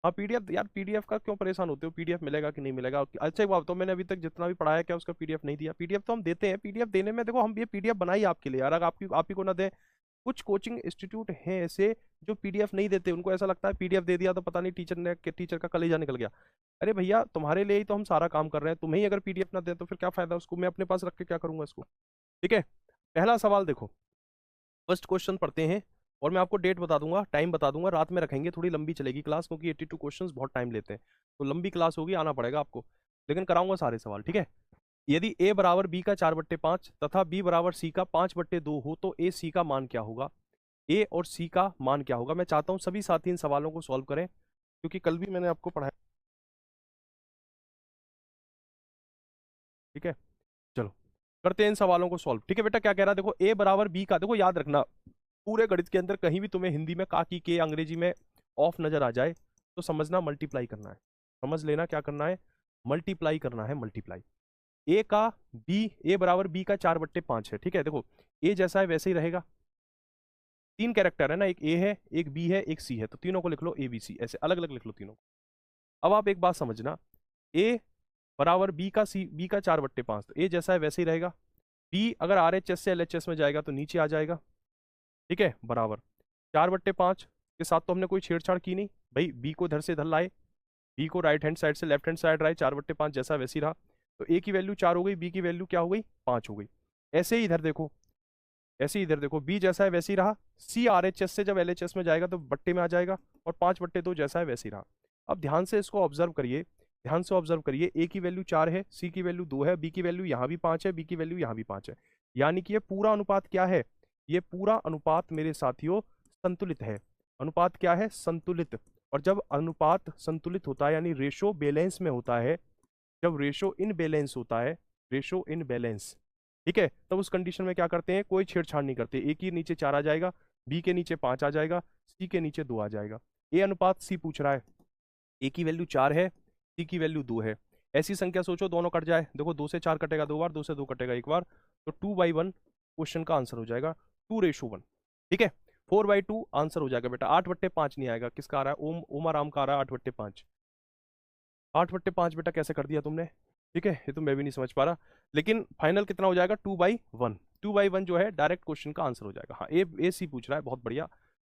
हाँ पीडीएफ, यार पीडीएफ का क्यों परेशान होते हो, पीडीएफ मिलेगा कि नहीं मिलेगा। अच्छा एक बात तो, मैंने अभी तक जितना भी पढ़ाया क्या उसका पीडीएफ नहीं दिया। पीडीएफ तो हम देते हैं, पीडीएफ देने में देखो हम ये पीडीएफ बनाई आपके लिए यार, अगर आपकी आप ही को ना दें। कुछ कोचिंग इंस्टीट्यूट हैं ऐसे जो पीडीएफ नहीं देते, उनको ऐसा लगता है पीडीएफ दे दिया तो पता नहीं टीचर का कलेजा निकल गया। अरे भैया तुम्हारे लिए ही तो हम सारा काम कर रहे हैं, तुम्हें ही अगर पीडीएफ ना दें तो फिर क्या फायदा उसको, मैं अपने पास रख के क्या करूंगा इसको। ठीक है, पहला सवाल देखो, फर्स्ट क्वेश्चन पढ़ते हैं। और मैं आपको डेट बता दूंगा, टाइम बता दूंगा, रात में रखेंगे, थोड़ी लंबी चलेगी क्लास क्योंकि 82 क्वेश्चंस बहुत टाइम लेते हैं। तो लंबी क्लास होगी, आना पड़ेगा आपको, लेकिन कराऊंगा सारे सवाल। ठीक है, यदि a बराबर b का 4/5 तथा b बराबर c का 5/2 हो तो a c का मान क्या होगा। a और c का मान क्या होगा, मैं चाहता हूं सभी साथी इन सवालों को सॉल्व करें क्योंकि कल भी मैंने आपको पढ़ाया। ठीक है, चलो करते हैं इन सवालों को सॉल्व। ठीक है बेटा, क्या कह रहा है देखो, a बराबर b का, देखो याद रखना पूरे गणित के अंदर कहीं भी तुम्हें हिंदी में का की के अंग्रेजी में ऑफ नजर आ जाए तो समझना मल्टीप्लाई करना है। समझ लेना क्या करना है, मल्टीप्लाई करना है, मल्टीप्लाई। ए का बी, ए बराबर बी का 4/5 है। ठीक है, देखो ए जैसा है वैसे ही रहेगा, तीन कैरेक्टर है ना, एक ए है, एक बी है, एक सी है, तो तीनों को लिख लो ए बी सी, ऐसे अलग अलग लिख लो तीनों को। अब आप एक बात समझना, ए बराबर बी का सी, बी का 4/5, तो ए जैसा है वैसे ही रहेगा। बी अगर आर एच एस से एल एच एस में जाएगा तो नीचे आ जाएगा। ठीक है, बराबर 4/5 के साथ तो हमने कोई छेड़छाड़ की नहीं भाई, बी को इधर से इधर लाए, बी को राइट हैंड साइड से लेफ्ट हैंड साइड लाए, 4/5 जैसा वैसे ही रहा। तो ए की वैल्यू 4 हो गई, बी की वैल्यू क्या हो गई, 5 हो गई। ऐसे ही इधर देखो, ऐसे ही इधर देखो, बी जैसा है वैसे ही रहा, सी आर एच एस से जब एल एच एस में जाएगा तो बट्टे में आ जाएगा, और 5/2 जैसा है वैसे ही रहा। अब ध्यान से इसको ऑब्जर्व करिए, ध्यान से ऑब्जर्व करिए, ए की वैल्यू 4 है, सी की वैल्यू 2 है, बी की वैल्यू यहाँ भी 5 है, बी की वैल्यू यहाँ भी 5 है। यानी कि ये पूरा अनुपात क्या है, ये पूरा अनुपात मेरे साथियों संतुलित है। अनुपात क्या है, संतुलित। और जब अनुपात संतुलित होता है यानी रेशो बैलेंस में होता है, जब रेशो इन बैलेंस होता है, रेशो इन बैलेंस, ठीक है, तब उस कंडीशन में क्या करते हैं, कोई छेड़छाड़ नहीं करते। ए के नीचे 4 आ जाएगा, बी के नीचे 5 आ जाएगा, सी के नीचे 2 आ जाएगा। ए अनुपात सी पूछ रहा है, ए की वैल्यू 4 है, सी की वैल्यू 2 है। ऐसी संख्या सोचो दोनों कट जाए, देखो 2 से 4 कटेगा 2 बार, 2 से 2 कटेगा 1 बार, तो 2/1 क्वेश्चन का आंसर हो जाएगा, 2:1। ठीक है, 4/2 आंसर हो जाएगा बेटा, 8/5 नहीं आएगा। किसका आ रहा है, ओम ओम आराम का आ रहा है 8/5। 8/5 बेटा कैसे कर दिया तुमने, ठीक है, ये तो मैं भी नहीं समझ पा रहा। लेकिन फाइनल कितना हो जाएगा, 2/1। 2/1 जो है डायरेक्ट क्वेश्चन का आंसर हो जाएगा। हाँ, ए सी पूछ रहा है, बहुत बढ़िया।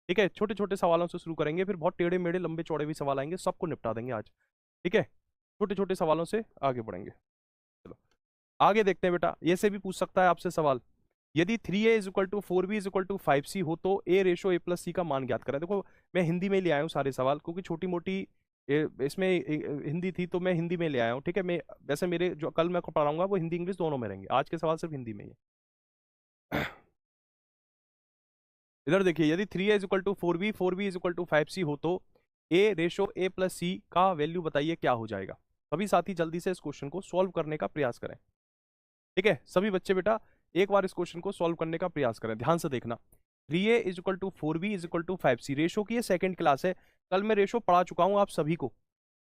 ठीक है, छोटे छोटे सवालों से शुरू करेंगे, फिर बहुत टेढ़े मेढ़े लंबे चौड़े भी सवाल आएंगे, सबको निपटा देंगे आज। ठीक है, छोटे छोटे सवालों से आगे बढ़ेंगे। चलो आगे देखते हैं बेटा, ये से भी पूछ सकता है आपसे सवाल, यदि 3a is equal to 4b is equal to 5c हो तो a ratio a plus c का मान ज्ञात करें। देखो मैं हिंदी में ले आया हूँ सारे सवाल, क्योंकि छोटी मोटी इसमें हिंदी थी तो मैं हिंदी में ले आया हूँ। ठीक है, मैं वैसे मेरे जो कल मैं पढ़ाऊंगा वो हिंदी इंग्लिश दोनों में रहेंगे, आज के सवाल सिर्फ हिंदी में ही है। इधर देखिए, यदि 3a is equal to 4b, 4b is equal to 5c हो तो a ratio a plus c का वैल्यू बताइए क्या हो जाएगा। सभी साथी जल्दी से इस क्वेश्चन को सॉल्व करने का प्रयास करें। ठीक है, सभी बच्चे बेटा एक बार इस क्वेश्चन को सॉल्व करने का प्रयास करें, ध्यान से देखना। 3a is equal to 4b is equal to 5c, ratio की ये सेकंड क्लास है, कल मैं रेशो पढ़ा चुका हूं आप सभी को,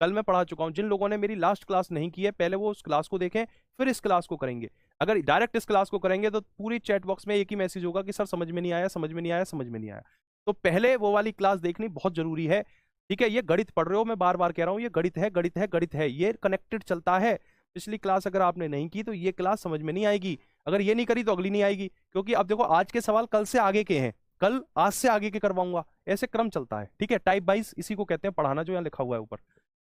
कल मैं पढ़ा चुका हूं। जिन लोगों ने मेरी लास्ट क्लास नहीं की है पहले वो उस क्लास को देखें, फिर इस क्लास को करेंगे। अगर डायरेक्ट इस क्लास को करेंगे तो पूरी चैट बॉक्स में एक ही मैसेज होगा कि सर समझ में नहीं आया, समझ में नहीं आया, समझ में नहीं आया। तो पहले वो वाली क्लास देखनी बहुत जरूरी है। ठीक है, ये गणित पढ़ रहे हो, मैं बार बार कह रहा हूं, ये गणित है, गणित है, गणित है, ये कनेक्टेड चलता है। पिछली क्लास अगर आपने नहीं की तो ये क्लास समझ में नहीं आएगी, अगर ये नहीं करी तो अगली नहीं आएगी, क्योंकि अब देखो आज के सवाल कल से आगे के हैं, कल आज से आगे के करवाऊंगा, ऐसे क्रम चलता है। ठीक है, टाइप वाइज इसी को कहते हैं पढ़ाना, जो यहाँ लिखा हुआ है ऊपर।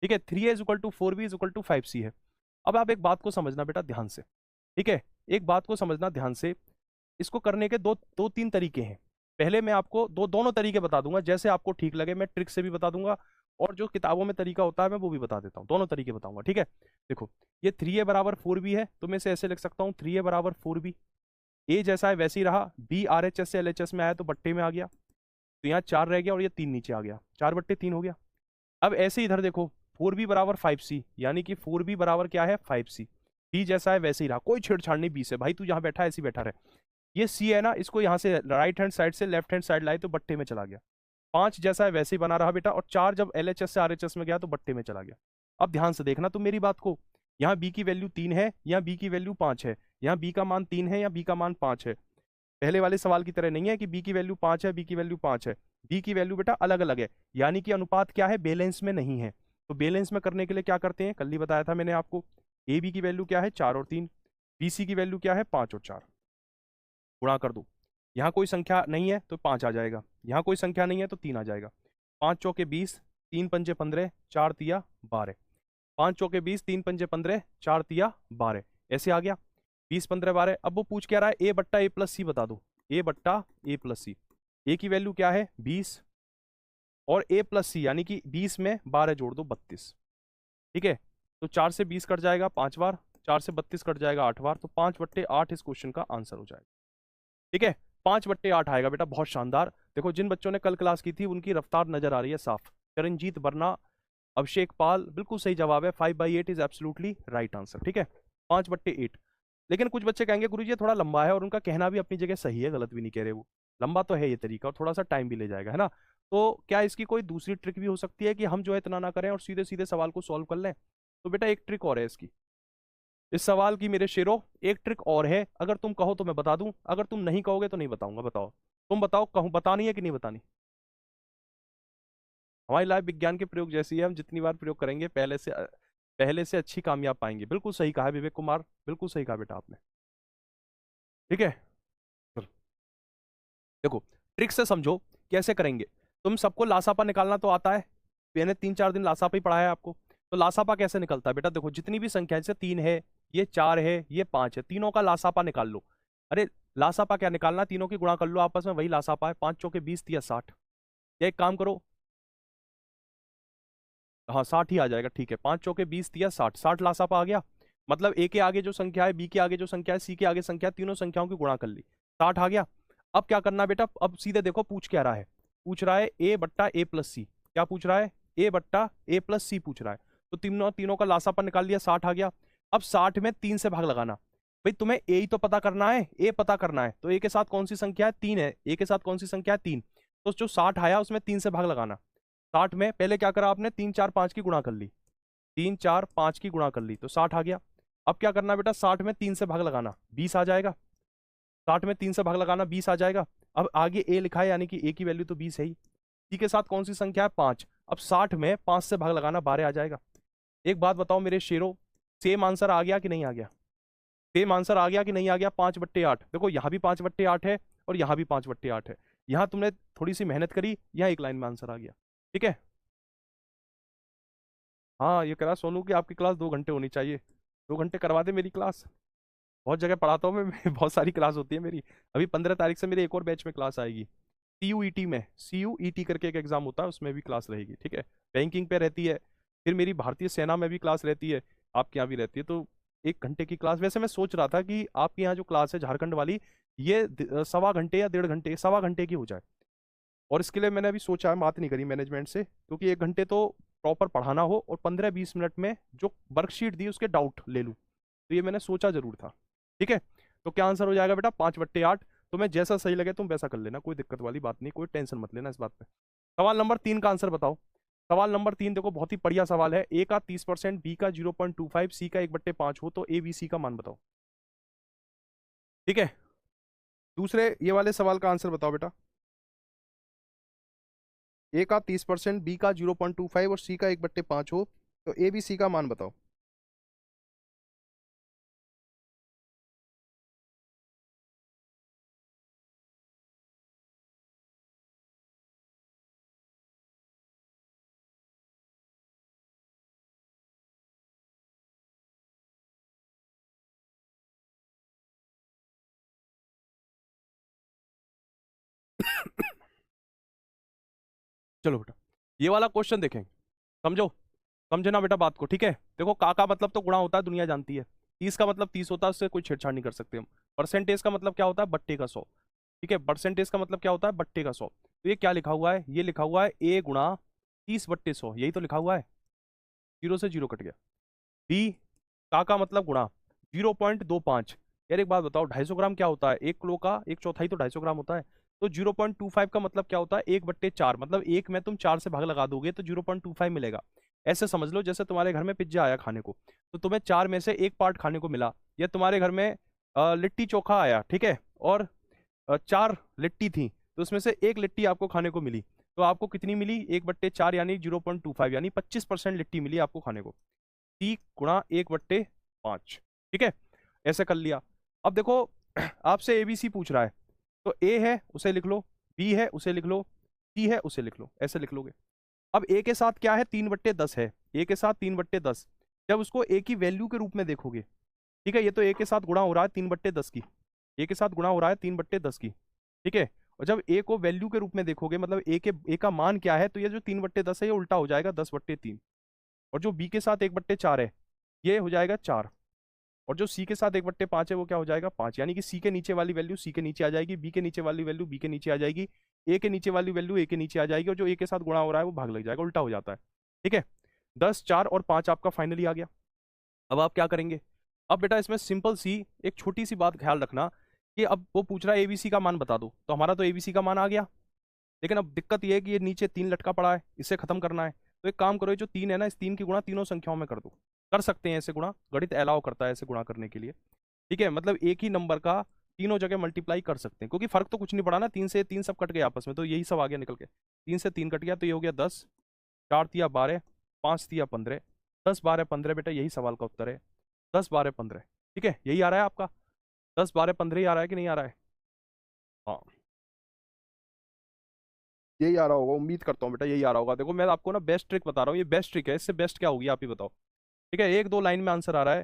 ठीक है, 3a is equal to 4b is equal to 5c है। अब आप एक बात को समझना बेटा ध्यान से, ठीक है, एक बात को समझना ध्यान से, इसको करने के दो दो तीन तरीके हैं। पहले मैं आपको दोनों तरीके बता दूंगा, जैसे आपको ठीक लगे, मैं ट्रिक से भी बता दूंगा, और जो किताबों में तरीका होता है मैं वो भी बता देता हूँ, दोनों तरीके बताऊंगा। ठीक है, देखो ये 3a बराबर 4b है, तो मैं इसे ऐसे लिख सकता हूँ, 3a बराबर 4b, ए जैसा है वैसे ही रहा, बी आर एच एस से एल एच एस में आया तो बट्टे में आ गया, तो यहाँ 4 रह गया और ये 3 नीचे आ गया, 4/3 हो गया। अब ऐसे इधर देखो, 4b बराबर 5c, यानी कि 4b बराबर क्या है, 5c, बी जैसा है वैसे ही रहा, कोई छेड़छाड़ नहीं बी से, भाई तू जहां बैठा है ऐसे ही बैठा रहे। ये सी है ना, इसको यहाँ से राइट हैंड साइड से लेफ्ट हैंड साइड लाए तो बट्टे में चला गया। 5 जैसा है वैसे ही बना रहा बेटा, और 4 जब एल एच एस से आर एच एस में गया तो बट्टे में चला गया। अब ध्यान से देखना तुम मेरी बात को, यहाँ बी की वैल्यू 3 है, यहाँ बी की वैल्यू 5 है, यहाँ बी का मान 3 है, यहाँ बी का मान 5 है। पहले वाले सवाल की तरह नहीं है कि बी की वैल्यू 5 है, बी की वैल्यू 5 है। बी की वैल्यू बेटा अलग अलग है, यानी कि अनुपात क्या है, बैलेंस में नहीं है। तो बैलेंस में करने के लिए क्या करते हैं, कल ही बताया था मैंने आपको, ए बी की वैल्यू क्या है 4 और 3, बी सी की वैल्यू क्या है 5 और 4, गुणा कर दो। यहाँ कोई संख्या नहीं है तो 5 आ जाएगा, यहाँ कोई संख्या नहीं है तो 3 आ जाएगा। 5 चौके 20, 3 पंजे 15, 4 तिया 12, 5 चौके 20, 3 पंजे 15, 4 तिया 12, ऐसे आ गया। 20 15 12। अब वो पूछ क्या रहा है, ए बट्टा ए प्लस सी बता दो, ए बट्टा ए प्लस सी। ए की वैल्यू क्या है 20 और ए प्लस सी यानी कि 20 में 12 जोड़ दो 32, ठीक है। तो 4 से 20 कट जाएगा 5 बार, 4 से 32 कट जाएगा 8 बार, तो 5/8 इस क्वेश्चन का आंसर हो जाएगा, ठीक है। 5/8 आएगा बेटा, बहुत शानदार। देखो जिन बच्चों ने कल क्लास की थी उनकी रफ्तार नजर आ रही है साफ। चरणजीत वर्मा, अभिषेक पाल, बिल्कुल सही जवाब है, 5/8 इज एब्सोल्युटली राइट आंसर, ठीक है। 5/8। लेकिन कुछ बच्चे कहेंगे गुरुजी ये थोड़ा लंबा है, और उनका कहना भी अपनी जगह सही है, गलत भी नहीं कह रहे वो। लंबा तो है ये तरीका और थोड़ा सा टाइम भी ले जाएगा, है ना। तो क्या इसकी कोई दूसरी ट्रिक भी हो सकती है कि हम जो है इतना ना करें और सीधे सीधे सवाल को सॉल्व कर लें? तो बेटा एक ट्रिक और है इसकी, इस सवाल की मेरे शेरों एक ट्रिक और है। अगर तुम कहो तो मैं बता दूं, अगर तुम नहीं कहोगे तो नहीं बताऊंगा। बताओ, तुम बताओ, कहूं बतानी है कि नहीं बतानी? हमारी लाइफ विज्ञान के प्रयोग जैसी है, हम जितनी बार प्रयोग करेंगे पहले से अच्छी कामयाब पाएंगे। बिल्कुल सही कहा है विवेक कुमार, बिल्कुल सही कहा बेटा आपने, ठीक है। चलो देखो, ट्रिक से समझो कैसे करेंगे। तुम सबको लासापा निकालना तो आता है, मैंने 3 4 दिन लासापा ही पढ़ाया है आपको। तो लासापा कैसे निकलता है बेटा, देखो जितनी भी संख्या, जैसे 3 है, ये 4 है, ये 5 है, तीनों का लासापा निकाल लो। अरे लासापा क्या निकालना, तीनों की गुणा कर लो आपस में, वही लासापा है। 5 चौके 20 या 60, या एक काम करो, हाँ 60 ही आ जाएगा, ठीक है। 5 चौके 20 या 60, 60 लासापा आ गया। मतलब ए के आगे जो संख्या है, बी के आगे जो संख्या है, सी के आगे संख्या है, तीनों संख्याओं की गुणा कर ली, 60 आ गया। अब क्या करना बेटा, अब सीधे देखो पूछ क्या रहा है, पूछ रहा है ए बट्टा ए प्लस सी। क्या पूछ रहा है, ए बट्टा ए प्लस सी पूछ रहा है। तो तीनों तीनों का लासापा निकाल लिया, 60 आ गया। अब 60 में 3 से भाग लगाना। भाई तुम्हें ए ही तो पता करना है, ए पता करना है, तो ए के साथ कौन सी संख्या है, 3 है, ए के साथ कौन सी संख्या है 3। तो जो 60 आया उसमें 3 से भाग लगाना। 60 में पहले क्या करा आपने, 3 4 5 की गुणा कर ली, 3 4 5 की गुणा कर ली, तो 60 आ गया। अब क्या करना बेटा, 60 में 3 से भाग लगाना, 20 आ जाएगा। 60 में 3 से भाग लगाना, 20 आ जाएगा। अब आगे ए लिखा है, यानी कि ए की वैल्यू तो 20 है ही। सी के साथ कौन सी संख्या है 5। अब 60 में 5 से भाग लगाना, 12 आ जाएगा। एक बात बताओ मेरे शेरों, सेम आंसर आ गया कि नहीं आ गया? सेम आंसर आ गया कि नहीं आ गया? 5/8। देखो यहाँ भी 5/8 है और यहाँ भी 5/8 है। यहाँ तुमने थोड़ी सी मेहनत करी, यहाँ एक लाइन में आंसर आ गया, ठीक है। हाँ ये कह रहा सोनू कि आपकी क्लास 2 घंटे होनी चाहिए, 2 घंटे करवा दे मेरी क्लास। बहुत जगह पढ़ाता हूँ मैं बहुत सारी क्लास होती है मेरी। अभी 15 तारीख से मेरी एक और बैच में क्लास आएगी, CUET में, CUET करके एक एग्जाम होता है, उसमें भी क्लास रहेगी, ठीक है। बैंकिंग पे रहती है, फिर मेरी भारतीय सेना में भी क्लास रहती है, आपके यहाँ भी रहती है। तो 1 घंटे की क्लास, वैसे मैं सोच रहा था कि आपके यहाँ जो क्लास है झारखंड वाली, ये सवा घंटे या 1.5 घंटे, सवा घंटे की हो जाए। और इसके लिए मैंने अभी सोचा है, बात नहीं करी मैनेजमेंट से, क्योंकि 1 घंटे तो प्रॉपर पढ़ाना हो और 15 20 मिनट में जो वर्कशीट दी उसके डाउट ले लूँ। तो ये मैंने सोचा जरूर था, ठीक है। तो क्या आंसर हो जाएगा बेटा, 5/8। तुम्हें जैसा सही लगे तुम वैसा कर लेना, कोई दिक्कत वाली बात नहीं, कोई टेंशन मत लेना इस बात पे। सवाल नंबर 3 का आंसर बताओ। सवाल नंबर 3 देखो बहुत ही बढ़िया सवाल है। ए का 30%, बी का 0.25, सी का 1/5 हो तो ए बी सी का मान बताओ, ठीक है। दूसरे ये वाले सवाल का आंसर बताओ बेटा। ए का 30%, बी का 0.25 और सी का 1/5 हो तो ए बी सी का मान बताओ। चलो बेटा ये वाला क्वेश्चन देखें, समझो, समझना बेटा बात को, ठीक है। देखो का मतलब तो गुणा होता है, दुनिया जानती है। 30 का मतलब 30 होता है, उससे कोई छेड़छाड़ नहीं कर सकते हम। परसेंटेज का मतलब क्या होता है, बट्टे का 100, ठीक है। परसेंटेज का मतलब क्या होता है, बट्टे का 100। तो ये क्या लिखा हुआ है, ये लिखा हुआ है a गुणा 30/100, यही तो लिखा हुआ है। 0 से 0 कट गया। b का मतलब गुणा 0.25। यार एक बात बताओ, 250 ग्राम क्या होता है, 1 किलो का 1/4 तो 250 ग्राम होता है। तो 0.25 का मतलब क्या होता है, 1/4, मतलब एक में तुम 4 से भाग लगा दोगे तो 0.25 मिलेगा। ऐसे समझ लो जैसे तुम्हारे घर में पिज्जा आया खाने को, तो तुम्हें 4 में से 1 पार्ट खाने को मिला। या तुम्हारे घर में लिट्टी चोखा आया, ठीक है, और 4 लिट्टी थी, तो उसमें से एक लिट्टी आपको खाने को मिली, तो आपको कितनी मिली? 1/4 यानी 0.25, यानी 25% लिट्टी मिली आपको खाने को। 30 गुणा 1/5, ठीक है, ऐसे कर लिया। अब देखो आपसे एबीसी पूछ रहा है, तो ए है उसे लिख लो, बी है उसे लिख लो, सी है उसे लिख लो, ऐसे लिख लोगे। अब ए के साथ क्या है? 3/10 है, ए के साथ 3/10। जब उसको ए की वैल्यू के रूप में देखोगे, ठीक है, ये तो ए के साथ गुणा हो रहा है 3/10 की, ए के साथ गुणा हो रहा है 3/10 की, ठीक है। और जब ए को वैल्यू के रूप में देखोगे, मतलब ए का मान क्या है, तो ये जो 3/10 है ये उल्टा हो जाएगा 10/3। और जो बी के साथ 1/4 है ये हो जाएगा 4, और जो सी के साथ 1/5 है वो क्या हो जाएगा? 5। यानी कि सी के नीचे वाली वैल्यू सी के नीचे आ जाएगी, बी के नीचे वाली वैल्यू बी के नीचे आ जाएगी, ए के नीचे वाली वैल्यू ए के नीचे आ जाएगी, और जो ए के साथ गुणा हो रहा है वो भाग लग जाएगा, उल्टा हो जाता है, ठीक है। 10, 4 और 5 आपका फाइनली आ गया। अब आप क्या करेंगे? अब बेटा इसमें सिंपल सी एक छोटी सी बात ख्याल रखना, कि अब वो पूछ रहा है एबीसी का मान बता दो, तो हमारा तो एबीसी का मान आ गया, लेकिन अब दिक्कत ये है कि ये नीचे 3 लटका पड़ा है, इसे खत्म करना है। तो एक काम करो, ये जो 3 है ना, इस 3 की गुणा तीनों संख्याओं में कर दो। कर सकते हैं ऐसे गुणा, गणित अलाउ करता है ऐसे गुणा करने के लिए, ठीक है। मतलब एक ही नंबर का तीनों जगह मल्टीप्लाई कर सकते हैं, क्योंकि फर्क तो कुछ नहीं पड़ा ना, 3 से 3 सब कट गए आपस में, तो यही सब आ गया निकल के। 3 से 3 कट गया, तो ये हो गया 10, 4 तिया 12, 5 तिया 15, 10 12 15 बेटा, यही सवाल का उत्तर है, 10 12 15, ठीक है, यही आ रहा है आपका, 10 12 15 ही आ रहा है कि नहीं आ रहा है? हाँ, यही आ रहा होगा, उम्मीद करता हूँ बेटा यही आ रहा होगा। देखो मैं आपको ना बेस्ट ट्रिक बता रहा हूँ, ये बेस्ट ट्रिक है, इससे बेस्ट क्या होगी आप ही बताओ, ठीक है। 1 2 लाइन में आंसर आ रहा है,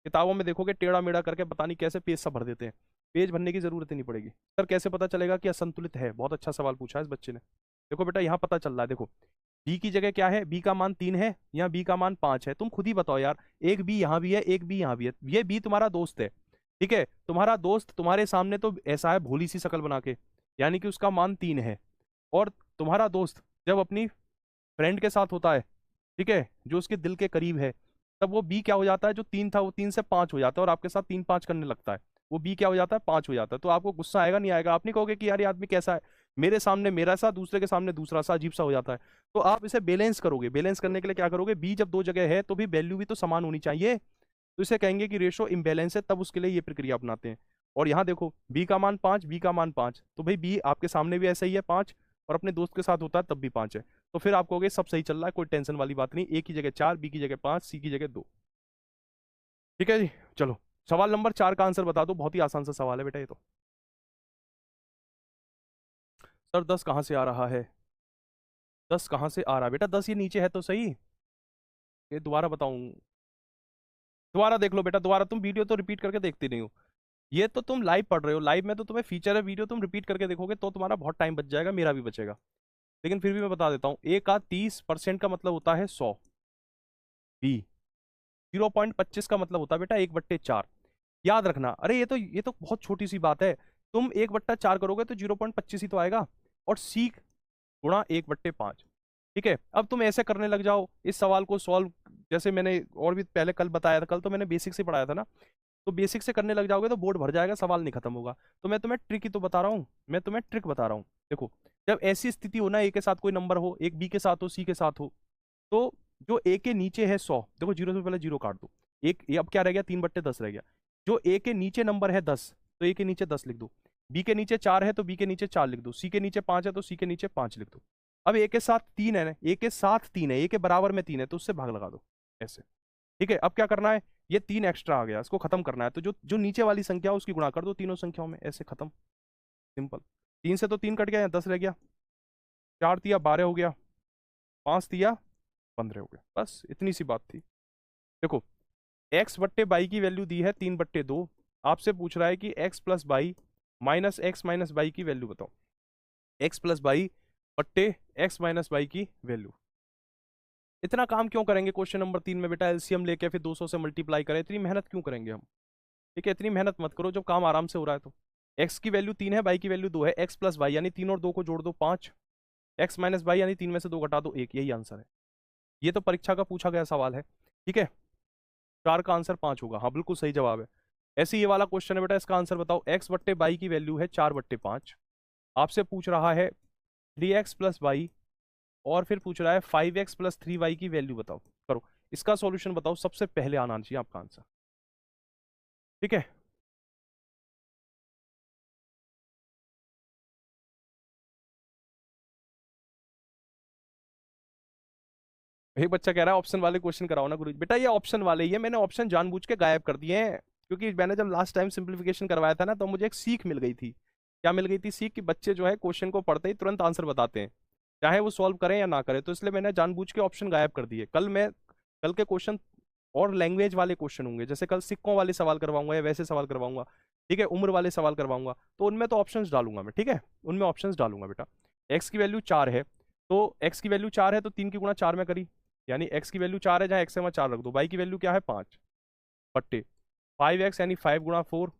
किताबों में देखोगे टेढ़ा मेढ़ा करके पता नहीं कैसे पेज सा भर देते हैं, पेज भरने की जरूरत ही नहीं पड़ेगी। सर कैसे पता चलेगा कि असंतुलित है? बहुत अच्छा सवाल पूछा है इस बच्चे ने। देखो बेटा यहाँ पता चल रहा है, देखो बी की जगह क्या है, बी का मान 3 है या बी का मान 5 है, तुम खुद ही बताओ यार। एक बी यहाँ भी है, एक बी यहाँ भी है, ये बी तुम्हारा दोस्त है, ठीक है, तुम्हारा दोस्त तुम्हारे सामने तो ऐसा है भोली सी शक्ल बना के, यानी कि उसका मान 3 है। और तुम्हारा दोस्त जब अपनी फ्रेंड के साथ होता है, ठीक है, जो उसके दिल के करीब है, तब वो बी क्या हो जाता है, जो 3 था वो 3 से 5 हो जाता है, और आपके साथ 3 5 करने लगता है, वो बी क्या हो जाता है? 5 हो जाता है। तो आपको गुस्सा आएगा नहीं आएगा? आप नहीं कहोगे कि यार ये आदमी कैसा है, मेरे सामने मेरा सा, दूसरे के सामने दूसरा सा, अजीब सा हो जाता है। तो आप इसे बैलेंस करोगे, बैलेंस करने के लिए क्या करोगे? बी जब 2 जगह है तो भी वैल्यू भी तो समान होनी चाहिए, तो इसे कहेंगे कि रेशो इम्बैलेंस है, तब उसके लिए ये प्रक्रिया अपनाते हैं। और यहाँ देखो बी का मान 5, बी का मान 5, तो भाई बी आपके सामने भी ऐसा ही है 5, और अपने दोस्त के साथ होता है तब भी 5 है, तो फिर आप कहोगे सब सही चल रहा है, कोई टेंशन वाली बात नहीं, ए की जगह 4, बी की जगह 5, सी की जगह 2, ठीक है जी। चलो सवाल नंबर 4 का आंसर बता दो, बहुत ही आसान सा सवाल है बेटा ये तो। सर 10 कहाँ से आ रहा है? 10 कहाँ से आ रहा है बेटा? 10 ये नीचे है तो सही, ये दोबारा बताऊं? दोबारा देख लो बेटा, दोबारा, तुम वीडियो तो रिपीट करके देखते नहीं हो, ये तो तुम लाइव पढ़ रहे हो, लाइव में तो तुम्हें फीचर है, वीडियो तुम रिपीट करके देखोगे तो तुम्हारा बहुत टाइम बच जाएगा, मेरा भी बचेगा, लेकिन फिर भी मैं बता देता हूँ, ए का 30% का मतलब होता है 100, बी 0.25 का मतलब होता है बेटा 1/4। याद रखना, अरे ये तो बहुत छोटी सी बात है, तुम 1/4 करोगे तो 0.25 ही तो आएगा, और सी गुणा 1/5, ठीक है। अब तुम ऐसे करने लग जाओ इस सवाल को सॉल्व, जैसे मैंने और भी पहले कल बताया था, कल तो मैंने बेसिक से पढ़ाया था ना, तो बेसिक से करने लग जाओगे तो बोर्ड भर जाएगा, सवाल नहीं खत्म होगा। तो मैं तुम्हें ट्रिक ही तो बता रहा हूँ, मैं तुम्हें ट्रिक बता रहा हूँ। देखो जब ऐसी स्थिति हो ना, ए के साथ कोई नंबर हो, एक बी के साथ हो, सी के साथ हो, तो जो ए के नीचे है 100, देखो जीरो से पहले जीरो काट दो, एक ये अब क्या रह गया? 3/10 रह गया। जो ए के नीचे नंबर है 10, तो ए के नीचे 10 लिख दो, बी के नीचे 4 है तो बी के नीचे 4 लिख दो, सी के नीचे 5 है तो सी के नीचे 5 लिख दो। अब ए के साथ 3 है ना, ए के साथ 3 है, ए के बराबर में 3 है, तो उससे भाग लगा दो ऐसे, ठीक है। अब क्या करना है? ये 3 एक्स्ट्रा आ गया, इसको खत्म करना है, तो जो जो नीचे वाली संख्या है उसकी गुणा कर दो तीनों संख्याओं में, ऐसे खत्म, सिंपल। 3 से तो 3 कट गया, 10 रह गया, 4 तिया 12 हो गया, 5 तिया 15 हो गया, बस इतनी सी बात थी। देखो x/बाई की वैल्यू दी है 3/2, आपसे पूछ रहा है कि x plus by minus x minus by की वैल्यू बताओ, x प्लस बाई बट्टे एक्स माइनस बाई की वैल्यू। इतना काम क्यों करेंगे क्वेश्चन नंबर 3 में बेटा, एलसीएम लेके फिर 200 से मल्टीप्लाई करें, इतनी मेहनत क्यों करेंगे हम? ठीक है, इतनी मेहनत मत करो जब काम आराम से हो रहा है तो। एक्स की वैल्यू 3 है, बाई की वैल्यू 2 है, एक्स प्लस बाई यानी 3 और 2 को जोड़ दो 5, एक्स माइनस बाई यानी 3 में से 2 घटा दो 1, यही आंसर है। ये तो परीक्षा का पूछा गया सवाल है, ठीक है। 4 का आंसर 5 होगा, हाँ बिल्कुल सही जवाब है। ऐसे ये वाला क्वेश्चन है बेटा, इसका आंसर बताओ, एक्स बट्टे बाई की वैल्यू है 4/5, आपसे पूछ रहा है 3x प्लस बाई, और फिर पूछ रहा है 5x प्लस 3y की वैल्यू बताओ, करो इसका सॉल्यूशन बताओ, सबसे पहले आना चाहिए आपका आंसर, ठीक है। एक बच्चा कह रहा है ऑप्शन वाले क्वेश्चन कराओ ना गुरुजी। बेटा ये ऑप्शन वाले ही है, मैंने ऑप्शन जानबूझ के गायब कर दिए हैं, क्योंकि मैंने जब लास्ट टाइम सिंप्लीफिकेशन करवाया था ना, तो मुझे एक सीख मिल गई थी। क्या मिल गई थी सीख? कि बच्चे जो है क्वेश्चन को पढ़ते ही तुरंत आंसर बताते हैं, चाहे वो सॉल्व करें या ना करें। तो इसलिए मैंने जानबूझ के ऑप्शन गायब कर दिए। कल के क्वेश्चन और लैंग्वेज वाले क्वेश्चन होंगे, जैसे कल सिक्कों वाले सवाल करवाऊंगा या वैसे सवाल करवाऊंगा, ठीक है, उम्र वाले सवाल करवाऊंगा, तो उनमें तो ऑप्शंस डालूंगा मैं, ठीक है, उनमें ऑप्शंस डालूंगा बेटा। एक्स की वैल्यू 4 है, तो एक्स की वैल्यू 4 है तो 3 की गुणा 4 में करी, यानी एक्स की वैल्यू 4 है, जहाँ एक्स है वहाँ 4 रख दो। वाई की वैल्यू क्या है 5 बट्टे 5x यानी 5 गुणा 4,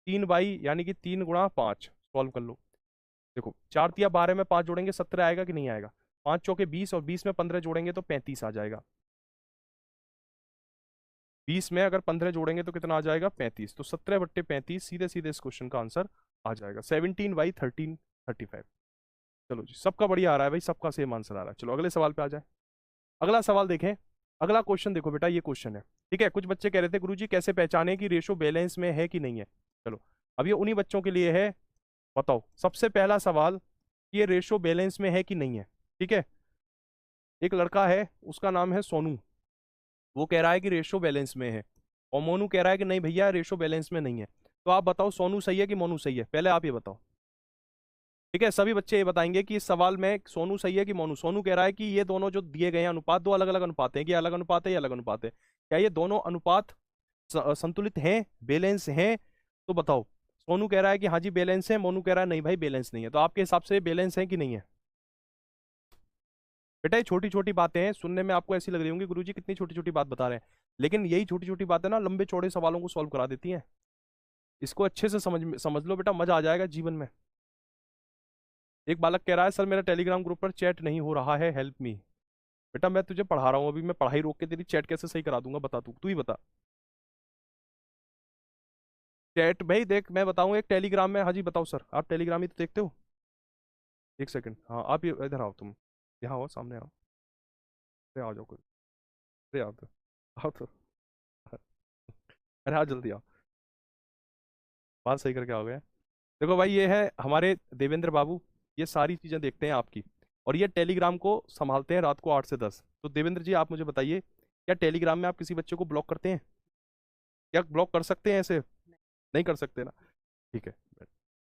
3y यानी कि 3 गुणा 5, सॉल्व कर लो। देखो 4 तिया 12 में 5 जोड़ेंगे 17 आएगा कि नहीं आएगा? 5 चौके 20 और 20 में 15 जोड़ेंगे तो 35 आ जाएगा। 20 में अगर 15 जोड़ेंगे तो कितना आ जाएगा? 35। तो 17 बट्टे 35 सीधे सीधे इस क्वेश्चन का आंसर आ जाएगा 17/13 35। चलो जी, सबका बढ़िया आ रहा है भाई, सबका सेम आंसर आ रहा है। चलो अगले सवाल पे आ जाए। अगला सवाल देखें। अगला क्वेश्चन देखो बेटा, ये क्वेश्चन है, ठीक है। कुछ बच्चे कह रहे थे गुरुजी कैसे पहचाने कि रेशो बैलेंस में है कि नहीं है। चलो अब ये उन्हीं बच्चों के लिए है। बताओ सबसे पहला सवाल, ये रेशो बैलेंस में है कि नहीं है, ठीक है। एक लड़का है, उसका नाम है सोनू, वो कह रहा है कि रेशो बैलेंस में है, और मोनू कह रहा है कि नहीं भैया रेशो बैलेंस में नहीं है। तो आप बताओ सोनू सही है कि मोनू सही है, पहले आप ये बताओ, ठीक है। सभी बच्चे ये बताएंगे कि इस सवाल में सोनू सही है कि मोनू। सोनू कह रहा है कि ये दोनों जो दिए गए हैं अनुपात, दो अलग अलग अनुपात हैं, कि अलग अनुपात है या अलग अनुपात है, क्या ये दोनों अनुपात संतुलित हैं, बैलेंस हैं? तो बताओ। सोनू कह रहा है कि हाँ जी बैलेंस है, मोनू कह रहा है नहीं भाई बैलेंस नहीं है। तो आपके हिसाब से बैलेंस है कि नहीं है? बेटा ये छोटी छोटी बातें हैं, सुनने में आपको ऐसी लग रही होंगी गुरुजी कितनी छोटी छोटी बात बता रहे हैं, लेकिन यही छोटी छोटी बातें ना लंबे चौड़े सवालों को सॉल्व करा देती हैं। इसको अच्छे से समझ लो बेटा, मजा आ जाएगा जीवन में। एक बालक कह रहा है सर मेरा टेलीग्राम ग्रुप पर चैट नहीं हो रहा है, हेल्प मी। बेटा मैं तुझे पढ़ा रहा हूँ अभी, मैं पढ़ाई रोक के तेरी चैट कैसे सही करा दूंगा, बता तू तू ही बता। चैट भाई देख मैं बताऊँ, एक टेलीग्राम में, हाँ जी बताओ सर, आप टेलीग्राम ही तो देखते हो। एक सेकंड, हाँ आप इधर आओ, तुम यहाँ आओ, सामने आओ। अरे आ जाओ कोई, अरे आओ तो, आओ तो, अरे आओ जल्दी आओ, बात सही करके आओगे। देखो भाई ये है हमारे देवेंद्र बाबू, ये सारी चीजें देखते हैं आपकी, और ये टेलीग्राम को संभालते हैं रात को 8 से 10। तो देवेंद्र जी आप मुझे बताइए, क्या टेलीग्राम में आप किसी बच्चे को ब्लॉक करते हैं? क्या ब्लॉक कर सकते हैं ऐसे? नहीं कर सकते ना, ठीक है।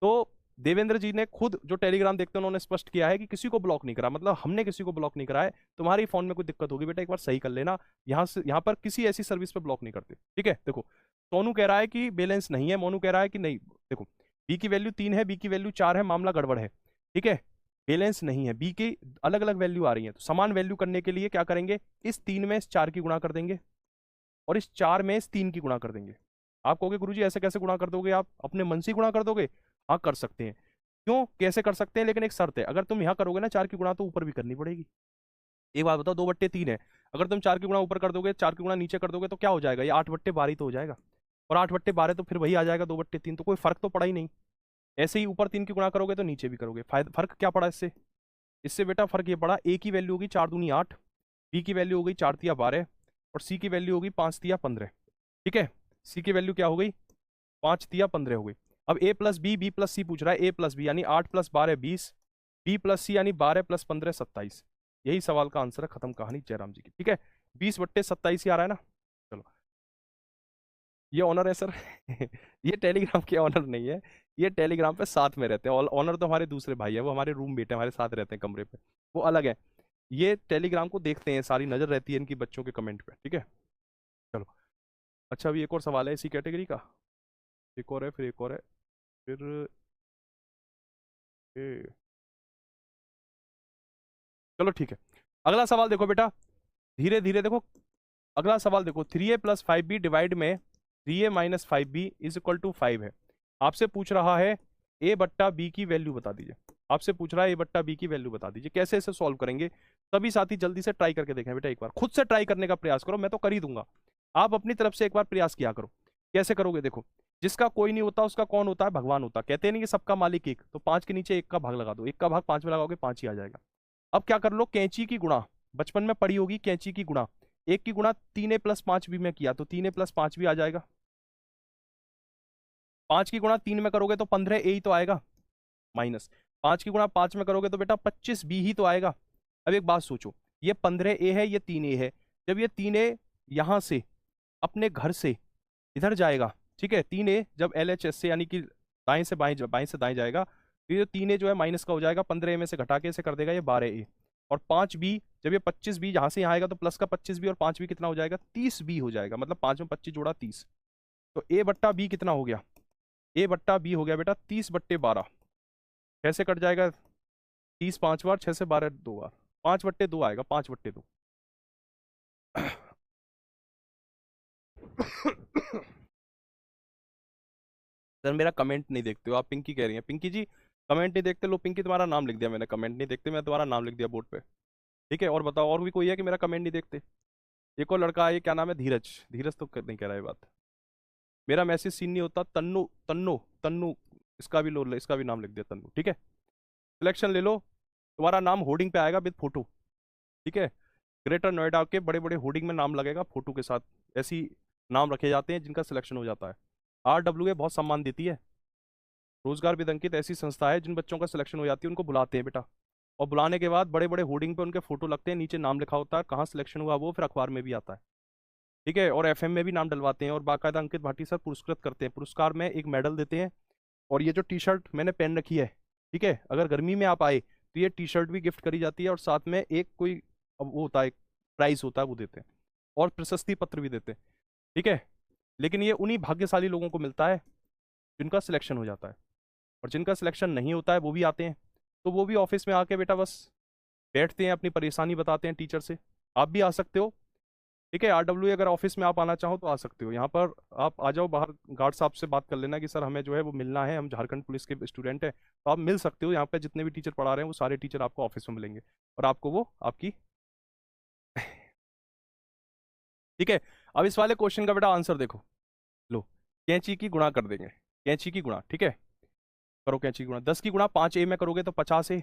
तो देवेंद्र जी ने खुद जो टेलीग्राम देखते हैं उन्होंने स्पष्ट किया है कि किसी को ब्लॉक नहीं करा, मतलब हमने किसी को ब्लॉक नहीं करा है। तुम्हारे फोन में कोई दिक्कत होगी बेटा एक बार सही कर लेना, यहाँ से यहाँ पर किसी ऐसी सर्विस पे ब्लॉक नहीं करते, ठीक है। देखो सोनू कह रहा है कि बैलेंस नहीं है, मोनू कह रहा है कि नहीं। देखो बी की वैल्यू 3 है, बी की वैल्यू 4 है, मामला गड़बड़ है, ठीक है। बैलेंस नहीं है, बी की अलग अलग वैल्यू आ रही है, तो समान वैल्यू करने के लिए क्या करेंगे, इस 3 में इस 4 की गुणा कर देंगे, और इस 4 में इस 3 की गुणा कर देंगे। आप कहोगे गुरुजी ऐसे कैसे गुणा कर दोगे, आप अपने मन से ही गुणा कर दोगे? हाँ कर सकते हैं। क्यों कैसे कर सकते हैं, लेकिन एक शर्त है, अगर तुम यहाँ करोगे ना 4 की गुणा तो ऊपर भी करनी पड़ेगी। एक बात बताओ, 2/3 है, अगर तुम 4 की गुणा ऊपर कर दोगे 4 की गुणा नीचे कर दोगे तो क्या हो जाएगा, ये 8/12 तो हो जाएगा, और 8/12 तो फिर वही आ जाएगा 2/3, तो कोई फर्क तो पड़ा ही नहीं। ऐसे ही ऊपर 3 की गुणा करोगे तो नीचे भी करोगे, फायदा फर्क क्या पड़ा इससे? इससे बेटा फर्क ये पड़ा, ए की वैल्यू होगी 4 दूनी 8, बी की वैल्यू हो गई 4 तिया 12, और सी की वैल्यू होगी 5 तिया 15, ठीक है। सी की वैल्यू क्या हो गई, 5 तिया 15 हो गई। अब ए प्लस बी, बी प्लस सी पूछ रहा है, ए प्लस बी यानी 8 + 12 20, बी प्लस सी यानी 12 + 15 27। यही सवाल का आंसर है, खत्म कहानी जयराम जी की, ठीक है। 20/27 ही आ रहा है ना। चलो ये ऑनर है सर ये टेलीग्राम के ऑनर नहीं है, ये टेलीग्राम पे साथ में रहते हैं, ऑनर तो हमारे दूसरे भाई है, वो हमारे रूम मेट है, हमारे साथ रहते हैं कमरे पे, वो अलग है। ये टेलीग्राम को देखते हैं, सारी नजर रहती है इनकी बच्चों के कमेंट पे, ठीक है। चलो अच्छा अभी एक और सवाल है इसी कैटेगरी का, एक और है, फिर एक और है, फिर ए, चलो ठीक है। अगला सवाल देखो बेटा, धीरे धीरे देखो। अगला सवाल देखो, 3a + 5b डिवाइड में 3a - 5b = 5 है। आपसे पूछ रहा है a/b की वैल्यू बता दीजिए। आपसे पूछ रहा है a/b की वैल्यू बता दीजिए, कैसे इसे सॉल्व करेंगे? सभी साथी जल्दी से ट्राई करके देखें बेटा, एक बार खुद से ट्राई करने का प्रयास करो, मैं तो कर ही दूंगा, आप अपनी तरफ से एक बार प्रयास किया करो। कैसे करोगे देखो, जिसका कोई नहीं होता उसका कौन होता है, भगवान होता है। कहते नहीं कि सबका मालिक एक, तो 5 के नीचे 1 का भाग लगा दो, 1 का भाग 5 में लगाओगे 5 ही आ जाएगा। अब क्या कर लो, कैंची की गुणा, बचपन में पढ़ी होगी कैंची की गुणा, 1 की गुणा 3a + 5b में किया तो 3a + 5 भी आ जाएगा। 5 की गुणा 3 में करोगे तो 15a ही तो आएगा, माइनस 5 की गुणा 5 में करोगे तो बेटा 25b ही तो आएगा। अब एक बात सोचो, ये 15A है, ये 3A है। जब ये 3A यहां से अपने घर से इधर जाएगा, ठीक है, 3A जब LHS से यानी कि दाएं से बाएं, बाएं से दाएं जाएगा, तो ये 3A जो है माइनस का हो जाएगा, 15A में से घटा के इसे कर देगा ये 12A। और 5B, जब ये 25B यहां से यहाँ आएगा तो प्लस का 25B, और 5B कितना हो जाएगा, 30B हो जाएगा, मतलब 5 में 25 जोड़ा 30। तो A बट्टा B कितना हो गया, A बट्टा B हो गया बेटा 30/12। कैसे कट जाएगा, 30 5 बार, 6 से 12 2 बार, 5/2 आएगा, 5/2। सर मेरा कमेंट नहीं देखते हो आप, पिंकी कह रही हैं। पिंकी जी कमेंट नहीं देखते, लो पिंकी तुम्हारा नाम लिख दिया मैंने, कमेंट नहीं देखते मैं तुम्हारा नाम लिख दिया बोर्ड पे। ठीक है, और बताओ और भी कोई है कि मेरा कमेंट नहीं देखते। एक और लड़का है, ये क्या नाम है, धीरज। धीरज तो नहीं कह रहा है बात। मेरा मैसेज सीन नहीं होता, तन्नू तन्नू तन्नू, इसका भी लो, इसका भी नाम लिख दिया तन्नू। ठीक है, सिलेक्शन ले लो, तुम्हारा नाम होर्डिंग पे आएगा विद फोटो। ठीक है, ग्रेटर नोएडा के बड़े बड़े होर्डिंग में नाम लगेगा फोटो के साथ। ऐसी नाम रखे जाते हैं जिनका सिलेक्शन हो जाता है। RWA बहुत सम्मान देती है। रोजगार विद अंकित ऐसी संस्था है जिन बच्चों का सिलेक्शन हो जाती है उनको बुलाते हैं बेटा, और बुलाने के बाद बड़े बड़े होर्डिंग पे उनके फोटो लगते हैं, नीचे नाम लिखा होता है, कहाँ सिलेक्शन हुआ वो फिर अखबार में भी आता है। ठीक है, और FM में भी नाम डलवाते हैं, और बाकायदा अंकित भाटी सर पुरस्कृत करते हैं, पुरस्कार में एक मेडल देते हैं। और ये जो T-शर्ट मैंने पहन रखी है, ठीक है, अगर गर्मी में आप आए तो ये T-शर्ट भी गिफ्ट करी जाती है, और साथ में एक कोई वो होता है, प्राइस होता है वो देते हैं, और प्रशस्ति पत्र भी देते हैं। ठीक है, लेकिन ये उन्हीं भाग्यशाली लोगों को मिलता है जिनका सिलेक्शन हो जाता है, और जिनका सिलेक्शन नहीं होता है वो भी आते हैं। तो वो भी ऑफिस में आके बेटा बस बैठते हैं, अपनी परेशानी बताते हैं टीचर से। आप भी आ सकते हो। ठीक है, RWA अगर ऑफिस में आप आना चाहो तो आ सकते हो, यहाँ पर आप आ जाओ, बाहर गार्ड साहब से बात कर लेना कि सर हमें जो है वो मिलना है, हम झारखंड पुलिस के स्टूडेंट हैं, तो आप मिल सकते हो। यहाँ पे जितने भी टीचर पढ़ा रहे हैं वो सारे टीचर आपको ऑफिस में मिलेंगे, और आपको वो आपकी ठीक है। अब इस वाले क्वेश्चन का बेटा आंसर देखो, लो, कैंची की गुणा कर देंगे, कैंची की गुणा। ठीक है, करो कैंची की गुणा, 10 की गुणा 5A में करोगे तो 50A,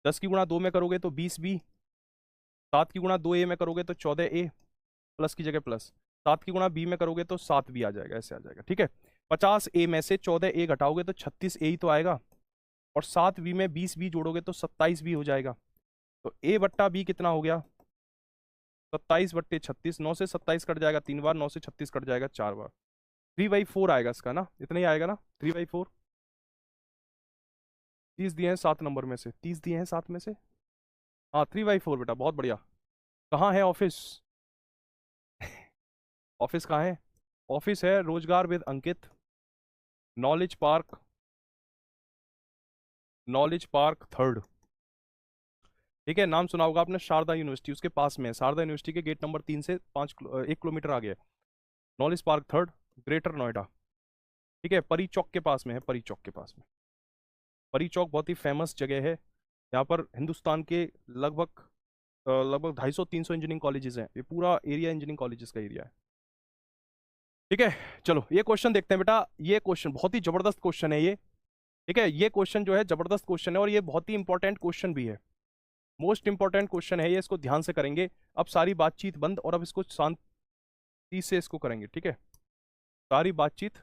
10 की गुणा 2 में करोगे तो 20B, 7 की गुणा 2A में करोगे तो 14A, प्लस की जगह प्लस, 7 की गुणा B में करोगे तो 7B आ जाएगा, ऐसे आ जाएगा। ठीक है, 50A में से 14A घटाओगे तो 36A ही तो आएगा, और 7B में 20B जोड़ोगे तो 27B हो जाएगा। तो A बट्टा B कितना हो गया, 27/36, 9 से 27 कट जाएगा 3 बार, 9 से 36 कट जाएगा 4 बार, 3/4 आएगा इसका ना, इतना ही आएगा ना, 3/4। 30 दिए हैं 7 नंबर में से, 30 दिए हैं 7 में से, हाँ 3/4 बेटा, बहुत बढ़िया। कहाँ है ऑफिस, ऑफिस कहाँ है, ऑफिस है रोजगार with Ankit, knowledge park, knowledge park 3rd। ठीक है, नाम सुना होगा आपने, शारदा यूनिवर्सिटी उसके पास में है, शारदा यूनिवर्सिटी के गेट नंबर 3 से 1 किलोमीटर आगे है, knowledge park 3rd, greater Noida. ठीक है, परी चौक के पास में है, परी चौक के पास में। परी चौक बहुत ही फेमस जगह है, यहाँ पर हिंदुस्तान के लगभग 250-300 इंजीनियरिंग कॉलेजेस हैं, ये पूरा एरिया इंजीनियरिंग कॉलेजेस का एरिया है। ठीक है, चलो ये क्वेश्चन देखते हैं बेटा, ये क्वेश्चन बहुत ही जबरदस्त क्वेश्चन है ये। ठीक है, ये क्वेश्चन जो है जबरदस्त क्वेश्चन है, और ये बहुत ही इंपॉर्टेंट क्वेश्चन भी है, मोस्ट इंपॉर्टेंट क्वेश्चन है ये, इसको ध्यान से करेंगे। अब सारी बातचीत बंद, और अब इसको शांति से इसको करेंगे। ठीक है, सारी बातचीत,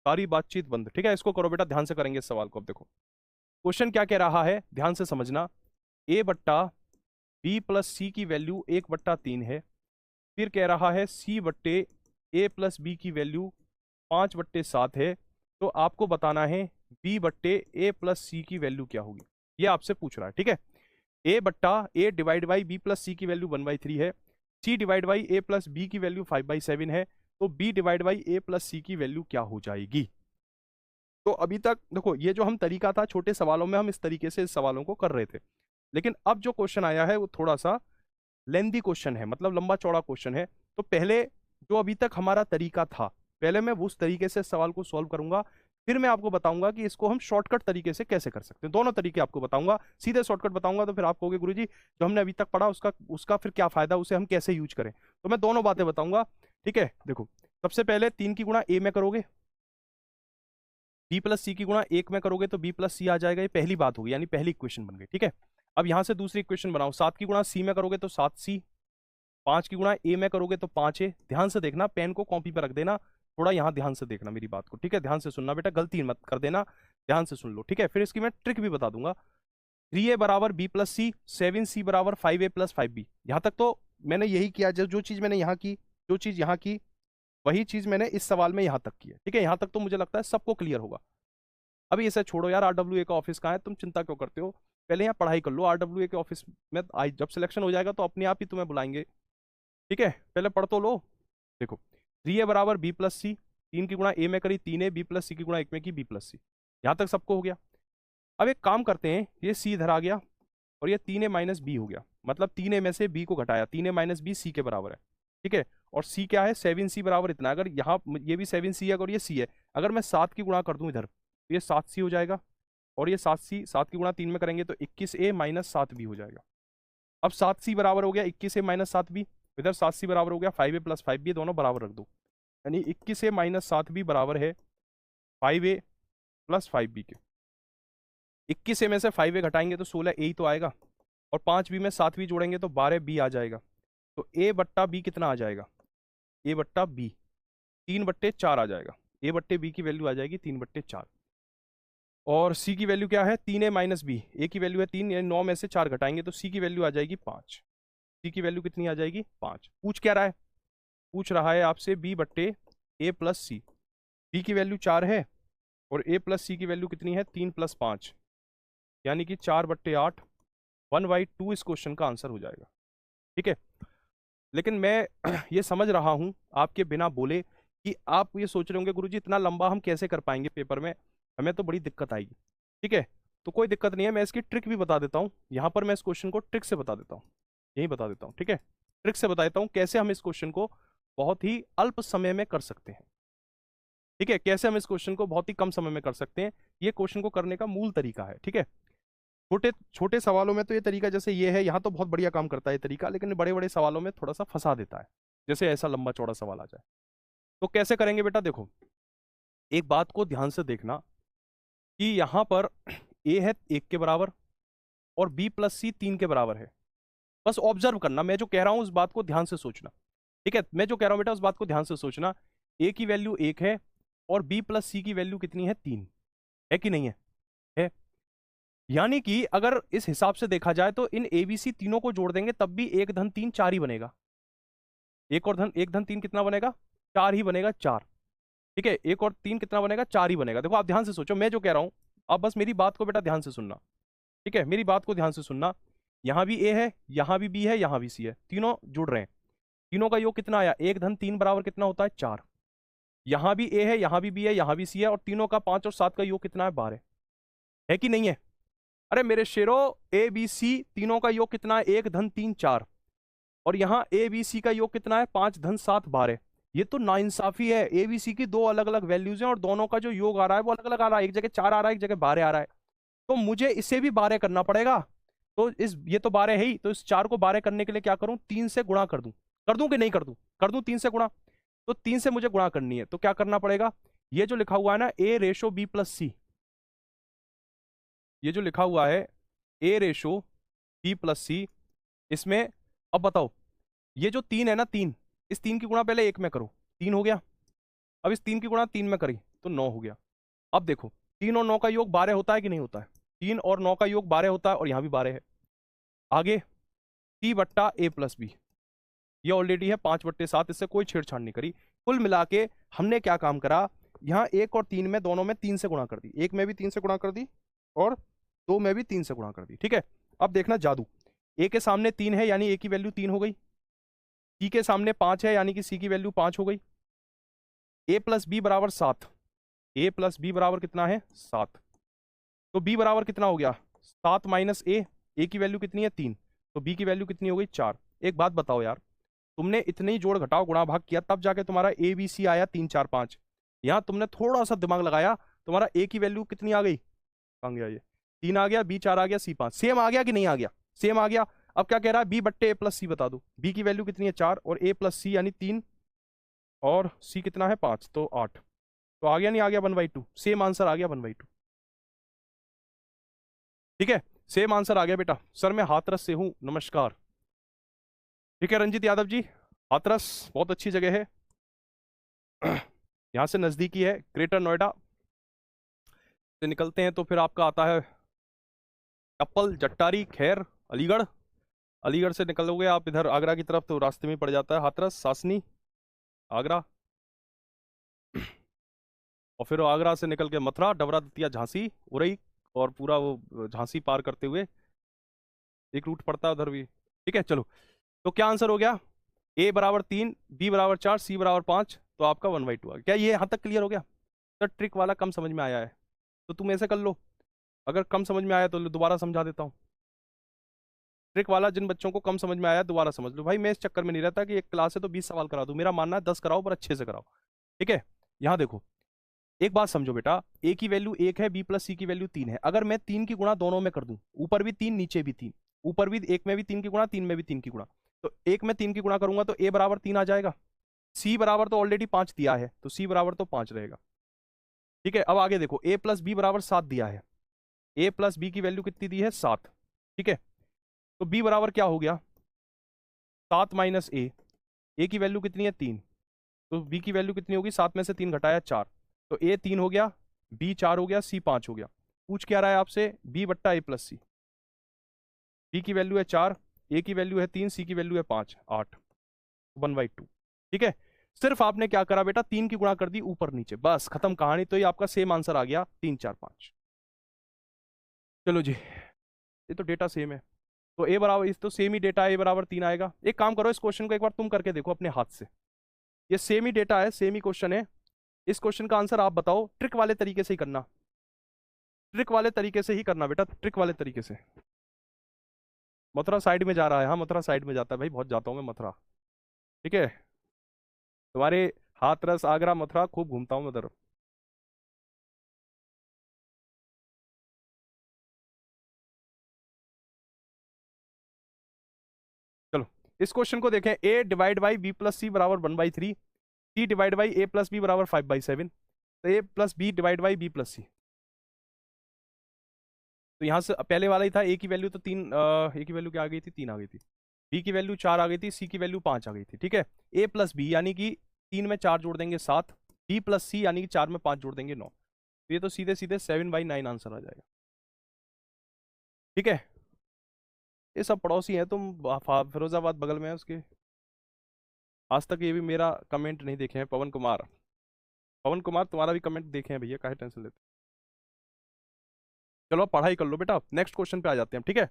सारी बातचीत बंद। ठीक है, इसको करो बेटा, ध्यान से करेंगे इस सवाल को। अब देखो क्वेश्चन क्या कह रहा है, ध्यान से समझना। A बट्टा B प्लस C की वैल्यू 1/3 है, फिर कह रहा है C बट्टे A प्लस B की वैल्यू 5/7 है, तो आपको बताना है B बट्टे A प्लस C की वैल्यू क्या होगी, ये आपसे पूछ रहा है। ठीक है, A बट्टा A divide by B plus C की वैल्यू 1/3 है, C divide by A plus B की वैल्यू 5/7 है, तो B divide by A plus C की वैल्यू क्या हो जाएगी। तो अभी तक देखो ये जो हम तरीका था, छोटे सवालों में हम इस तरीके से इस सवालों को कर रहे थे, लेकिन अब जो क्वेश्चन आया है वो थोड़ा सा लेंदी क्वेश्चन है, मतलब लंबा चौड़ा क्वेश्चन है। तो पहले जो अभी तक हमारा तरीका था, पहले मैं उस तरीके से सवाल को सॉल्व करूंगा, फिर मैं आपको बताऊंगा कि इसको हम शॉर्टकट तरीके से कैसे कर सकते हैं। दोनों तरीके आपको बताऊंगा, सीधे शॉर्टकट बताऊंगा तो फिर आप कहोगे गुरुजी जो हमने अभी तक पढ़ा उसका उसका फिर क्या फायदा, उसे हम कैसे यूज करें। तो मैं दोनों बातें बताऊंगा। ठीक है, देखो सबसे पहले 3 की गुणा A में करोगे, B प्लस C की गुणा 1 में करोगे तो B प्लस C आ जाएगा, ये पहली बात होगी, यानी पहली इक्वेशन बन गई। ठीक है, अब यहां से दूसरी इक्वेशन बनाओ, 7 की गुणा C में करोगे तो 7C, 5 की गुणा A में करोगे तो 5A। ध्यान से देखना, पेन को कॉपी पर रख देना, थोड़ा यहाँ ध्यान से देखना मेरी बात को। ठीक है, ध्यान से सुनना बेटा, गलती मत कर देना, ध्यान से सुन लो। ठीक है, फिर इसकी मैं ट्रिक भी बता दूंगा, 3a बराबर b प्लस सी, 7c बराबर 5a प्लस 5b। यहां तक तो मैंने यही किया, जो चीज मैंने यहाँ की, जो चीज यहाँ की, वही चीज मैंने इस सवाल में यहां तक की है। ठीक है, यहां तक तो मुझे लगता है सबको क्लियर होगा। अभी इसे छोड़ो यार, आरडब्ल्यूए का ऑफिस कहाँ है, तुम चिंता क्यों करते हो, पहले यहाँ पढ़ाई कर लो। आरडब्ल्यूए के ऑफिस में जब सिलेक्शन हो जाएगा तो अपने आप ही तुम्हें बुलाएंगे। ठीक है, पहले पढ़ तो लो। देखो 3a बराबर b प्लस सी, 3 की गुणा a में करी 3a, b प्लस सी की गुणा 1 में की b प्लस सी। यहाँ तक सबको हो गया। अब एक काम करते हैं, ये c इधर आ गया और ये 3a माइनस बी हो गया, मतलब 3a में से b को घटाया, 3a माइनस बी सी के बराबर है। ठीक है, और c क्या है, 7c बराबर इतना। अगर यहाँ ये भी 7c है, अगर ये c है, अगर मैं 7 की गुणा कर दूं इधर तो ये 7c हो जाएगा, और ये 7c, 7 की गुणा 3 में करेंगे तो 21a माइनस 7b हो जाएगा। अब 7c बराबर हो गया 21a माइनस 7b, इधर 7c बराबर हो गया 5a प्लस 5b, दोनों बराबर रख दो, यानी 21a माइनस 7b बराबर है 5a प्लस 5b के। 21a में से 5a घटाएंगे तो 16a ही तो आएगा, और 5b में 7b जोड़ेंगे तो 12b आ जाएगा। तो a बट्टा b कितना आ जाएगा, a बट्टा b 3/4 आ जाएगा। a बट्टे b की वैल्यू आ जाएगी 3/4। और c की वैल्यू क्या है, 3a माइनस बी, a की वैल्यू है 3, यानी 9 में से 4 घटाएंगे तो c की वैल्यू आ जाएगी 5। c की वैल्यू कितनी आ जाएगी, 5। पूछ क्या रहा है, पूछ रहा है आपसे b बट्टे a प्लस सी। b की वैल्यू 4 है और a प्लस सी की वैल्यू कितनी है, 3 प्लस 5, यानी कि 4/8, 1/2 इस क्वेश्चन का आंसर हो जाएगा। ठीक है, लेकिन मैं ये समझ रहा हूं आपके बिना बोले कि आप ये सोच रहे होंगे गुरुजी इतना लंबा हम कैसे कर पाएंगे पेपर में, हमें तो बड़ी दिक्कत आएगी। ठीक है, तो कोई दिक्कत नहीं है, मैं इसकी ट्रिक भी बता देता हूँ। यहाँ पर मैं इस क्वेश्चन को ट्रिक से बता देता हूँ, यही बता देता हूँ। ठीक है, ट्रिक से बता देता हूँ कैसे हम इस क्वेश्चन को बहुत ही अल्प समय में कर सकते हैं। ठीक है, कैसे हम इस क्वेश्चन को बहुत ही कम समय में कर सकते हैं, ये क्वेश्चन को करने का मूल तरीका है। ठीक है, छोटे छोटे सवालों में तो ये तरीका जैसे ये है, यहाँ तो बहुत बढ़िया काम करता है ये तरीका, लेकिन बड़े बड़े सवालों में थोड़ा सा फंसा देता है, जैसे ऐसा लंबा चौड़ा सवाल आ जाए। तो कैसे करेंगे बेटा, देखो एक बात को ध्यान से देखना कि यहाँ पर a है 1 के बराबर और b प्लस सी 3 के बराबर है। बस ऑब्जर्व करना, मैं जो कह रहा हूँ उस बात को ध्यान से सोचना। ठीक है, मैं जो कह रहा हूँ बेटा उस बात को ध्यान से सोचना। a की वैल्यू 1 है और b प्लस सी की वैल्यू कितनी है, 3 है कि नहीं है, है। यानी कि अगर इस हिसाब से देखा जाए तो इन ए बी सी तीनों को जोड़ देंगे तब भी 1 धन 3 4 ही बनेगा। 1 धन 3 कितना बनेगा, 4 ही बनेगा, 4। ठीक है, 1 और 3 कितना बनेगा, 4 ही बनेगा। देखो आप ध्यान से सोचो, मैं जो कह रहा हूं आप बस मेरी बात को बेटा ध्यान से सुनना। ठीक है, मेरी बात को ध्यान से सुनना। यहाँ भी ए है, यहाँ भी बी है, यहाँ भी सी है, तीनों जुड़ रहे हैं। तीनों का योग कितना आया, 1 धन 3 बराबर कितना होता है, 4। यहाँ भी ए है, यहाँ भी बी है, यहाँ भी सी है, और तीनों का 5 और 7 का योग कितना है, 12 है कि नहीं है। अरे मेरे शेरो, ए बी सी तीनों का योग कितना है, 1 धन 3 4, और यहाँ ए बी सी का योग कितना है, 5 धन 7 12। ये तो नाइंसाफी है, ए बी सी की दो अलग अलग वैल्यूज हैं और दोनों का जो योग आ रहा है वो अलग अलग आ रहा है, एक जगह 4 आ रहा है, एक जगह 12 आ रहा है। तो मुझे इसे भी 12 करना पड़ेगा। तो ये तो 12 है ही, तो इस 4 को 12 करने के लिए क्या करूं, 3 से गुणा कर दूं कि नहीं कर दूं, कर दूं 3 से गुणा। तो 3 से मुझे गुणा करनी है, तो क्या करना पड़ेगा, ये जो लिखा हुआ है ना ए रेशो बी प्लस सी, ये जो लिखा हुआ है ए रेशो बी प्लस सी, इसमें अब बताओ ये जो 3 है ना, 3, इस 3 की गुणा पहले 1 में करो, 3 हो गया। अब इस 3 की गुणा 3 में करी तो 9 हो गया। अब देखो 3 और 9 का योग 12 होता है कि नहीं होता है, 3 और 9 का योग 12 होता है, और यहाँ भी 12 है। आगे टी बट्टा ए प्लस बी, ये ऑलरेडी है 5/7, इससे कोई छेड़छाड़ नहीं करी। कुल मिला के हमने क्या काम करा, यहाँ 1 और 3 में दोनों में 3 से गुणा कर दी, 1 में भी 3 से गुणा कर दी और 2 में भी 3 से गुणा कर दी। ठीक है, अब देखना जादू, ए के सामने 3 है यानी ए की वैल्यू 3 हो गई, सी के सामने 5 है यानी कि सी की वैल्यू 5 हो गई, ए प्लस बी बराबर 7, ए प्लस बी बराबर कितना है, 7। तो बी बराबर कितना हो गया, 7 माइनस ए की वैल्यू कितनी है, 3, तो बी की वैल्यू कितनी हो गई, 4। एक बात बताओ यार, तुमने इतने ही जोड़ घटाओ गुणा भाग किया तब जाके तुम्हारा ए बी सी आया 3 4 5। यहाँ तुमने थोड़ा सा दिमाग लगाया, तुम्हारा ए की वैल्यू कितनी आ गई, आ गया ये 3 आ गया, बी 4 आ गया, सी 5, सेम आ गया कि नहीं आ गया, सेम आ गया। अब क्या कह रहा है, बी बट्टे ए प्लस सी बता दो, बी की वैल्यू कितनी है 4 और ए प्लस सी यानी 3 और सी कितना है 5, तो 8। तो आ गया नहीं आ गया, 1/2, सेम आंसर आ गया 1/2। ठीक है, सेम आंसर आ गया बेटा। सर मैं हाथरस से हूं, नमस्कार। ठीक है रंजीत यादव जी, हाथरस बहुत अच्छी जगह है, यहाँ से नजदीकी है, ग्रेटर नोएडा से निकलते हैं तो फिर आपका आता है टप्पल, जट्टारी, खैर, अलीगढ़। अलीगढ़ से निकलोगे आप इधर आगरा की तरफ तो रास्ते में ही पड़ जाता है हाथरस, सासनी, आगरा। और फिर आगरा से निकल के मथुरा, डबरा, दतिया, झांसी, उरई, और पूरा वो झांसी पार करते हुए एक रूट पड़ता है उधर भी। ठीक है, चलो। तो क्या आंसर हो गया? ए बराबर 3, बी बराबर 4, सी बराबर 5, तो आपका 1/2 आ गया। क्या ये यहाँ तक क्लियर हो गया? तो ट्रिक वाला कम समझ में आया है तो तुम ऐसे कर लो, अगर कम समझ में आया तो दोबारा समझा देता हूँ। ट्रिक वाला जिन बच्चों को कम समझ में आया दोबारा समझ लो भाई, मैं इस चक्कर में नहीं रहता कि एक क्लास है तो 20 सवाल करा दूं, मेरा मानना है 10 कराओ पर अच्छे से कराओ। ठीक है, यहाँ देखो, एक बात समझो बेटा, ए की वैल्यू 1 है, बी प्लस सी की वैल्यू 3 है। अगर मैं 3 की गुणा दोनों में कर दूं, ऊपर भी 3 नीचे भी 3, ऊपर भी एक में भी 3 की गुणा, 3 में भी 3 की गुणा, तो एक में 3 की गुणा करूंगा तो ए बराबर 3 आ जाएगा। सी बराबर तो ऑलरेडी 5 दिया है तो सी बराबर तो 5 रहेगा। ठीक है, अब आगे देखो, ए प्लस बी बराबर 7 दिया है, ए प्लस बी की वैल्यू कितनी दी है? 7। ठीक है, तो बी बराबर क्या हो गया? 7 माइनस ए की वैल्यू कितनी है? 3, तो बी की वैल्यू कितनी होगी? 7 में से 3 घटाया 4, तो ए 3 हो गया, बी 4 हो गया, सी 5 हो गया। पूछ क्या रहा है आपसे? बी बट्टा ए प्लस सी। बी की वैल्यू है 4, ए की वैल्यू है 3, सी की वैल्यू है 5, 8, 1/2। ठीक है, सिर्फ आपने क्या करा बेटा? 3 की गुणा कर दी ऊपर नीचे, बस खत्म कहानी। तो ये आपका सेम आंसर आ गया, 3 4 5। चलो जी, ये तो डेटा सेम है, तो ए बराबर, इस तो सेम ही डेटा, ए बराबर 3 आएगा। एक काम करो, इस क्वेश्चन को एक बार तुम करके देखो अपने हाथ से, ये सेम ही डेटा है, सेम ही क्वेश्चन है। इस क्वेश्चन का आंसर आप बताओ, ट्रिक वाले तरीके से ही करना, ट्रिक वाले तरीके से ही करना बेटा, ट्रिक वाले तरीके से। मथुरा साइड में जा रहा है, हाँ मथुरा साइड में जाता है भाई, बहुत जाता हूँ मैं मथुरा। ठीक है, तुम्हारे हाथरस, आगरा, मथुरा खूब घूमता हूँ मैं उधर। चलो, इस क्वेश्चन को देखें, a divide by b plus c बराबर 1/3, c divide by a plus b बराबर 5/7, तो a plus b divide by b plus c. तो यहाँ से पहले वाला ही था, ए की वैल्यू तो 3, ए की वैल्यू क्या आ गई थी? 3 आ गई थी, बी की वैल्यू 4 आ गई थी, सी की वैल्यू 5 आ गई थी। ठीक है, ए प्लस बी यानी कि 3 में 4 जोड़ देंगे 7, बी प्लस सी यानी कि 4 में 5 जोड़ देंगे 9, तो ये तो सीधे सीधे 7/9 आंसर आ जाएगा। ठीक है, ये सब पड़ोसी हैं, तुम फिरोजाबाद बगल में है उसके। आज तक ये भी मेरा कमेंट नहीं देखे हैं, पवन कुमार। पवन कुमार तुम्हारा भी कमेंट देखे हैं भैया, काहे टेंशन लेते हो? चलो अब पढ़ाई कर लो बेटा, नेक्स्ट क्वेश्चन पे आ जाते हैं। ठीक है,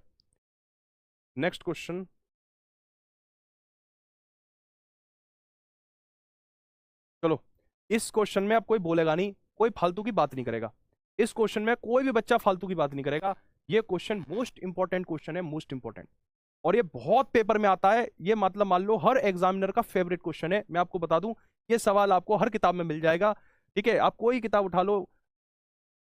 नेक्स्ट क्वेश्चन। चलो, इस क्वेश्चन में अब कोई बोलेगा नहीं, कोई फालतू की बात नहीं करेगा, इस क्वेश्चन में कोई भी बच्चा फालतू की बात नहीं करेगा। ये क्वेश्चन मोस्ट इंपॉर्टेंट क्वेश्चन है, मोस्ट इंपॉर्टेंट, और ये बहुत पेपर में आता है, ये मतलब मान लो हर एग्जामिनर का फेवरेट क्वेश्चन है। मैं आपको बता दूं, ये सवाल आपको हर किताब में मिल जाएगा। ठीक है, आप कोई किताब उठा लो,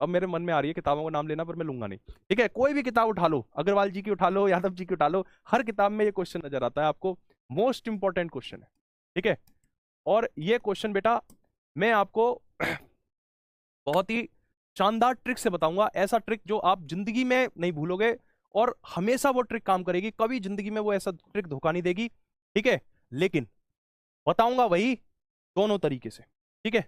अब मेरे मन में आ रही है किताबों का नाम लेना पर मैं लूंगा नहीं। ठीक है, कोई भी किताब उठा लो, अग्रवाल जी की उठा लो, यादव जी की उठा लो, हर किताब में ये क्वेश्चन नजर आता है आपको, मोस्ट इंपॉर्टेंट क्वेश्चन है। ठीक है, और ये क्वेश्चन बेटा मैं आपको बहुत ही शानदार ट्रिक से बताऊंगा, ऐसा ट्रिक जो आप जिंदगी में नहीं भूलोगे, और हमेशा वो ट्रिक काम करेगी, कभी जिंदगी में वो ऐसा ट्रिक धोखा नहीं देगी। ठीक है, लेकिन बताऊंगा वही, दोनों तरीके से। ठीक है,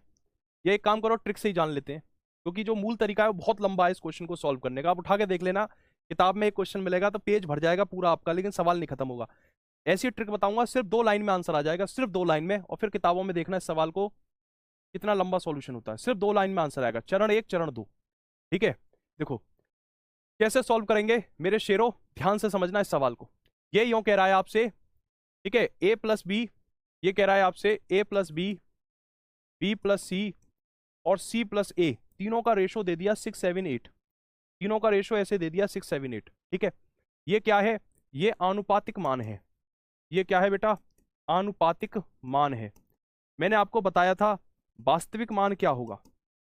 ये एक काम करो, ट्रिक से ही जान लेते हैं, क्योंकि जो मूल तरीका है वो बहुत लंबा है इस क्वेश्चन को सॉल्व करने का। आप उठा के देख लेना, किताब में एक क्वेश्चन मिलेगा तो पेज भर जाएगा पूरा आपका, लेकिन सवाल नहीं खत्म होगा। ऐसी ट्रिक बताऊंगा, सिर्फ 2 लाइन में आंसर आ जाएगा, सिर्फ 2 लाइन में, और फिर किताबों में देखना इस सवाल को कितना लंबा सॉल्यूशन होता है, सिर्फ 2 लाइन में आंसर आएगा, चरण 1 चरण 2। ठीक है, देखो कैसे सॉल्व करेंगे मेरे शेरों, ध्यान से समझना इस सवाल को। ये यूं कह रहा है आपसे, ठीक है, ए प्लस बी, ये कह रहा है आपसे ए प्लस बी, बी प्लस सी, और सी प्लस ए, तीनों का रेशो दे दिया 6 7 8, तीनों का रेशो ऐसे दे दिया 6 7 8। ठीक है, ये क्या है? ये आनुपातिक मान है, ये क्या है बेटा? आनुपातिक मान है। मैंने आपको बताया था वास्तविक मान क्या होगा,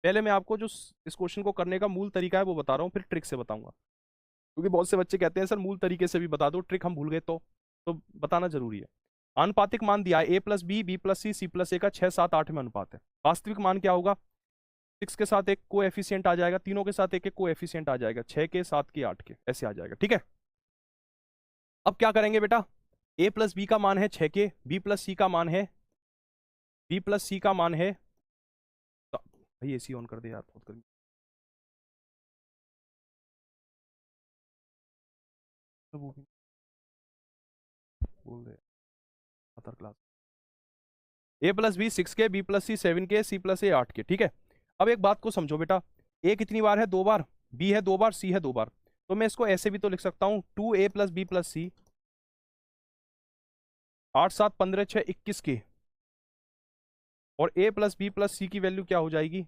पहले मैं आपको जो इस क्वेश्चन को करने का मूल तरीका है वो बता रहा हूँ, फिर ट्रिक से बताऊंगा, क्योंकि बहुत से बच्चे कहते हैं सर मूल तरीके से भी बता दो, ट्रिक हम भूल गए तो बताना जरूरी है। आनुपातिक मान दिया है, ए प्लस बी, बी प्लस सी, सी प्लस ए का 6 7 8 में अनुपात है। वास्तविक मान क्या होगा? 6 के साथ एक को एफिशियंट आ जाएगा, तीनों के साथ एक एक को एफिशियंट आ जाएगा, 6 के 7 के 8 के, ऐसे आ जाएगा। ठीक है, अब क्या करेंगे बेटा? ए प्लस बी का मान है 6 के, बी प्लस सी का मान है, बी प्लस सी का मान है, तो भाई एसी ऑन कर दे यार, बहुत गर्मी। तो वो भी बोल रहे अदर क्लास। ए प्लस बी 6 के, बी प्लस सी 7 के, सी प्लस ए 8 के। ठीक है, अब एक बात को समझो बेटा, ए कितनी बार है? 2 बार। बी है 2 बार, सी है 2 बार। तो मैं इसको ऐसे भी तो लिख सकता हूं, 2a प्लस बी प्लस सी 8 7 15 6 21 के, और a प्लस बी प्लस सी की वैल्यू क्या हो जाएगी?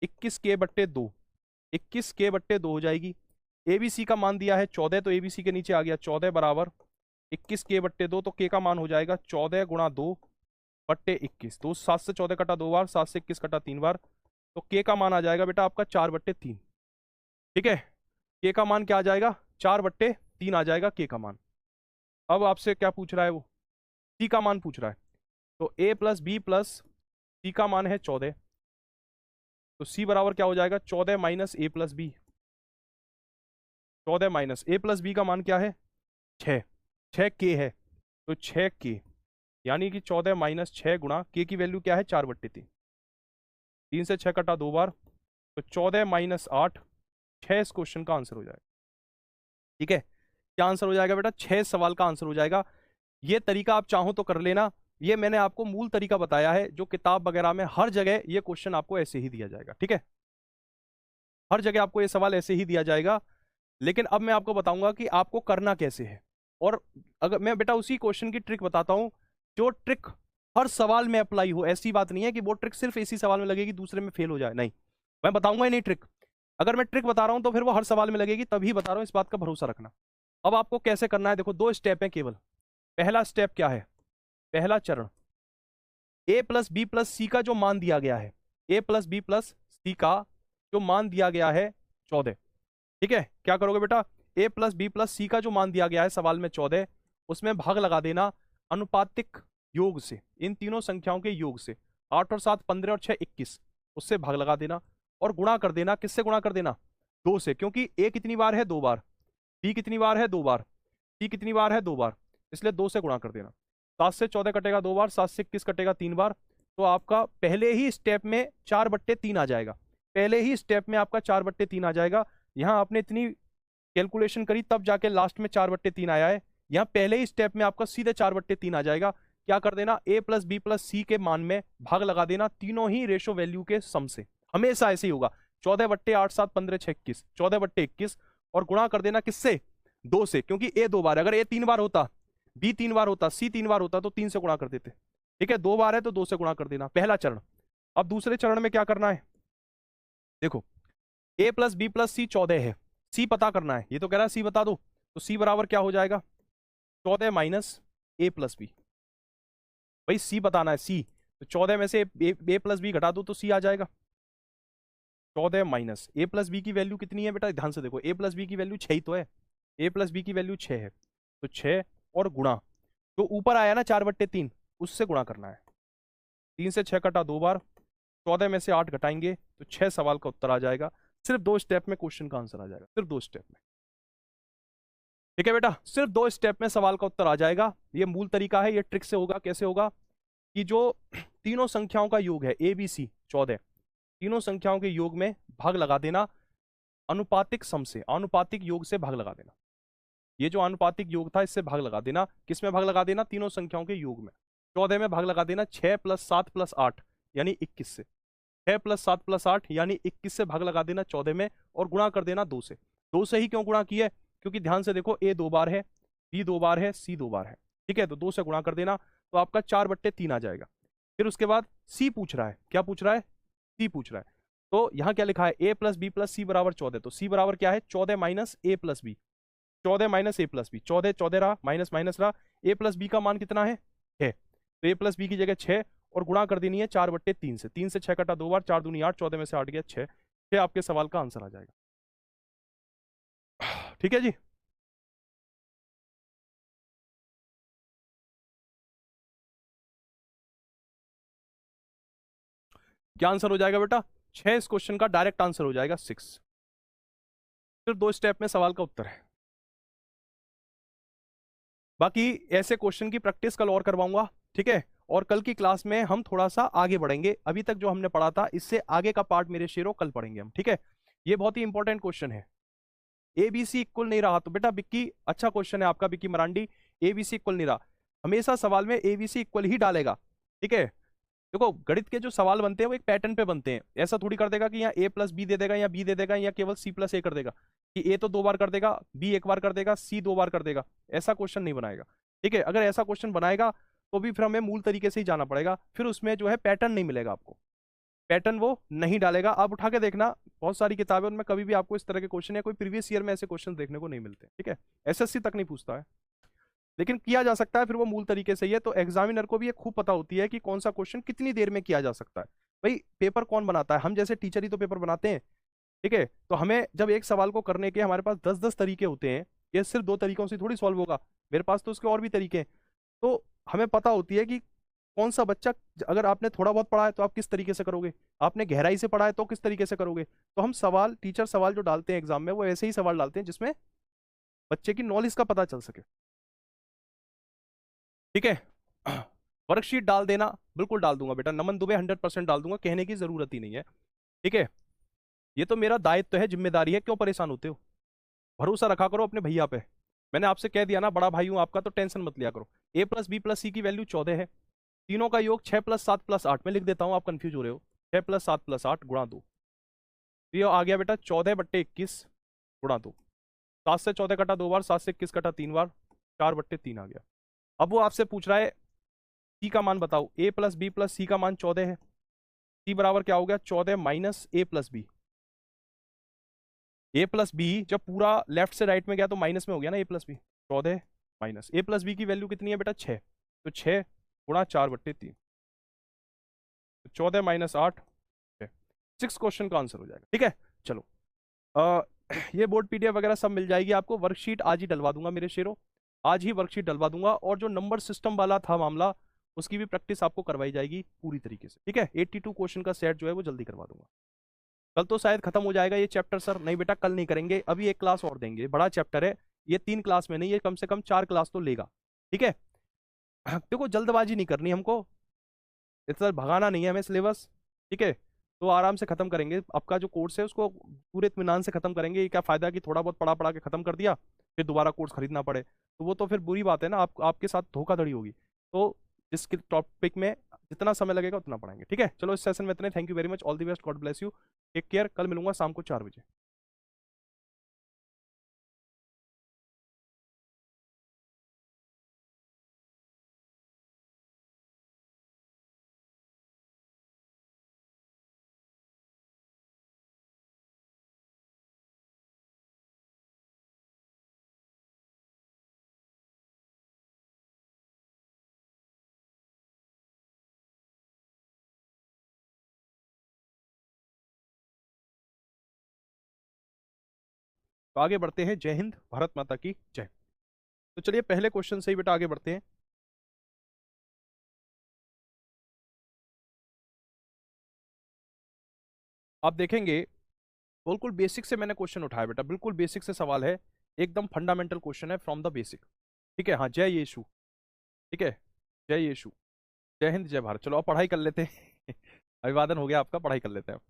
21 के/2, 21 के/2 हो जाएगी। ए बी सी का मान दिया है 14, तो ए बी सी के नीचे आ गया 14 बराबर 21 के/2, तो के का मान हो जाएगा 14 गुणा 2/21। तो 7 से 14 कटा 2 बार, 7 से 21 कटा 3 बार, तो के का मान आ जाएगा बेटा आपका 4/3। ठीक है, के का मान क्या आ जाएगा? 4/3 आ जाएगा के का मान। अब आपसे क्या पूछ रहा है? वो सी का मान पूछ रहा है। तो ए प्लस बी प्लस सी का मान है 14, तो सी बराबर क्या हो जाएगा? 14 माइनस ए प्लस बी। 14 माइनस ए प्लस बी का मान क्या है? 6। 6 के है, तो 6 के, यानी कि 14 माइनस 6 गुणा के की वैल्यू क्या है? 4/3। 3 से 6 कटा 2 बार, तो 14 माइनस 8, 6 इस क्वेश्चन का आंसर हो जाएगा। ठीक है, क्या आंसर हो जाएगा बेटा? 6 सवाल का आंसर हो जाएगा। ये तरीका आप चाहो तो कर लेना, ये मैंने आपको मूल तरीका बताया है, जो किताब वगैरह में हर जगह ये क्वेश्चन आपको ऐसे ही दिया जाएगा। ठीक है, हर जगह आपको ये सवाल ऐसे ही दिया जाएगा। लेकिन अब मैं आपको बताऊंगा कि आपको करना कैसे है। और अगर मैं बेटा उसी क्वेश्चन की ट्रिक बताता हूं, जो ट्रिक हर सवाल में अप्लाई हो। ऐसी बात नहीं है कि वो ट्रिक सिर्फ इसी सवाल में लगेगी, दूसरे में फेल हो जाए, नहीं। मैं बताऊंगा ही नहीं ट्रिक। अगर मैं ट्रिक बता रहा हूं तो फिर वो हर सवाल में लगेगी, तभी बता रहा हूं, इस बात का भरोसा रखना। अब आपको कैसे करना है, देखो 2 स्टेप है केवल। पहला स्टेप क्या है? पहला चरण, ए प्लस बी प्लस सी का जो मान दिया गया है, ए प्लस बी प्लस सी का जो मान दिया गया है 14। ठीक है, क्या करोगे बेटा? ए प्लस बी प्लस सी का जो मान दिया गया है सवाल में 14, उसमें भाग लगा देना अनुपातिक योग से, इन तीनों संख्याओं के योग से। 8 और 7 15 और 6 21, उससे भाग लगा देना और गुणा कर देना। किससे गुणा कर देना? 2 से, क्योंकि ए कितनी बार है? 2 बार। बी कितनी बार है? 2 बार। सी कितनी बार है? 2 बार। इसलिए 2 से गुणा कर देना। 7 से 14 कटेगा 2 बार, 7 से 21 कटेगा 3 बार, तो आपका पहले ही स्टेप में 4/3 आ जाएगा। पहले ही स्टेप में आपका 4/3 आ जाएगा। यहाँ आपने इतनी कैलकुलेशन करी तब जाके लास्ट में 4/3 आया है। यहाँ पहले ही स्टेप में आपका सीधे 4/3 आ जाएगा। क्या कर देना? ए प्लस बी प्लस सी के मान में भाग लगा देना तीनों ही रेशो वैल्यू के सम से। हमेशा ऐसे ही होगा। 14/8 7 15 6 21, 14/21, और गुणा कर देना किससे? 2 से, क्योंकि ए 2 बार। अगर ए 3 बार होता, बी 3 बार होता, सी 3 बार होता, तो 3 से गुणा कर देते। ठीक है, 2 बार है तो 2 से गुणा कर देना, पहला चरण। अब दूसरे चरण में क्या करना है? देखो, ए प्लस बी प्लस सी 14 है, सी पता करना है। ये तो कह रहा है सी बता दो, तो सी बराबर क्या हो जाएगा? 14 माइनस ए प्लस बी। भाई सी बताना है, सी। तो 14 में से ए प्लस बी घटा दो तो सी आ जाएगा। 14 माइनस ए प्लस बी की वैल्यू कितनी है बेटा? ध्यान से देखो, ए प्लस बी की वैल्यू 6 ही तो है। ए प्लस बी की वैल्यू 6 है, तो 6 और गुणा, तो ऊपर आया ना 4/3, उससे गुणा करना है। 3 से 6 कटा 2 बार, 14 में से 8 घटाएंगे तो 6 सवाल का उत्तर आ जाएगा। सिर्फ 2 स्टेप में क्वेश्चन का आंसर आ जाएगा, सिर्फ 2 स्टेप में। ठीक है बेटा, सिर्फ 2 स्टेप में सवाल का उत्तर आ जाएगा। ये मूल तरीका है। ये ट्रिक से होगा। कैसे होगा? कि जो तीनों संख्याओं का योग है ए बी सी 14, तीनों संख्याओं के योग में भाग लगा देना अनुपातिक सम से, अनुपातिक योग से भाग लगा देना। ये जो अनुपातिक योग था इससे भाग लगा देना। किस में भाग लगा देना? तीनों संख्याओं के योग में। 14 में भाग लगा देना 6 + 7 + 8 यानी 21 से। 6 + 7 + 8 यानी 21 से भाग लगा देना 14 में, और गुणा कर देना 2 से। 2 से ही क्यों गुणा किया? क्योंकि ध्यान से देखो, ए 2 बार है, बी 2 बार है, सी 2 बार है। ठीक है, तो 2 से गुणा कर देना, तो आपका 4/3 आ जाएगा। फिर उसके बाद सी पूछ रहा है। क्या पूछ रहा है? सी पूछ रहा है। तो यहाँ क्या लिखा है? ए प्लस बी प्लस सी बराबर 14। तो सी बराबर क्या है? 14 माइनस ए प्लस बी। 14 माइनस ए प्लस बी, 14 14 रहा, माइनस माइनस रहा। ए प्लस बी का मान कितना है? 6। तो ए प्लस बी की जगह 6 और गुणा कर देनी है 4/3 से। 3 से 6 कटा 2 बार, 4 दूनी 8, 14 में से 8 गया 6। 6 आपके सवाल का आंसर आ जाएगा। ठीक है जी। क्या आंसर हो जाएगा बेटा? 6 इस क्वेश्चन का डायरेक्ट आंसर हो जाएगा 6। सिर्फ 2 स्टेप में सवाल का उत्तर है। बाकी ऐसे क्वेश्चन की प्रैक्टिस कल और करवाऊंगा। ठीक है, और कल की क्लास में हम थोड़ा सा आगे बढ़ेंगे। अभी तक जो हमने पढ़ा था इससे आगे का पार्ट मेरे शेरों कल पढ़ेंगे हम। ठीक है, ये बहुत ही इंपॉर्टेंट क्वेश्चन है। ए बी सी इक्वल नहीं रहा तो बेटा बिक्की, अच्छा क्वेश्चन है आपका Bikki Marandi, A B C equal नहीं रहा, हमेशा सवाल में ए बी सी इक्वल ही डालेगा, ठीक है। देखो गणित के जो सवाल बनते हैं वो एक पैटर्न पे बनते हैं, ऐसा थोड़ी कर देगा कि यहाँ ए प्लस बी दे देगा या बी दे देगा या केवल सी प्लस ए कर देगा, कि ए तो 2 बार कर देगा, बी 1 बार कर देगा, सी 2 बार कर देगा, ऐसा क्वेश्चन नहीं बनाएगा, ठीक है। अगर ऐसा क्वेश्चन बनाएगा तो भी फिर हमें मूल तरीके से ही जाना पड़ेगा, फिर उसमें जो है पैटर्न नहीं मिलेगा आपको, पैटर्न वो नहीं डालेगा। आप उठा के देखना बहुत सारी किताबें, उनमें कभी भी आपको इस तरह के क्वेश्चन या कोई प्रीवियस ईयर में ऐसे क्वेश्चन देखने को नहीं मिलते, ठीक है। एसएससी तक नहीं पूछता है, लेकिन किया जा सकता है फिर वो मूल तरीके से ही है। तो एग्जामिनर को भी ये खूब पता होती है कि कौन सा क्वेश्चन कितनी देर में किया जा सकता है। भाई पेपर कौन बनाता है, हम जैसे टीचर ही तो पेपर बनाते हैं, ठीक है। तो हमें जब एक सवाल को करने के हमारे पास 10-10 तरीके होते हैं, ये सिर्फ 2 तरीकों से थोड़ी सॉल्व होगा, मेरे पास तो उसके और भी तरीके हैं। तो हमें पता होती है कि कौन सा बच्चा, अगर आपने थोड़ा बहुत पढ़ा है तो आप किस तरीके से करोगे, आपने गहराई से पढ़ा है तो किस तरीके से करोगे। तो हम सवाल, टीचर सवाल जो डालते हैं एग्जाम में वो ऐसे ही सवाल डालते हैं जिसमें बच्चे की नॉलेज का पता चल सके, ठीक है। वर्कशीट डाल देना, बिल्कुल डाल दूंगा बेटा, नमन दुबे 100% डाल दूंगा, कहने की जरूरत ही नहीं है, ठीक है। ये तो मेरा दायित्व है, जिम्मेदारी है, क्यों परेशान होते हो, भरोसा रखा करो अपने भैया पे, मैंने आपसे कह दिया ना बड़ा भाई हूं आपका, तो टेंशन मत लिया करो। ए प्लस बी प्लस सी की वैल्यू 14 है, तीनों का योग 6 + 7 + 8 में लिख देता हूं, आप कंफ्यूज हो रहे हो, 6 + 7 + 8 गुणा 2, तो ये आ गया बेटा 14/21 गुणा 2, 7 से 14 कटा 2 बार, 7 से 21 कटा 3 बार, 4/3 आ गया। अब वो आपसे पूछ रहा है सी का मान बताओ, ए प्लस बी प्लस सी का मान 14 है, सी बराबर क्या हो गया 14 माइनस ए प्लस बी, ए प्लस बी जब पूरा लेफ्ट से राइट में गया तो माइनस में हो गया ना, ए प्लस बी 14 माइनस ए प्लस बी की वैल्यू कितनी है बेटा 6, तो 6 गुणा 4/3, 14 माइनस 8, 6 क्वेश्चन का आंसर हो जाएगा, ठीक है। चलो ये बोर्ड पीडीएफ वगैरह सब मिल जाएगी आपको, वर्कशीट आज ही डलवा दूंगा मेरे शेरों, आज ही वर्कशीट डलवा दूंगा, और जो नंबर सिस्टम वाला था मामला उसकी भी प्रैक्टिस आपको करवाई जाएगी पूरी तरीके से, ठीक है। 82 क्वेश्चन का सेट जो है वो जल्दी करवा दूंगा, कल तो शायद खत्म हो जाएगा ये चैप्टर सर, नहीं बेटा कल नहीं करेंगे, अभी एक क्लास और देंगे, बड़ा चैप्टर है ये, 3 क्लास में नहीं, ये कम से कम 4 क्लास तो लेगा, ठीक है। देखो जल्दबाजी नहीं करनी हमको, इतना भगाना नहीं है हमें सिलेबस, ठीक है। तो आराम से खत्म करेंगे, आपका जो कोर्स है उसको पूरे इत्मीनान से खत्म करेंगे, ये क्या फायदा कि थोड़ा बहुत पढ़ा पढ़ा के खत्म कर दिया फिर दोबारा कोर्स खरीदना पड़े, तो वो तो फिर बुरी बात है ना, आपके साथ धोखाधड़ी होगी। तो जिस टॉपिक में जितना समय लगेगा उतना पढ़ाएंगे, ठीक है। चलो इस सेशन में इतने, thank you very much, all the best, God bless you, take care, कल मिलूंगा शाम को 4 बजे। तो आगे बढ़ते हैं, जय हिंद, भारत माता की जय। तो चलिए पहले क्वेश्चन से ही बेटा आगे बढ़ते हैं। आप देखेंगे बिल्कुल बेसिक से मैंने क्वेश्चन उठाया बेटा, बिल्कुल बेसिक से सवाल है, एकदम फंडामेंटल क्वेश्चन है फ्रॉम द बेसिक, ठीक है। हाँ जय यीशु, ठीक है, जय यीशु, जय हिंद जय भारत। चलो अब पढ़ाई कर लेते हैं। अभिवादन हो गया आपका, पढ़ाई कर लेते हैं अब।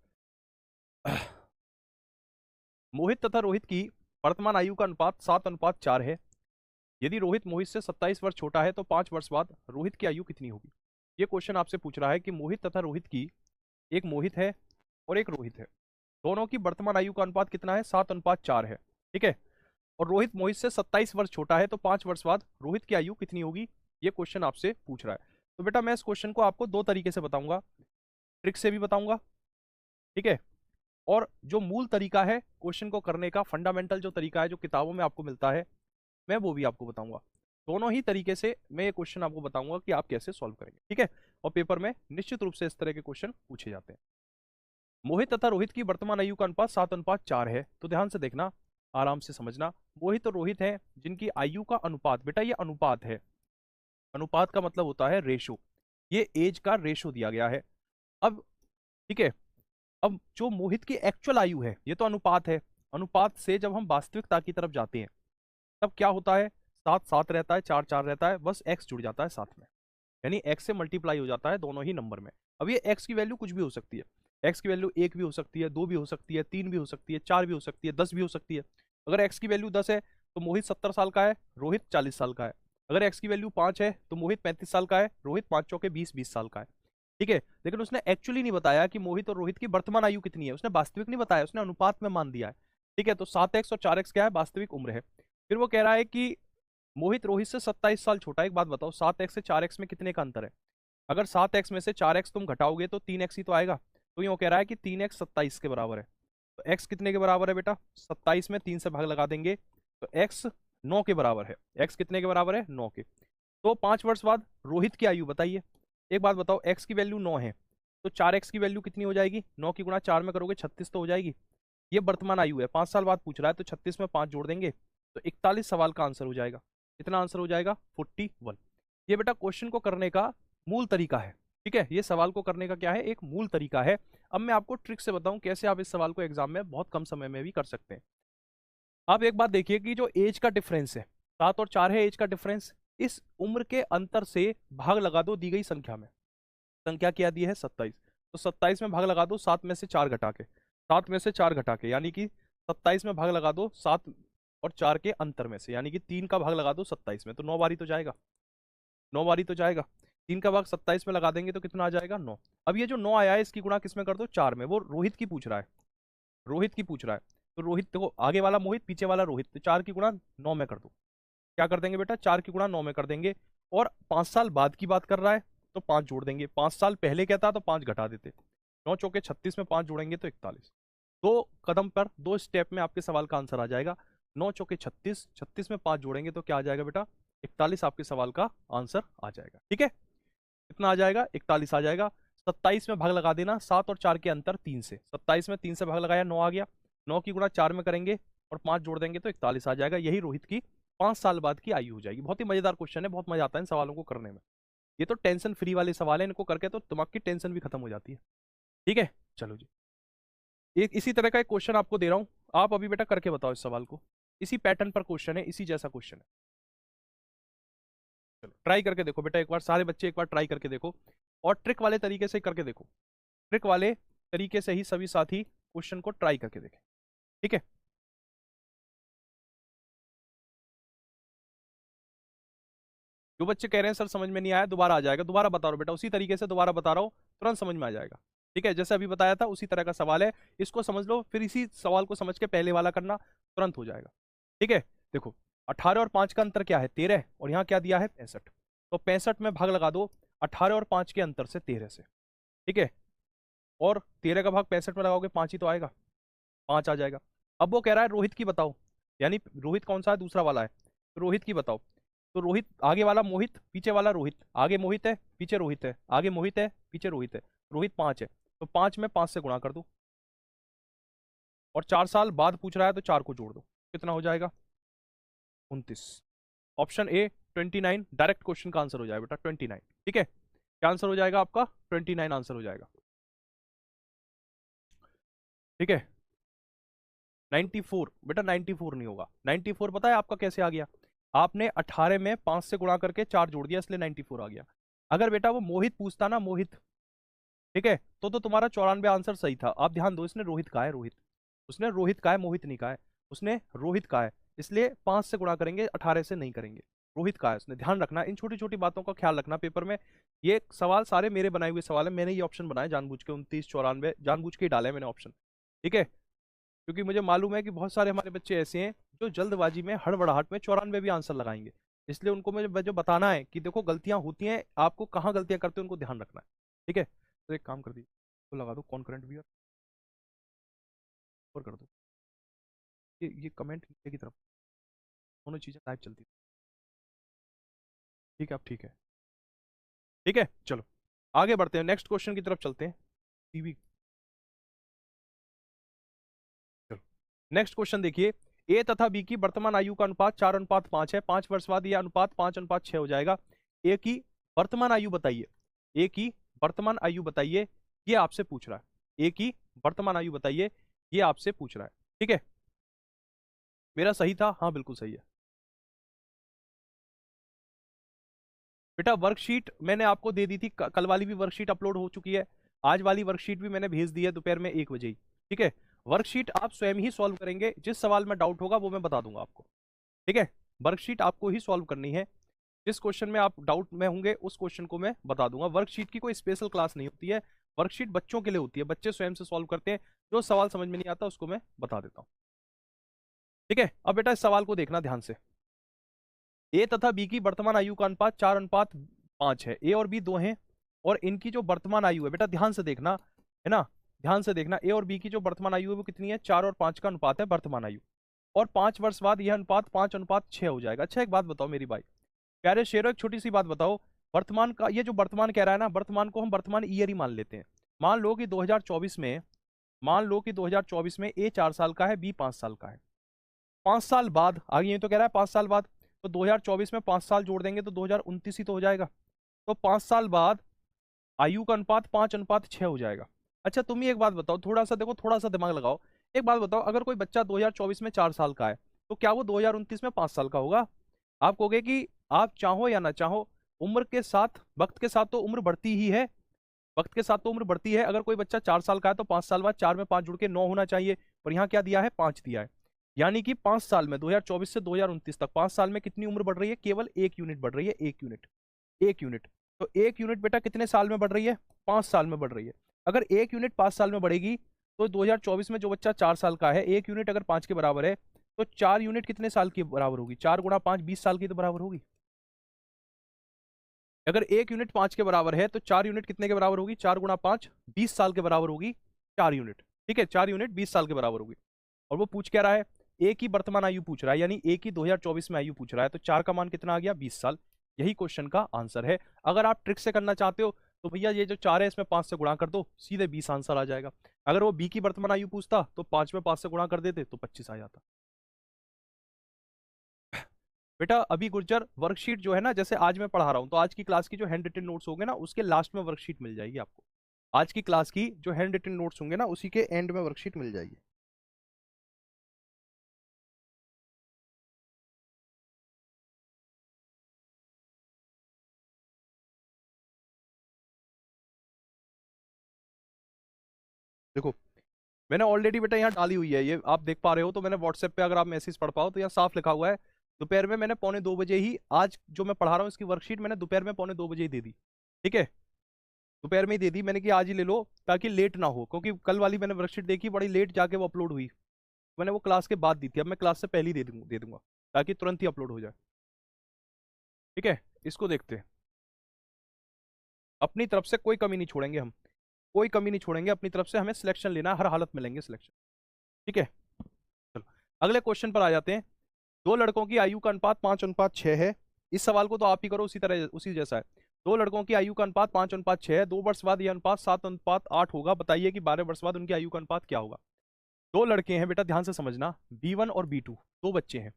मोहित तथा रोहित की वर्तमान आयु का अनुपात 7:4 है, यदि रोहित मोहित से 27 वर्ष छोटा है तो 5 वर्ष बाद रोहित की आयु कितनी होगी। ये क्वेश्चन आपसे पूछ रहा है कि मोहित तथा रोहित की, एक मोहित है और एक रोहित है, दोनों की वर्तमान आयु का अनुपात कितना है 7:4 है, ठीक है। और रोहित मोहित से 27 वर्ष छोटा है तो 5 वर्ष बाद रोहित की आयु कितनी होगी, ये क्वेश्चन आपसे पूछ रहा है। तो बेटा मैं इस क्वेश्चन को आपको 2 तरीके से बताऊंगा, ट्रिक से भी बताऊंगा, ठीक है। और जो मूल तरीका है क्वेश्चन को करने का, फंडामेंटल जो तरीका है जो किताबों में आपको मिलता है, मैं वो भी आपको बताऊंगा। दोनों ही तरीके से मैं ये क्वेश्चन आपको बताऊंगा कि आप कैसे सॉल्व करेंगे, ठीक है। और पेपर में निश्चित रूप से इस तरह के क्वेश्चन पूछे जाते हैं। मोहित तथा रोहित की वर्तमान आयु का अनुपात 7:4 है, तो ध्यान से देखना, आराम से समझना। मोहित और रोहित हैं जिनकी आयु का अनुपात, बेटा ये अनुपात है, अनुपात का मतलब होता है रेशो, ये एज का रेशो दिया गया है। अब ठीक है, अब जो मोहित की एक्चुअल आयु है, ये तो अनुपात है, अनुपात से जब हम वास्तविकता की तरफ जाते हैं तब क्या होता है, 7 7 रहता है, 4 4 रहता है, बस एक्स जुड़ जाता है साथ में, यानी एक्स से मल्टीप्लाई हो जाता है दोनों ही नंबर में। अब ये एक्स की वैल्यू कुछ भी हो सकती है, एक्स की वैल्यू 1 भी हो सकती है, 2 भी हो सकती है, 3 भी हो सकती है, 4 भी हो सकती है, 10 भी हो सकती है। अगर x की वैल्यू 10 है तो मोहित 70 साल का है, रोहित 40 साल का है। अगर x की वैल्यू 5 है तो मोहित 35 साल का है, रोहित 5 चौके 20 साल का है। ठीक है, लेकिन उसने एक्चुअली नहीं बताया कि मोहित और रोहित की वर्तमान आयु कितनी है, उसने वास्तविक नहीं बताया, उसने अनुपात में मान दिया है। ठीक है, तो 7x और 4x क्या है, वास्तविक उम्र है। फिर वो कह रहा है कि मोहित रोहित से 27 साल छोटा है। एक बात बताओ, 7x से 4x में कितने का अंतर है? अगर 7x में से 4x तुम घटाओगे तो 3x ही तो आएगा। तो ये वो कह रहा है कि 3x 27 के बराबर है। तो x कितने के बराबर है बेटा? 27 में 3 से भाग लगा देंगे तो x 9 के बराबर है। x कितने के बराबर है? 9 के। तो 5 वर्ष बाद रोहित की आयु बताइए। एक बात बताओ, x की वैल्यू 9 है तो 4x की वैल्यू कितनी हो जाएगी? 9 की गुणा 4 में करोगे 36 तो हो जाएगी। ये वर्तमान आयु है, 5 साल बाद पूछ रहा है, तो 36 में 5 जोड़ देंगे तो 41 सवाल का आंसर हो जाएगा। कितना आंसर हो जाएगा? 41। ये बेटा क्वेश्चन को करने का मूल तरीका है। ठीक है, ये सवाल को करने का क्या है? एक मूल तरीका है। अब मैं आपको ट्रिक से बताऊं कैसे आप इस सवाल को एग्जाम में बहुत कम समय में भी कर सकते हैं। आप एक बात देखिए कि जो एज का डिफरेंस है, 7 और 4 है एज का डिफरेंस, इस उम्र के अंतर से भाग लगा दो दी गई संख्या में। संख्या क्या दी है? 27। तो 27 में भाग लगा दो 7 में से 4 घटा के, 7 में से 4 घटा के, यानी कि 27 में भाग लगा दो 7 और 4 के अंतर में से, यानी कि 3 का भाग लगा दो 27 में, तो 9 बारी तो जाएगा, 9 बारी तो जाएगा। 3 का भाग 27 में लगा देंगे तो कितना आ जाएगा? 9। अब ये जो 9 आया है इसकी गुणा किस में कर दो? 4 में। वो रोहित की पूछ रहा है, रोहित की पूछ रहा है। तो रोहित देखो, आगे वाला मोहित पीछे वाला रोहित, तो 4 की गुणा 9 में कर दो। क्या कर देंगे बेटा? 4 की गुणा 9 में कर देंगे। और 5 साल बाद की बात कर रहा है तो 5 जोड़ देंगे, 5 साल पहले कहता तो 5 घटा देते। 9 चौके 36 में 5 जोड़ेंगे तो 41। दो कदम पर, दो स्टेप में आपके सवाल का आंसर आ जाएगा। 9 चौके 36, 36 में 5 जोड़ेंगे तो क्या आ जाएगा बेटा? 41 आपके सवाल का आंसर आ जाएगा। ठीक है, कितना आ जाएगा? 41 आ जाएगा। 27 में भाग लगा देना 7 और 4 के अंतर 3 से, 27 में 3 से भाग लगाया 9 आ गया, 9 की गुणा 4 में करेंगे और 5 जोड़ देंगे तो 41 आ जाएगा। यही रोहित की 5 साल बाद की आयु हो जाएगी। बहुत ही मजेदार क्वेश्चन है, बहुत मजा आता है इन सवालों को करने में। ये तो टेंशन फ्री वाले सवाल है, इनको करके तो दिमाग की टेंशन भी खत्म हो जाती है। ठीक है, चलो जी, एक इसी तरह का एक क्वेश्चन आपको दे रहा हूं, आप अभी बेटा करके बताओ इस सवाल को। इसी पैटर्न पर क्वेश्चन है, इसी जैसा क्वेश्चन है। चलो ट्राई करके देखो बेटा, एक बार सारे बच्चे एक बार ट्राई करके देखो और ट्रिक वाले तरीके से करके देखो। ट्रिक वाले तरीके से ही सभी साथी क्वेश्चन को ट्राई करके देखें। ठीक है, जो बच्चे कह रहे हैं सर समझ में नहीं आया, दोबारा आ जाएगा, दोबारा बता रहा हूं बेटा, उसी तरीके से दोबारा बता रहा हूँ, तुरंत समझ में आ जाएगा। ठीक है, जैसे अभी बताया था उसी तरह का सवाल है, इसको समझ लो, फिर इसी सवाल को समझ के पहले वाला करना, तुरंत हो जाएगा। ठीक है, देखो 18 और 5 का अंतर क्या है? 13। और यहाँ क्या दिया है? 65। तो 65 में भाग लगा दो 18 और 5 के अंतर से 13 से। ठीक है, और 13 का भाग 65 में लगाओगे 5 ही तो आएगा, 5 आ जाएगा। अब वो कह रहा है रोहित की बताओ, यानी रोहित कौन सा है? दूसरा वाला है, तो रोहित की बताओ। तो रोहित, आगे वाला मोहित, पीछे वाला रोहित, आगे मोहित है पीछे रोहित है, आगे मोहित है पीछे रोहित है, रोहित 5 है, तो 5 में 5 से गुणा कर दो। और 4 साल बाद पूछ रहा है तो 4 को जोड़ दो, कितना हो जाएगा? 29। ऑप्शन ए 29 डायरेक्ट क्वेश्चन का आंसर हो जाएगा बेटा, 29। ठीक है, क्या आंसर हो जाएगा आपका? 29 आंसर हो जाएगा। ठीक है, 94 बेटा, 94 नहीं होगा। 94 पता है आपका कैसे आ गया? आपने 18 में 5 से गुणा करके 4 जोड़ दिया, इसलिए 94 आ गया। अगर बेटा वो मोहित पूछता ना, मोहित, ठीक है, तो तुम्हारा 94 आंसर सही था। आप ध्यान दो, इसने रोहित कहा है, रोहित, उसने रोहित कहा है, मोहित नहीं कहा है, उसने रोहित कहा है, इसलिए 5 से गुणा करेंगे, 18 से नहीं करेंगे। रोहित कहा है उसने, ध्यान रखना, इन छोटी छोटी बातों का ख्याल रखना पेपर में। ये सवाल सारे मेरे बनाए हुए सवाल है, मैंने ये ऑप्शन बनाए जानबूझ के, 29 94 जानबूझ के ही डाले मैंने ऑप्शन। ठीक है, क्योंकि मुझे मालूम है कि बहुत सारे हमारे बच्चे ऐसे हैं जो जल्दबाजी में हड़बड़ाहट में 94 भी आंसर लगाएंगे, इसलिए उनको मुझे जो बताना है कि देखो गलतियां होती हैं, आपको कहाँ गलतियां करते हैं उनको ध्यान रखना है। ठीक है, तो एक काम कर दीजिए, तो लगा दो कॉन्करेंट भी और कर दो ये कमेंट नीचे की तरफ, दोनों चीजें लाइव चलती हैं। ठीक है, अब ठीक है। ठीक है, चलो आगे बढ़ते हैं, नेक्स्ट क्वेश्चन की तरफ चलते हैं। टीवी, चलो नेक्स्ट क्वेश्चन देखिए। ए तथा बी की वर्तमान आयु का अनुपात 4:5 है। 5 वर्ष बाद यह अनुपात 5:6 हो जाएगा। ए की वर्तमान आयु बताइए, ए की वर्तमान आयु बताइए, ये आपसे पूछ रहा है। ए की वर्तमान आयु बताइए, ये आपसे पूछ रहा है। ठीक है, मेरा सही था? हाँ बिल्कुल सही है बेटा। वर्कशीट मैंने आपको दे दी थी, कल वाली भी वर्कशीट अपलोड हो चुकी है, आज वाली वर्कशीट भी मैंने भेज दी है दोपहर में 1 बजे ही। ठीक है, वर्कशीट आप स्वयं ही सॉल्व करेंगे, जिस सवाल में डाउट होगा वो मैं बता दूंगा आपको, ठीक है। वर्कशीट आपको ही सॉल्व करनी है, जिस क्वेश्चन में आप डाउट में होंगे उस क्वेश्चन को मैं बता दूंगा। वर्कशीट की कोई स्पेशल क्लास नहीं होती है, वर्कशीट बच्चों के लिए होती है, बच्चे स्वयं से सॉल्व करते हैं, जो सवाल समझ में नहीं आता उसको मैं बता देता हूँ, ठीक है। अब बेटा इस सवाल को देखना ध्यान से। ए तथा बी की वर्तमान आयु का अनुपात 4:5 है, ए और बी दो हैं, और इनकी जो वर्तमान आयु है, बेटा ध्यान से देखना, है ना, ध्यान से देखना, ए और बी की जो वर्तमान आयु है वो कितनी है, 4 और 5 का अनुपात है वर्तमान आयु, और 5 वर्ष बाद यह अनुपात 5:6 हो जाएगा। अच्छा एक बात बताओ मेरी भाई, प्यारे शेरों, एक छोटी सी बात बताओ, वर्तमान का ये जो वर्तमान कह रहा है ना, वर्तमान को हम वर्तमान ईयर ही मान लेते हैं। मान लो कि 2024 में, मान लो कि 2024 में ए 4 साल का है, बी 5 साल का है। 5 साल बाद, आगे ये तो कह रहा है 5 साल बाद, तो 2024 में 5 साल जोड़ देंगे तो 2029 ही तो हो जाएगा। तो 5 साल बाद आयु का अनुपात 5:6 हो जाएगा। अच्छा तुम ही एक बात बताओ, थोड़ा सा देखो, थोड़ा सा दिमाग लगाओ, एक बात बताओ, अगर कोई बच्चा 2024 में 4 साल का है, तो क्या वो 2029 में 5 साल का होगा? आप कहोगे कि आप चाहो या ना चाहो, उम्र के साथ, वक्त के साथ तो उम्र बढ़ती ही है, वक्त के साथ तो उम्र बढ़ती है। अगर कोई बच्चा 4 साल का है तो 5 साल बाद 4 में 5 जुड़ के 9 होना चाहिए, और यहाँ क्या दिया है, 5 दिया है। यानी कि 5 साल में, 2024 से 2029 तक 5 साल में कितनी उम्र बढ़ रही है, केवल 1 यूनिट बढ़ रही है, 1 यूनिट, 1 यूनिट। तो 1 यूनिट बेटा कितने साल में बढ़ रही है, 5 साल में बढ़ रही है। अगर 1 यूनिट 5 साल में बढ़ेगी, तो 2024 में जो बच्चा 4 साल का है, 1 यूनिट अगर 5 के बराबर है, तो 4 यूनिट कितने साल की बराबर होगी, 4 गुणा 5 20 साल की तो बराबर होगी। अगर 1 यूनिट 5 के बराबर है, तो 4 यूनिट कितने के बराबर होगी, 4 गुणा 5 20 साल के बराबर होगी, 4 यूनिट, ठीक है, 4 यूनिट 20 साल के बराबर होगी। और वो पूछ क्या रहा है, ए की वर्तमान आयु पूछ रहा है, यानी ए की 2024 में आयु पूछ रहा है, तो 4 का मान कितना आ गया, 20 साल। यही क्वेश्चन का आंसर है। अगर आप ट्रिक से करना चाहते हो तो भैया ये जो 4 है इसमें 5 से गुणा कर दो, सीधे 20 आंसर आ जाएगा। अगर वो बी की वर्तमान आयु पूछता तो 5 में 5 से गुणा कर देते तो 25 आ जाता। बेटा अभी गुर्जर वर्कशीट जो है ना, जैसे आज मैं पढ़ा रहा हूँ, तो आज की क्लास की जो हैंड रिटन नोट्स होंगे ना, उसके लास्ट में वर्कशीट मिल जाएगी आपको। आज की क्लास की जो हैंड रिटन नोट्स होंगे ना, उसी के एंड में वर्कशीट मिल जाएगी। देखो मैंने ऑलरेडी बेटा यहाँ डाली हुई है, ये आप देख पा रहे हो, तो मैंने व्हाट्सएप पे, अगर आप मैसेज पढ़ पाओ तो यहाँ साफ लिखा हुआ है, दोपहर में मैंने 2:45 ही, आज जो मैं पढ़ा रहा हूँ इसकी वर्कशीट मैंने दोपहर में 2:45 ही दे दी, ठीक है, दोपहर में ही दे दी मैंने, कि आज ही ले लो ताकि लेट ना हो, क्योंकि कल वाली मैंने वर्कशीट देखी बड़ी लेट जाके वो अपलोड हुई, मैंने वो क्लास के बाद दी थी, अब मैं क्लास से पहले ही दे दूंगा ताकि तुरंत ही अपलोड हो जाए, ठीक है। इसको देखते हैं, अपनी तरफ से कोई कमी नहीं छोड़ेंगे हम, कोई कमी नहीं छोड़ेंगे अपनी तरफ से, हमें सिलेक्शन लेना है, हर हालत में लेंगे सिलेक्शन, ठीक है। चलो अगले क्वेश्चन पर आ जाते हैं। दो लड़कों की आयु का अनुपात 5:6 है। इस सवाल को तो आप ही करो, उसी तरह उसी जैसा है। दो लड़कों की आयु का अनुपात 5:6 है, 2 वर्ष बाद यह अनुपात 7:8 होगा, बताइए कि 12 वर्ष बाद उनकी आयु का अनुपात क्या होगा। दो लड़के हैं बेटा, ध्यान से समझना, B1 और B2, दो बच्चे हैं,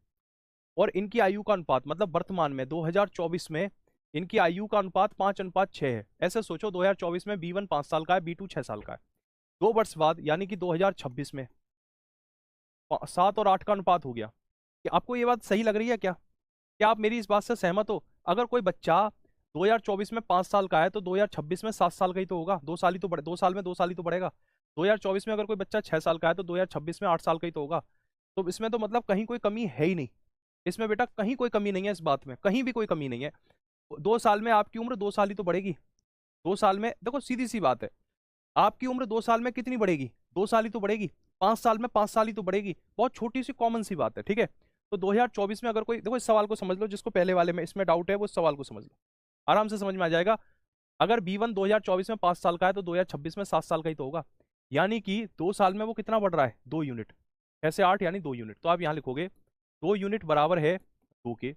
और इनकी आयु का अनुपात, मतलब वर्तमान में 2024 में इनकी आयु का अनुपात 5:6 है। ऐसे सोचो 2024 में B1 5 साल का है, B2 6 साल का है, 2 वर्ष बाद यानी कि 2026 में 7 और 8 का अनुपात हो गया। कि आपको ये बात सही लग रही है क्या, क्या आप मेरी इस बात से सहमत हो? अगर कोई बच्चा 2024 में 5 साल का है तो 2026 में 7 साल का ही तो होगा, 2 साल ही तो बढ़े, 2 साल में 2 साल ही तो बढ़ेगा। 2024 में अगर कोई बच्चा 6 साल का है तो 2026 में 8 साल का ही तो होगा। तो इसमें तो मतलब कहीं कोई कमी है ही नहीं, इसमें बेटा कहीं कोई कमी नहीं है, इस बात में कहीं भी कोई कमी नहीं है। 2 साल में आपकी उम्र 2 साल ही तो बढ़ेगी, 2 साल में देखो सीधी सी बात है, आपकी उम्र 2 साल में कितनी बढ़ेगी, 2 साल ही तो बढ़ेगी। 5 साल में 5 साल ही तो बढ़ेगी, बहुत छोटी सी कॉमन सी बात है, ठीक है। तो 2024 में अगर कोई, देखो इस सवाल को समझ लो, जिसको पहले वाले में इसमें डाउट है वो इस सवाल को समझ लो, आराम से समझ में आ जाएगा। अगर B1 2024 में 5 साल का है तो 2026 में 7 साल का ही तो होगा, यानी कि 2 साल में वो कितना बढ़ रहा है, 2 यूनिट, ऐसे 8 यानी 2 यूनिट, तो आप यहाँ लिखोगे 2 यूनिट बराबर है 2 के,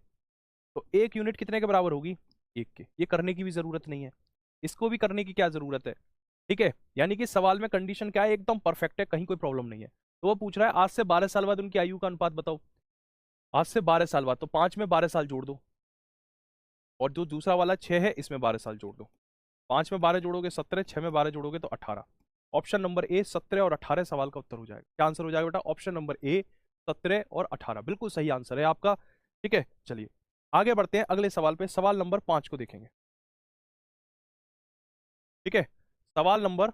तो 1 यूनिट कितने के बराबर होगी, 1 के। ये करने की भी जरूरत नहीं है, इसको भी करने की क्या जरूरत है, ठीक है। यानी कि सवाल में कंडीशन क्या है, एकदम परफेक्ट है, कहीं कोई प्रॉब्लम नहीं है। तो वो पूछ रहा है आज से 12 साल बाद उनकी आयु का अनुपात बताओ, आज से 12 साल बाद, तो 5 में 12 साल जोड़ दो, और जो दूसरा वाला 6 है इसमें 12 साल जोड़ दो, 5 में 12 जोड़ोगे 17, 6 में 12 जोड़ोगे तो 18। ऑप्शन नंबर ए 17 और 18 सवाल का उत्तर हो जाएगा। क्या आंसर हो जाएगा बेटा, ऑप्शन नंबर ए 17 और 18 बिल्कुल सही आंसर है आपका, ठीक है। चलिए आगे बढ़ते हैं अगले सवाल पे, सवाल नंबर 5 को देखेंगे, ठीक है। सवाल नंबर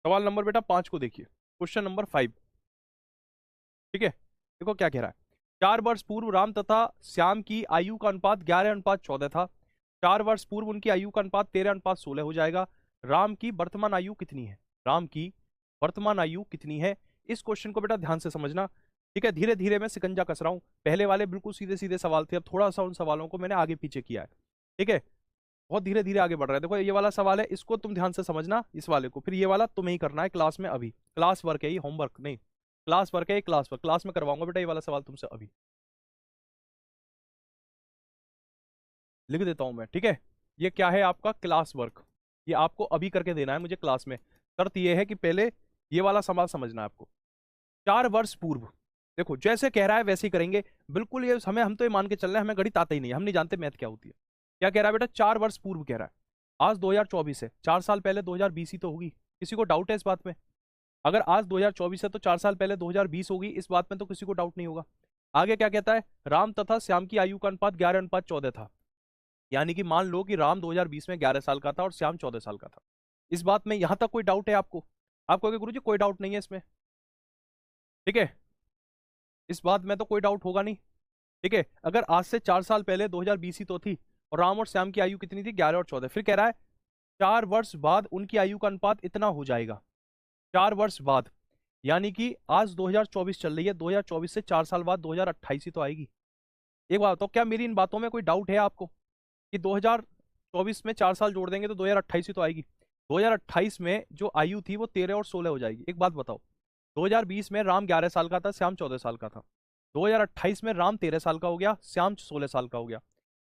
सवाल नंबर बेटा 5 को देखिए, क्वेश्चन नंबर 5। ठीक है, देखो क्या कह रहा है। 4 वर्ष पूर्व राम तथा श्याम की आयु का अनुपात 11:14 था। 4 वर्ष पूर्व उनकी आयु का अनुपात 13:16 हो जाएगा। राम की वर्तमान आयु कितनी है? राम की वर्तमान आयु कितनी है? इस क्वेश्चन को बेटा ध्यान से समझना। ठीक है, धीरे धीरे मैं सिकंजा कस रहा हूं। पहले वाले बिल्कुल सीधे सीधे सवाल थे, अब थोड़ा सा उन सवालों को मैंने आगे पीछे किया है। ठीक है, बहुत धीरे धीरे आगे बढ़ रहा है। देखो ये वाला सवाल है, इसको तुम ध्यान से समझना, इस वाले को। फिर ये वाला तुम्हें ही करना है क्लास में अभी। क्लास वर्क है ये, होमवर्क नहीं। क्लास वर्क है ये, क्लास वर्क क्लास में करवाऊंगा बेटा ये वाला सवाल तुमसे अभी। लिख देता हूं मैं, ठीक है। ये क्या है आपका क्लास वर्क, ये आपको अभी करके देना है मुझे क्लास में। शर्त ये है कि पहले ये वाला सवाल समझना है आपको। 4 वर्ष पूर्व, देखो जैसे कह रहा है वैसे ही करेंगे बिल्कुल। ये हमें, हम तो ये मान के चल रहे हैं, हमें गणित आता ही नहीं है, हम नहीं जानते मैथ क्या होती है। क्या कह रहा है बेटा? 4 वर्ष पूर्व कह रहा है। आज 2024 है, 4 साल पहले 2020 ही तो होगी। किसी को डाउट है इस बात में? अगर आज 2024 है तो 4 साल पहले 2020 होगी, इस बात में तो किसी को डाउट नहीं होगा। आगे क्या कहता है? राम तथा श्याम की आयु का अनुपात 11:14 था। यानी कि मान लो कि राम 2020 में 11 साल का था और श्याम 14 साल का था। इस बात में यहां तक कोई डाउट है आपको? आपको कहोगे गुरुजी कोई डाउट नहीं है इसमें, ठीक है, इस बात में तो कोई डाउट होगा नहीं। ठीक है, अगर आज से 4 साल पहले 2020 ही तो थी, और राम और श्याम की आयु कितनी थी? 11 और 14। फिर कह रहा है 4 वर्ष बाद उनकी आयु का अनुपात इतना हो जाएगा। 4 वर्ष बाद, यानी कि आज 2024 चल रही है, 2024 से 4 साल बाद 2028 ही तो आएगी। एक बात बताओ, क्या मेरी इन बातों में कोई डाउट है आपको कि 2024 में 4 साल जोड़ देंगे तो 2028 ही तो आएगी? 2028 में जो आयु थी वो 13 और 16 हो जाएगी। एक बात बताओ, 2020 में राम 11 साल का था, श्याम 14 साल का था। 2028 में राम 13 साल का हो गया, श्याम 16 साल का हो गया।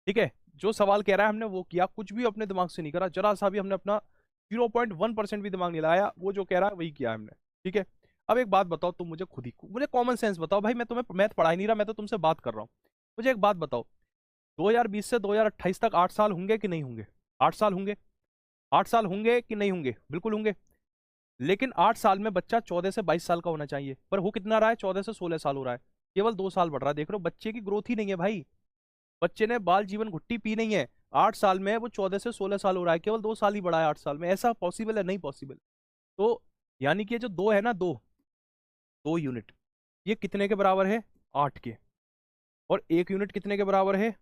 ठीक है, जो सवाल कह रहा है हमने वो किया, कुछ भी अपने दिमाग से नहीं करा, जरा सा भी हमने अपना 0.1% भी दिमाग नहीं लगाया, वो जो कह रहा है वही किया हमने। ठीक है, अब एक बात बताओ तुम मुझे, खुद ही मुझे कॉमन सेंस बताओ भाई, मैं तुम्हें मैथ पढ़ा ही नहीं रहा, मैं तो तुमसे बात कर रहा हूँ। मुझे एक बात बताओ, 2020 से 2028 तक 8 साल होंगे कि नहीं होंगे? 8 साल होंगे। 8 साल होंगे कि नहीं होंगे? बिल्कुल होंगे। लेकिन 8 साल में बच्चा 14 से 22 साल का होना चाहिए, पर हो कितना रहा है? 14 से 16 साल हो रहा है। केवल 2 साल बढ़ रहा है। देख रहे हो, बच्चे की ग्रोथ ही नहीं है भाई। बच्चे ने बाल जीवन घुट्टी पी नहीं है। 8 साल में वो 14 से 16 साल हो रहा है, केवल 2 साल ही बढ़ा है 8 साल में। ऐसा पॉसिबल है? नहीं पॉसिबल। तो यानी कि ये जो दो है ना, दो दो यूनिट, ये कितने के बराबर है? 8 के। और 1 यूनिट कितने के बराबर है?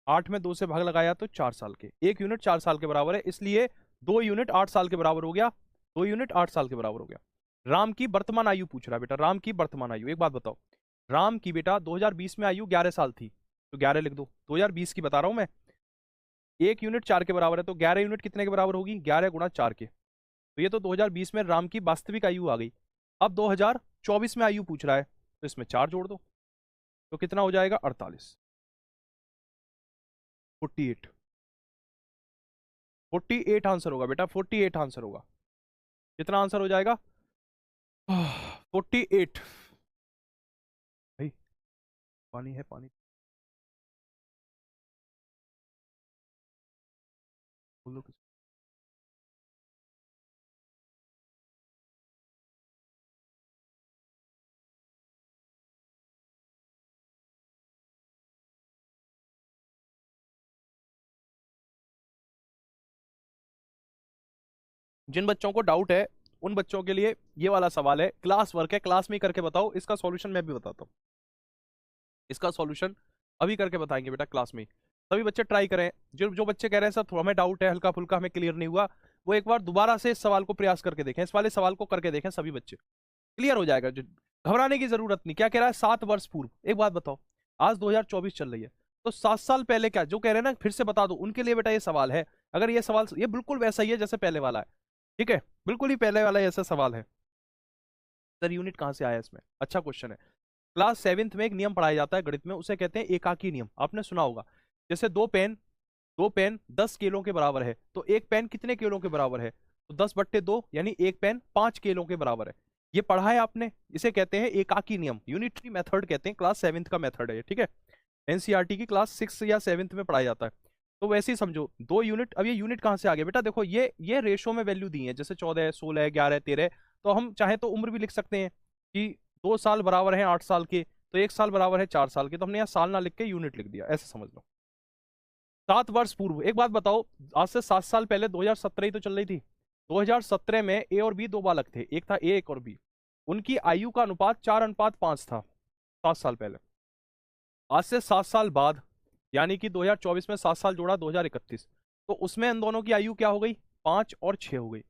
8 में 2 से भाग लगाया तो 4 साल के। 1 यूनिट 4 साल के बराबर है, इसलिए 2 यूनिट 8 साल के बराबर हो गया। 2 यूनिट 8 साल के बराबर हो गया। राम की वर्तमान आयु पूछ रहा है बेटा, राम की वर्तमान आयु। एक बात बताओ, राम की बेटा 2020 में आयु 11 साल थी, तो 11 लिख दो। 2020 की बता रहा हूं मैं। 1 यूनिट 4 के बराबर है, तो 11 यूनिट कितने के बराबर होगी? 11 गुणा 4 के। तो ये तो 2020 में राम की वास्तविक आयु आ गई। अब 2024 में आयु पूछ रहा है, तो इसमें 4 जोड़ दो, तो कितना हो जाएगा? 48। 48। 48 आंसर होगा बेटा, 48 आंसर होगा। कितना आंसर हो जाएगा? 48। भाई पानी है, पानी बोलो किस। जिन बच्चों को डाउट है उन बच्चों के लिए ये वाला सवाल है, क्लास वर्क है, क्लास में ही करके बताओ। इसका सॉल्यूशन मैं भी बताता हूँ, इसका सॉल्यूशन अभी करके बताएंगे बेटा क्लास में ही। सभी बच्चे ट्राई करें। जो जो बच्चे कह रहे हैं सर थोड़ा हमें डाउट है, हल्का फुल्का हमें क्लियर नहीं हुआ, वो एक बार दोबारा से इस सवाल को प्रयास करके देखें, इस वाले सवाल को करके देखें, सभी बच्चे क्लियर हो जाएगा। घबराने की जरूरत नहीं। क्या कह रहा है? 7 वर्ष पूर्व। एक बात बताओ, आज 2024 चल रही है, तो 7 साल पहले क्या, जो कह रहे हैं ना फिर से बता दो, उनके लिए बेटा ये सवाल है। अगर ये सवाल, ये बिल्कुल वैसा ही है जैसे पहले वाला है। ठीक है, बिल्कुल ही पहले वाला ऐसा सवाल है। सर यूनिट कहाँ से आया इसमें? अच्छा क्वेश्चन है। क्लास 7th में एक नियम पढ़ाया जाता है गणित में, उसे कहते हैं एकाकी नियम। आपने सुना होगा। जैसे दो पेन 10 किलो के बराबर है, तो एक पेन कितने किलो के बराबर है? तो 10/2, यानी एक पेन 5 किलो के बराबर है। ये पढ़ा है आपने, इसे कहते हैं एकाकी नियम, यूनिटरी मेथड कहते हैं। क्लास 7th का मेथड है ये, ठीक है। एनसीईआरटी की क्लास 6 या 7th में पढ़ाया जाता है। तो वैसे ही समझो 2 यूनिट। अब ये यूनिट कहाँ से आ गया बेटा? देखो ये रेशो में वैल्यू दी है, जैसे 14, 16, 11, 13। तो हम चाहे तो उम्र भी लिख सकते हैं कि 2 साल बराबर है 8 साल के, तो 1 साल बराबर है 4 साल के, तो हमने यहाँ साल ना लिख के यूनिट लिख दिया, ऐसे समझ लो। 7 वर्ष पूर्व, एक बात बताओ, आज से 7 साल पहले 2017 ही तो चल रही थी। 2017 में ए और बी दो बालक थे, एक था ए एक और बी, उनकी आयु का अनुपात 4:5 था 7 साल पहले। आज से 7 साल बाद, यानी कि 2024 में 7 साल जोड़ा 2031, तो उसमें इन दोनों की आयु क्या हो गई, 5 और 6 हो गई।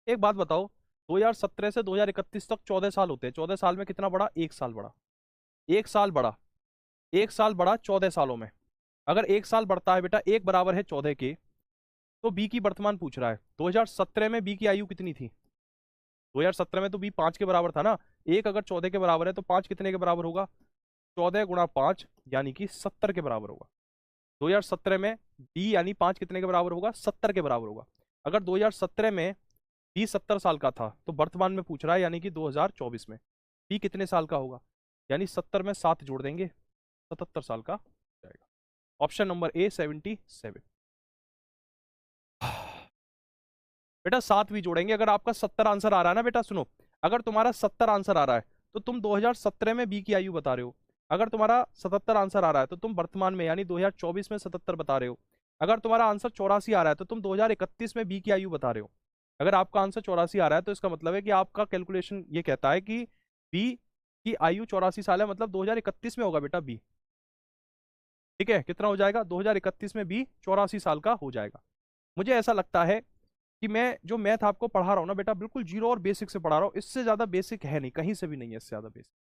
एक बात बताओ, 2017 से 2031 तक 14 साल होते हैं, 14 साल में कितना बढ़ा, 1 साल बढ़ा, 1 साल बढ़ा, 1 साल बढ़ा 14 सालों में। अगर 1 साल बढ़ता है बेटा, एक बराबर है 14 के, तो बी की वर्तमान पूछ रहा है। 2017 में बी की आयु कितनी थी, 2017 में तो बी 5 के बराबर था ना, एक अगर 14 के बराबर है तो 5 कितने के बराबर होगा, 14 × 5 यानी कि 70 के बराबर होगा। 2017 में बी यानी 5 कितने के बराबर होगा, 70 के बराबर होगा। अगर 2017 में बी 70 साल का था तो वर्तमान में पूछ रहा है, यानी कि 2024 में बी कितने साल का होगा, यानी 70 में 7 जोड़ देंगे, 77 साल का हो जाएगा। Option number A 77। बेटा 7 भी जोड़ेंगे। अगर आपका 70 आंसर आ रहा है ना बेटा, सुनो, अगर तुम्हारा 70 आंसर आ रहा है तो तुम 2017 में बी की आयु बता रहे हो। अगर तुम्हारा 77 आंसर आ रहा है तो तुम वर्तमान में यानी 2024 में 77 बता रहे हो। अगर तुम्हारा आंसर 84 आ रहा है तो तुम 2031 में बी की आयु बता रहे हो। अगर आपका आंसर 84 आ रहा है तो इसका मतलब है कि आपका कैलकुलेशन ये कहता है कि बी की आयु 84 साल है, मतलब 2031 में होगा बेटा बी। ठीक है, कितना हो जाएगा, 2031 में बी 84 साल का हो जाएगा। मुझे ऐसा लगता है कि मैं जो मैथ आपको पढ़ा रहा हूँ ना बेटा, बिल्कुल जीरो और बेसिक से पढ़ा रहा हूँ, इससे ज्यादा बेसिक है नहीं, कहीं से भी नहीं है इससे ज्यादा बेसिक।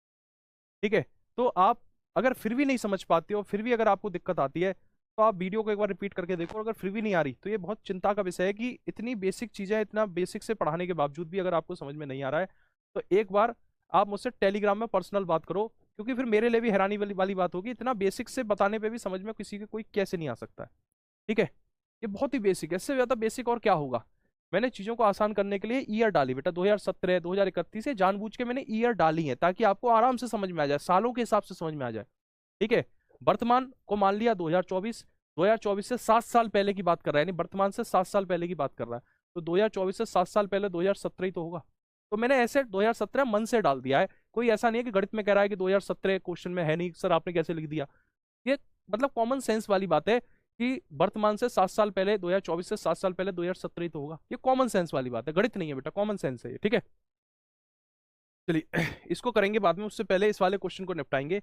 ठीक है, तो आप अगर फिर भी नहीं समझ पाते हो, फिर भी अगर आपको दिक्कत आती है, तो आप वीडियो को एक बार रिपीट करके देखो। अगर फिर भी नहीं आ रही तो ये बहुत चिंता का विषय है कि इतनी बेसिक चीजें, इतना बेसिक से पढ़ाने के बावजूद भी अगर आपको समझ में नहीं आ रहा है, तो एक बार आप मुझसे टेलीग्राम में पर्सनल बात करो, क्योंकि फिर मेरे लिए भी हैरानी वाली बात होगी, इतना बेसिक से बताने पे भी समझ में किसी के कोई कैसे नहीं आ सकता है। ठीक है, ये बहुत ही बेसिक है, इससे ज्यादा बेसिक और क्या होगा। मैंने चीजों को आसान करने के लिए ईयर डाली बेटा, 2017 2031 से जानबूझ के मैंने ईयर डाली है ताकि आपको आराम से समझ में आ जाए, सालों के हिसाब से समझ में आ जाए। ठीक है, वर्तमान को मान लिया 2024, 2024 से 7 साल पहले की बात कर रहा है, यानी वर्तमान से 7 साल पहले की बात कर रहा है, तो 2024 से 7 साल पहले 2017 ही तो होगा। तो मैंने ऐसे 2017 मन से डाल दिया है, कोई ऐसा नहीं है कि गणित में कह रहा है कि 2017 क्वेश्चन में है नहीं सर आपने कैसे लिख दिया। ये मतलब कॉमन सेंस वाली बात है कि वर्तमान से 7 साल पहले 2024 से 7 साल पहले 2017 ही तो होगा। ये कॉमन सेंस वाली बात है, गणित नहीं है बेटा, कॉमन सेंस है ये। ठीक है, चलिए इसको करेंगे बाद में, उससे पहले इस वाले क्वेश्चन को निपटाएंगे।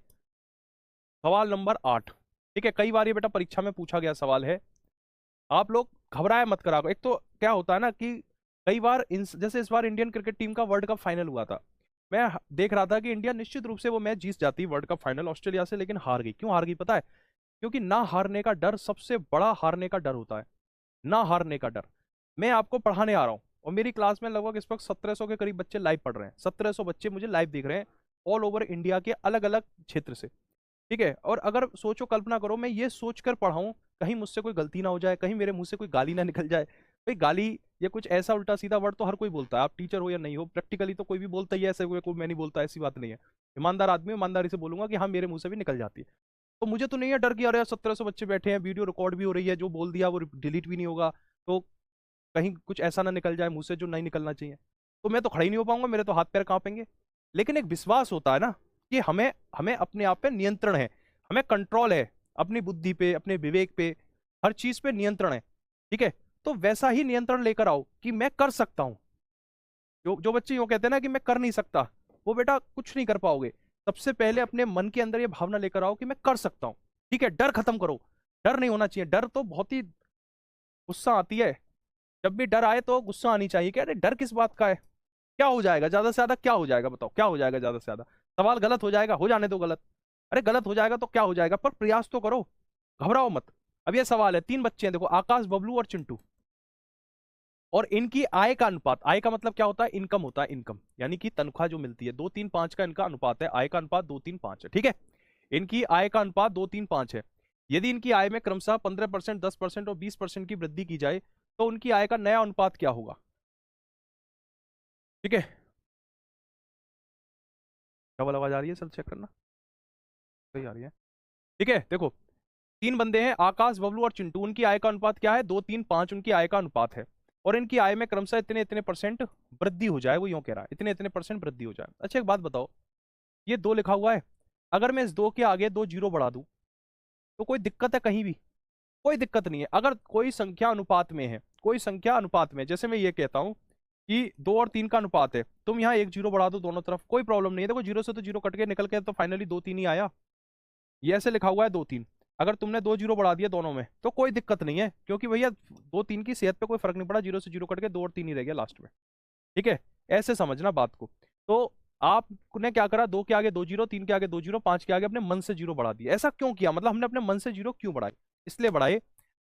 सवाल नंबर 8। ठीक है, कई बार ये बेटा परीक्षा में पूछा गया सवाल है, आप लोग घबराए मत करा। एक तो क्या होता है ना कि कई बार जैसे इस बार इंडियन क्रिकेट टीम का वर्ल्ड कप फाइनल हुआ था, मैं देख रहा था कि इंडिया निश्चित रूप से वो मैच जीत जाती वर्ल्ड कप फाइनल ऑस्ट्रेलिया से, लेकिन हार गई। क्यों हार गई पता है, क्योंकि ना हारने का डर सबसे बड़ा हारने का डर होता है, ना हारने का डर। मैं आपको पढ़ाने आ रहा हूँ और मेरी क्लास में लगभग इस वक्त 1700 के करीब बच्चे लाइव पढ़ रहे हैं, 1700 बच्चे मुझे लाइव देख रहे हैं ऑल ओवर इंडिया के अलग अलग क्षेत्र से। ठीक है, और अगर सोचो, कल्पना करो मैं ये सोचकर पढ़ाऊं कहीं मुझसे कोई गलती ना हो जाए, कहीं मेरे मुंह से कोई गाली ना निकल जाए। भाई गाली या कुछ ऐसा उल्टा सीधा वर्ड तो हर कोई बोलता है, आप टीचर हो या नहीं हो, प्रैक्टिकली तो कोई भी बोलता ही है, ऐसे कोई मैं नहीं बोलता, ऐसी बात नहीं है। ईमानदार आदमी ईमानदारी से बोलूंगा कि हाँ मेरे मुंह से भी निकल जाती है। तो मुझे तो नहीं है डर कि अरे 1700 बच्चे बैठे हैं, वीडियो रिकॉर्ड भी हो रही है, जो बोल दिया वो डिलीट भी नहीं होगा, तो कहीं कुछ ऐसा ना निकल जाए मुंह से जो नहीं निकलना चाहिए। तो मैं तो खड़ा ही नहीं हो पाऊंगा, मेरे तो हाथ पैर कांपेंगे। लेकिन एक विश्वास होता है ना कि हमें हमें अपने आप पे नियंत्रण है, हमें कंट्रोल है, अपनी बुद्धि पे, अपने विवेक पे, हर चीज पे नियंत्रण है। ठीक है, तो वैसा ही नियंत्रण लेकर आओ कि मैं कर सकता हूं। जो जो बच्चे यूं कहते हैं ना कि मैं कर नहीं सकता, वो बेटा कुछ नहीं कर पाओगे। सबसे पहले अपने मन के अंदर ये भावना लेकर आओ कि मैं कर सकता हूं। ठीक है, डर खत्म करो, डर नहीं होना चाहिए। डर तो बहुत ही गुस्सा आती है, जब भी डर आए तो गुस्सा आनी चाहिए कि अरे डर किस बात का है, क्या हो जाएगा ज्यादा से ज्यादा, क्या हो जाएगा बताओ, क्या हो जाएगा ज्यादा से ज्यादा, सवाल गलत हो जाएगा, हो जाने दो गलत, अरे गलत हो जाएगा तो क्या हो जाएगा, पर प्रयास तो करो, घबराओ मत। अब ये सवाल है, 3 बच्चे हैं देखो, आकाश, बबलू और चिंटू, और इनकी आय का अनुपात, आय का मतलब क्या होता है, इनकम होता है, इनकम यानी कि तनख्वाह जो मिलती है, 2-3-5 का इनका अनुपात है, आय का अनुपात 2-3-5 है। ठीक है, इनकी आय का अनुपात 2-3-5 है। यदि इनकी आय में क्रमशः 15%, 10% और 20% की वृद्धि की जाए तो उनकी आय का नया अनुपात क्या होगा। ठीक है, डबल आवाज आ रही है सर, चेक करना, सही आ रही है। ठीक है, देखो 3 बंदे हैं, आकाश, बबलू और चिंटू, उनकी आय का अनुपात क्या है, 2-3-5 उनकी आय का अनुपात है, और इनकी आय में क्रमशः इतने इतने परसेंट वृद्धि हो जाए, वो यूं कह रहा है इतने इतने परसेंट वृद्धि हो जाए। अच्छा एक बात बताओ, ये 2 लिखा हुआ है, अगर मैं इस 2 के आगे 2 जीरो बढ़ा दूं तो कोई दिक्कत है कहीं भी, कोई दिक्कत नहीं है। अगर कोई संख्या अनुपात में है, कोई संख्या अनुपात में, जैसे मैं ये कहता हूं कि 2 और 3 का अनुपात है, तुम यहाँ 1 0 बढ़ा दो दोनों तरफ, कोई प्रॉब्लम नहीं है। देखो 0 से तो 0 कट के निकल के तो फाइनली 2 3 ही आया। ये ऐसे लिखा हुआ है 2 3। अगर तुमने 2 0 बढ़ा दिया दोनों में तो कोई दिक्कत नहीं है, क्योंकि भैया 2 3 की सेहत पे कोई फर्क नहीं पड़ा, 0 से 0 कट के 2 और 3 ही रह गया लास्ट में। ठीक है, ऐसे समझना बात को। तो आपने क्या करा, 2 के आगे 2 0, 3 के आगे 2 0, 5 के आगे अपने मन से 0 बढ़ा दिया। ऐसा क्यों किया, मतलब हमने अपने मन से 0 क्यों बढ़ाए? इसलिए बढ़ाए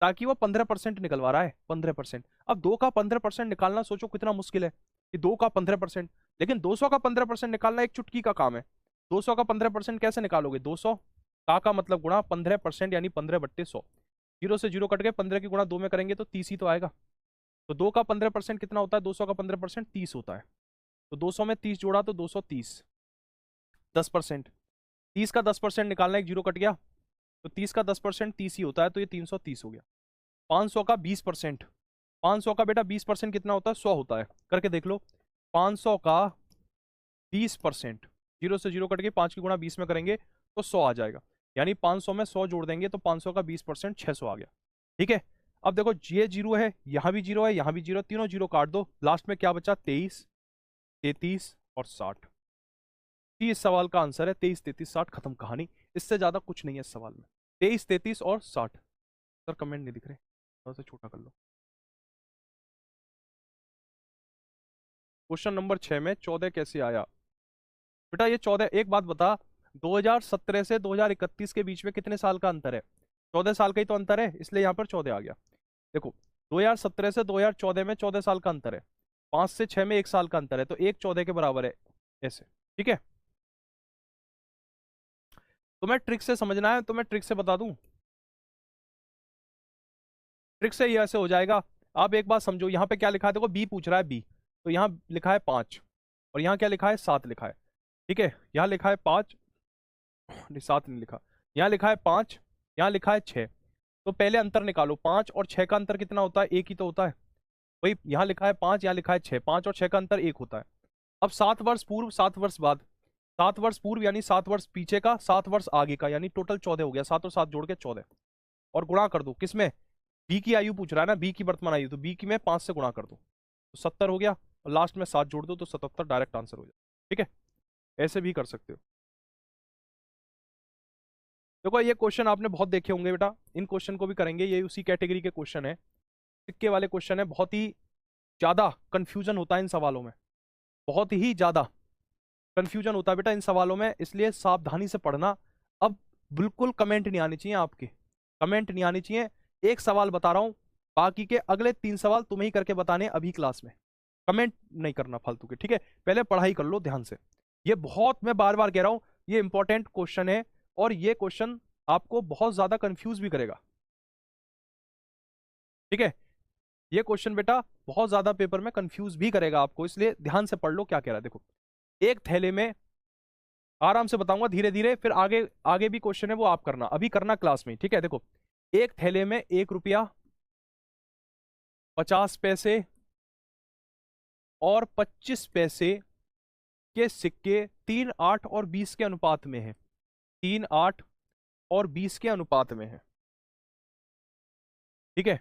ताकि वो 15% निकलवा रहा है, 15%। अब 2 का 15% निकालना सोचो कितना मुश्किल है, कि 2 का 15%। लेकिन 200 का 15% निकालना एक चुटकी का काम है। 200 का 15% कैसे निकालोगे? 200 का मतलब गुणा 15%, यानी 15/100। 0 से 0 कट गए, 15 की गुणा 2 में करेंगे तो 30 ही तो आएगा। तो 2 का 15% कितना होता है? 200 का 15% 30 होता है। तो 200 में 30 जोड़ा तो 230, 10%। 30 का 10% निकालना, एक 0 कट गया, तो 30 का 10% 30 ही होता है, तो ये 330 हो गया। 500 का 20%, 500 का बेटा 20% कितना होता है? 100 होता है। करके देख लो, 500 का 20%, 0 से 0 कट के 5 की गुणा 20 में करेंगे तो 100 आ जाएगा। यानी 500 में 100 जोड़ देंगे तो 500 का 20% 600 आ गया। ठीक है, अब देखो ये 0 है, यहां भी 0 है, यहां भी 0, तीनों 0 काट दो, लास्ट में क्या बचा? 23, 33 और 60। इस सवाल का आंसर है 23, 33, 60, खत्म कहानी। इससे ज्यादा कुछ नहीं है इस सवाल में। 23, 33 और 60। सर कमेंट नहीं दिख रहे, थोड़ा सा छोटा कर लो। क्वेश्चन नंबर 6 में 14 कैसे आया? बेटा ये 14, एक बात बता, 2017 से 2031 के बीच में कितने साल का अंतर है? 14 साल का ही तो अंतर है, इसलिए यहाँ पर 14 आ गया। देखो 2017 से 2014 में 14 साल का अंतर है, 5 से 6 में 1 साल का अंतर है, तो 1 14 के बराबर है, ऐसे। ठीक है, तुम्हें ट्रिक से समझना है तो मैं ट्रिक से बता दूं। ट्रिक से ये ऐसे हो जाएगा। आप एक बात समझो, यहाँ पे क्या लिखा है? देखो बी पूछ रहा है, बी, तो यहाँ लिखा है 5, और यहाँ क्या लिखा है? 7 लिखा है। ठीक है, यहाँ लिखा है 5, नहीं 7 नहीं लिखा, यहाँ लिखा है 5, यहाँ लिखा है 6। तो पहले अंतर निकालो, 5 और 6 का अंतर कितना होता है? 1 ही तो होता है। वही यहाँ लिखा है 5, यहाँ लिखा है 6, 5 और 6 का अंतर 1 होता है। अब 7 वर्ष पूर्व, 7 वर्ष बाद, 7 वर्ष पूर्व यानी 7 वर्ष पीछे का, 7 वर्ष आगे का, यानी टोटल 14 हो गया। 7 और 7 जोड़ के 14, और गुणा कर दो किसमें? बी की आयु पूछ रहा है ना, बी की वर्तमान आयु, तो बी की में 5 से गुणा कर दो तो 70 हो गया, और लास्ट में 7 जोड़ दो तो 77, डायरेक्ट आंसर हो जाए। ठीक है, ऐसे भी कर सकते हो। देखो ये क्वेश्चन आपने बहुत देखे होंगे बेटा, इन क्वेश्चन को भी करेंगे, ये उसी कैटेगरी के क्वेश्चन है, सिक्के वाले क्वेश्चन है। बहुत ही ज्यादा कंफ्यूजन होता है इन सवालों में, बहुत ही ज्यादा कंफ्यूजन होता है बेटा इन सवालों में, इसलिए सावधानी से पढ़ना। अब बिल्कुल कमेंट नहीं आनी चाहिए आपके, कमेंट नहीं आनी चाहिए। एक सवाल बता रहा हूं, बाकी के अगले 3 सवाल तुम्हें ही करके बताने हैं अभी क्लास में। कमेंट नहीं करना फालतू के, ठीक है? पहले पढ़ाई कर लो ध्यान से। ये बहुत, मैं बार बार कह रहा हूं, ये इंपॉर्टेंट क्वेश्चन है, और ये क्वेश्चन आपको बहुत ज्यादा कंफ्यूज भी करेगा। ठीक है, ये क्वेश्चन बेटा बहुत ज्यादा पेपर में कंफ्यूज भी करेगा आपको, इसलिए ध्यान से पढ़ लो क्या कह रहा है। देखो एक थैले में, आराम से बताऊंगा धीरे धीरे, फिर आगे आगे भी क्वेश्चन है वो आप करना, अभी करना क्लास में, ठीक है? देखो एक थैले में 1 रुपया, 50 पैसे और 25 पैसे के सिक्के 3, 8 और 20 के अनुपात में है। 3, 8 और 20 के अनुपात में है। ठीक है,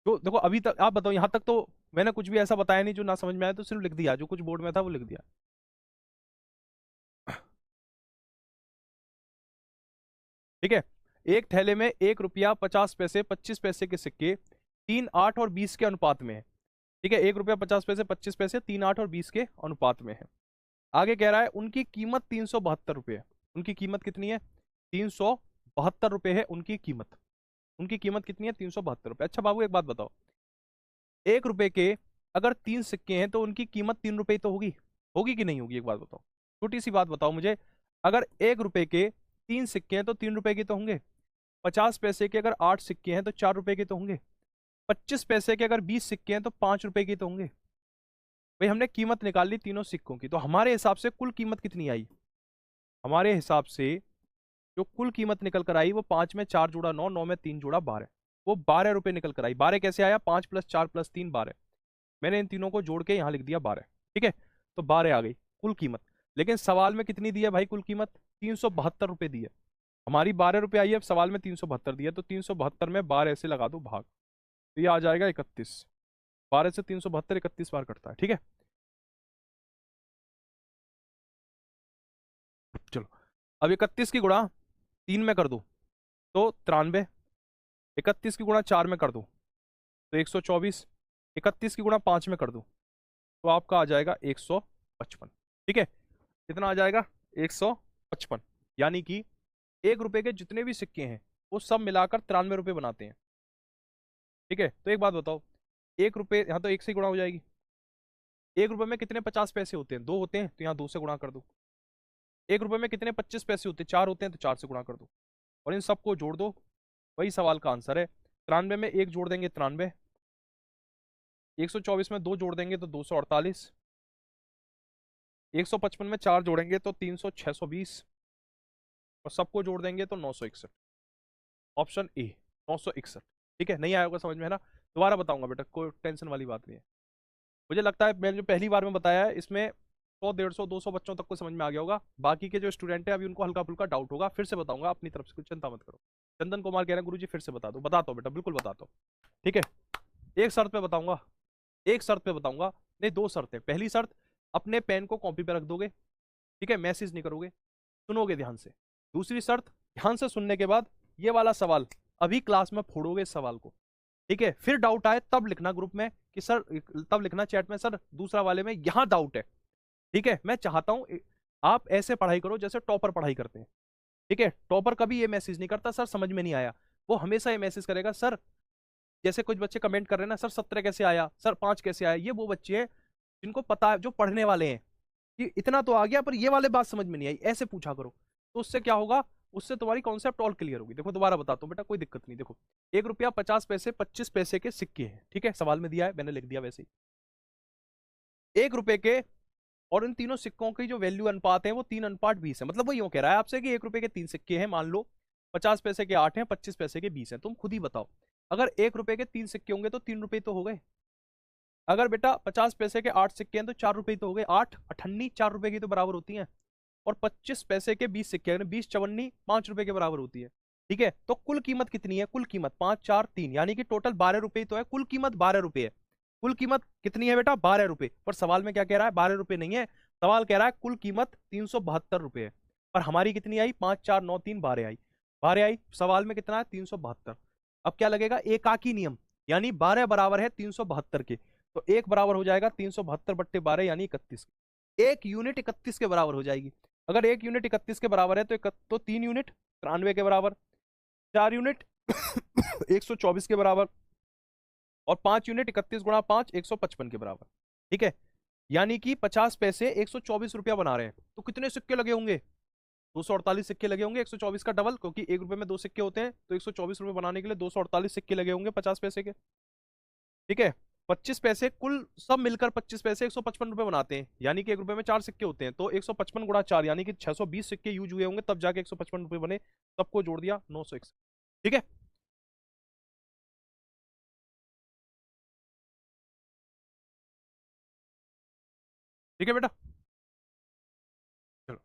तो देखो अभी तक आप बताओ, यहां तक तो मैंने कुछ भी ऐसा बताया नहीं जो ना समझ में आया, तो सिर्फ लिख दिया, जो कुछ बोर्ड में था वो लिख दिया। ठीक है, एक थैले में 1 रुपया, 50 पैसे, 25 पैसे के सिक्के 3, 8 और 20 के अनुपात में है। ठीक है, 1 रुपया, 50 पैसे, 25 पैसे 3, 8 और 20 के अनुपात में है। आगे कह रहा है उनकी कीमत 372 रुपये है। उनकी कीमत कितनी है? 372 रुपये है उनकी कीमत। उनकी कीमत कितनी है? 372 रुपये। अच्छा बाबू एक बात बताओ, 1 रुपए के अगर 3 सिक्के हैं तो उनकी कीमत 3 रुपये तो होगी, होगी कि नहीं होगी? एक बात बताओ, छोटी सी बात बताओ मुझे। अगर 1 रुपए के 3 सिक्के हैं तो 3 रुपए के तो होंगे। 50 पैसे के अगर 8 सिक्के हैं तो 4 रुपए के तो होंगे। 25 पैसे के अगर 20 सिक्के हैं तो 5 रुपए के तो होंगे। भाई हमने कीमत निकाल ली तीनों सिक्कों की, तो हमारे हिसाब से कुल कीमत कितनी आई? हमारे हिसाब से जो कुल कीमत निकल कर आई वो 5 में 4 जोड़ा 9, 9 में 3 जोड़ा 12, वो 12 रुपए निकल कर आई। 12 कैसे आया? 5 + 4 + 3 12। मैंने इन तीनों को जोड़ के यहाँ लिख दिया 12। ठीक है, तो 12 आ गई कुल कीमत। लेकिन सवाल में कितनी दी है भाई कुल कीमत? 372 रुपये दी है। हमारी 12 रुपये आई है, अब सवाल में 372 दिया, तो 372 में 12 ऐसे लगा दो भाग, तो ये आ जाएगा 31। 12 से 372 31 बार कटता है, ठीक है। चलो, अब 31 की गुणा 3 में कर दो तो 93, 31 की गुणा 4 में कर दो तो 124, 31 की गुणा 5 में कर दो तो आपका आ जाएगा 155, ठीक है। कितना आ जाएगा? 155। यानी कि 1 रुपए के जितने भी सिक्के हैं वो सब मिलाकर 93 रुपए बनाते हैं, ठीक है। तो एक बात बताओ, 1 रुपए यहाँ तो 1 से गुणा हो जाएगी। 1 रुपए में कितने 50 पैसे होते हैं? 2 होते हैं, तो यहाँ 2 से गुणा कर दो। 1 रुपए में कितने 25 पैसे होते हैं? 4 होते हैं, तो 4 से गुणा कर दो और इन सबको जोड़ दो। वही सवाल का आंसर है। 93 में 1 जोड़ देंगे 93, 124 में 2 जोड़ देंगे तो 248, 155 में 4 जोड़ेंगे तो 300 620 और सबको जोड़ देंगे तो 961। ऑप्शन ए 961, ठीक है। नहीं आया होगा समझ में, है ना? दोबारा बताऊंगा बेटा, कोई टेंशन वाली बात नहीं है। मुझे लगता है मैंने जो पहली बार में बताया है इसमें 100 150 200 बच्चों तक को समझ में आ गया होगा। बाकी के जो स्टूडेंट है अभी उनको हल्का फुल्का डाउट होगा। फिर से बताऊंगा अपनी तरफ से, कुछ चिंता मत करो। चंदन कुमार कह रहे हैं गुरुजी फिर से बता दो। बताता हूँ बेटा, बिल्कुल बताता हूँ, ठीक है। एक शर्त पे बताऊंगा, एक शर्त पे बताऊंगा, नहीं 2 शर्तें। पहली शर्त, अपने पेन को कॉपी पे रख दोगे, ठीक है, मैसेज नहीं करोगे, सुनोगे ध्यान से। दूसरी शर्त, ध्यान से सुनने के बाद ये वाला सवाल अभी क्लास में फोड़ोगे इस सवाल को, ठीक है। फिर डाउट आए तब लिखना ग्रुप में कि सर, तब लिखना चैट में सर दूसरा वाले में यहां डाउट है, ठीक है। मैं चाहता हूं आप ऐसे पढ़ाई करो जैसे टॉपर पढ़ाई करते हैं, ठीक है। टॉपर कभी ये मैसेज नहीं करता सर समझ में नहीं आया, वो हमेशा ये मैसेज करेगा सर, जैसे कुछ बच्चे कमेंट कर रहे हैं ना, सर 17 कैसे आया, सर 5 कैसे आया। ये वो बच्चे हैं जिनको पता है, जो पढ़ने वाले हैं कि इतना तो आ गया पर ये वाले बात समझ में नहीं आई, ऐसे पूछा करो। तो उससे क्या होगा, उससे तुम्हारी कॉन्सेप्ट ऑल क्लियर होगी। देखो दोबारा बताता हूँ बेटा, कोई दिक्कत नहीं। देखो, 1 रुपया 50 पैसे 25 पैसे के सिक्के हैं, ठीक है, सवाल में दिया है, मैंने लिख दिया वैसे ही। 1 रुपए के और इन तीनों सिक्कों की जो वैल्यू अनुपात है वो 3:20 है। मतलब वो यूं कह रहा है आपसे कि 1 रुपए के 3 सिक्के हैं, मान लो 50 पैसे के 8 हैं, 25 पैसे के 20 हैं। तुम खुद ही बताओ, अगर 1 रुपए के 3 सिक्के होंगे तो 3 रुपए तो हो गए। अगर बेटा 50 पैसे के 8 सिक्के हैं तो 4 रुपए तो हो गए। 8 अठन्नी 4 रुपए की तो बराबर होती है। और 25 पैसे के 20 सिक्के, 20 चवन्नी 5 रुपए के बराबर होती है, ठीक है। तो कुल कीमत कितनी है? कुल कीमत 5 4 3, यानी कि टोटल 12 रुपए तो है। कुल कीमत 12 रुपए है। कुल कीमत कितनी है बेटा? 12 रुपए। पर सवाल में क्या कह रहा है? 12 रुपए नहीं है, सवाल कह रहा है कुल कीमत 372 रुपए है। पर हमारी कितनी आई? 5 4 9 3 12 आई, 12 आई। सवाल में कितना है? 372। अब क्या लगेगा? एकाकी नियम, यानी 12 बराबर है 372 के, तो 1 बराबर हो जाएगा 372/12 यानी 31। 1 यूनिट 31 के बराबर हो जाएगी। अगर 1 यूनिट 31 के बराबर है तो 3 यूनिट 93 के बराबर, 4 यूनिट 124 के बराबर और 5 यूनिट 31 गुणा 5 155 के बराबर, ठीक है। यानी कि 50 पैसे 124 रुपया बना रहे हैं। तो कितने सिक्के लगे होंगे? 248 सिक्के लगे होंगे। 124 का डबल, क्योंकि 1 रुपए में 2 सिक्के होते हैं, तो 124 रुपए बनाने के लिए 248 सिक्के लगे होंगे 50 पैसे के, ठीक है। 25 पैसे, कुल सब मिलकर 25 पैसे 155 रुपए बनाते हैं, यानी कि 1 रुपए में 4 सिक्के होते हैं, तो 155 गुणा 4 यानी कि 620 सिक्के यूज हुए होंगे, तब जाके 155 रुपए बने। सबको जोड़ दिया 961, ठीक है। ठीक है बेटा, चलो,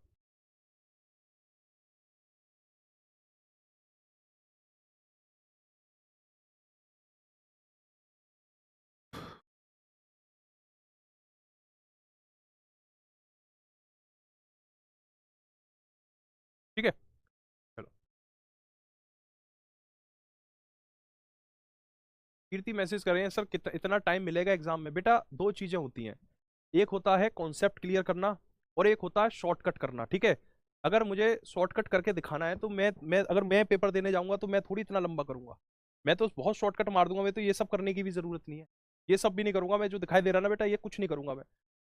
ठीक है, चलो। कीर्ति मैसेज कर रहे हैं सर कितना इतना टाइम मिलेगा एग्जाम में? बेटा दो चीजें होती हैं, एक होता है कॉन्सेप्ट क्लियर करना और एक होता है शॉर्टकट करना, ठीक है। अगर मुझे शॉर्टकट करके दिखाना है तो मैं अगर मैं पेपर देने जाऊंगा तो मैं थोड़ी इतना लंबा करूंगा, मैं तो बहुत शॉर्टकट मार दूंगा। मैं तो ये सब करने की भी जरूरत नहीं है, ये सब भी नहीं करूंगा मैं। जो दिखाई दे रहा है ना बेटा, ये कुछ नहीं करूंगा मैं,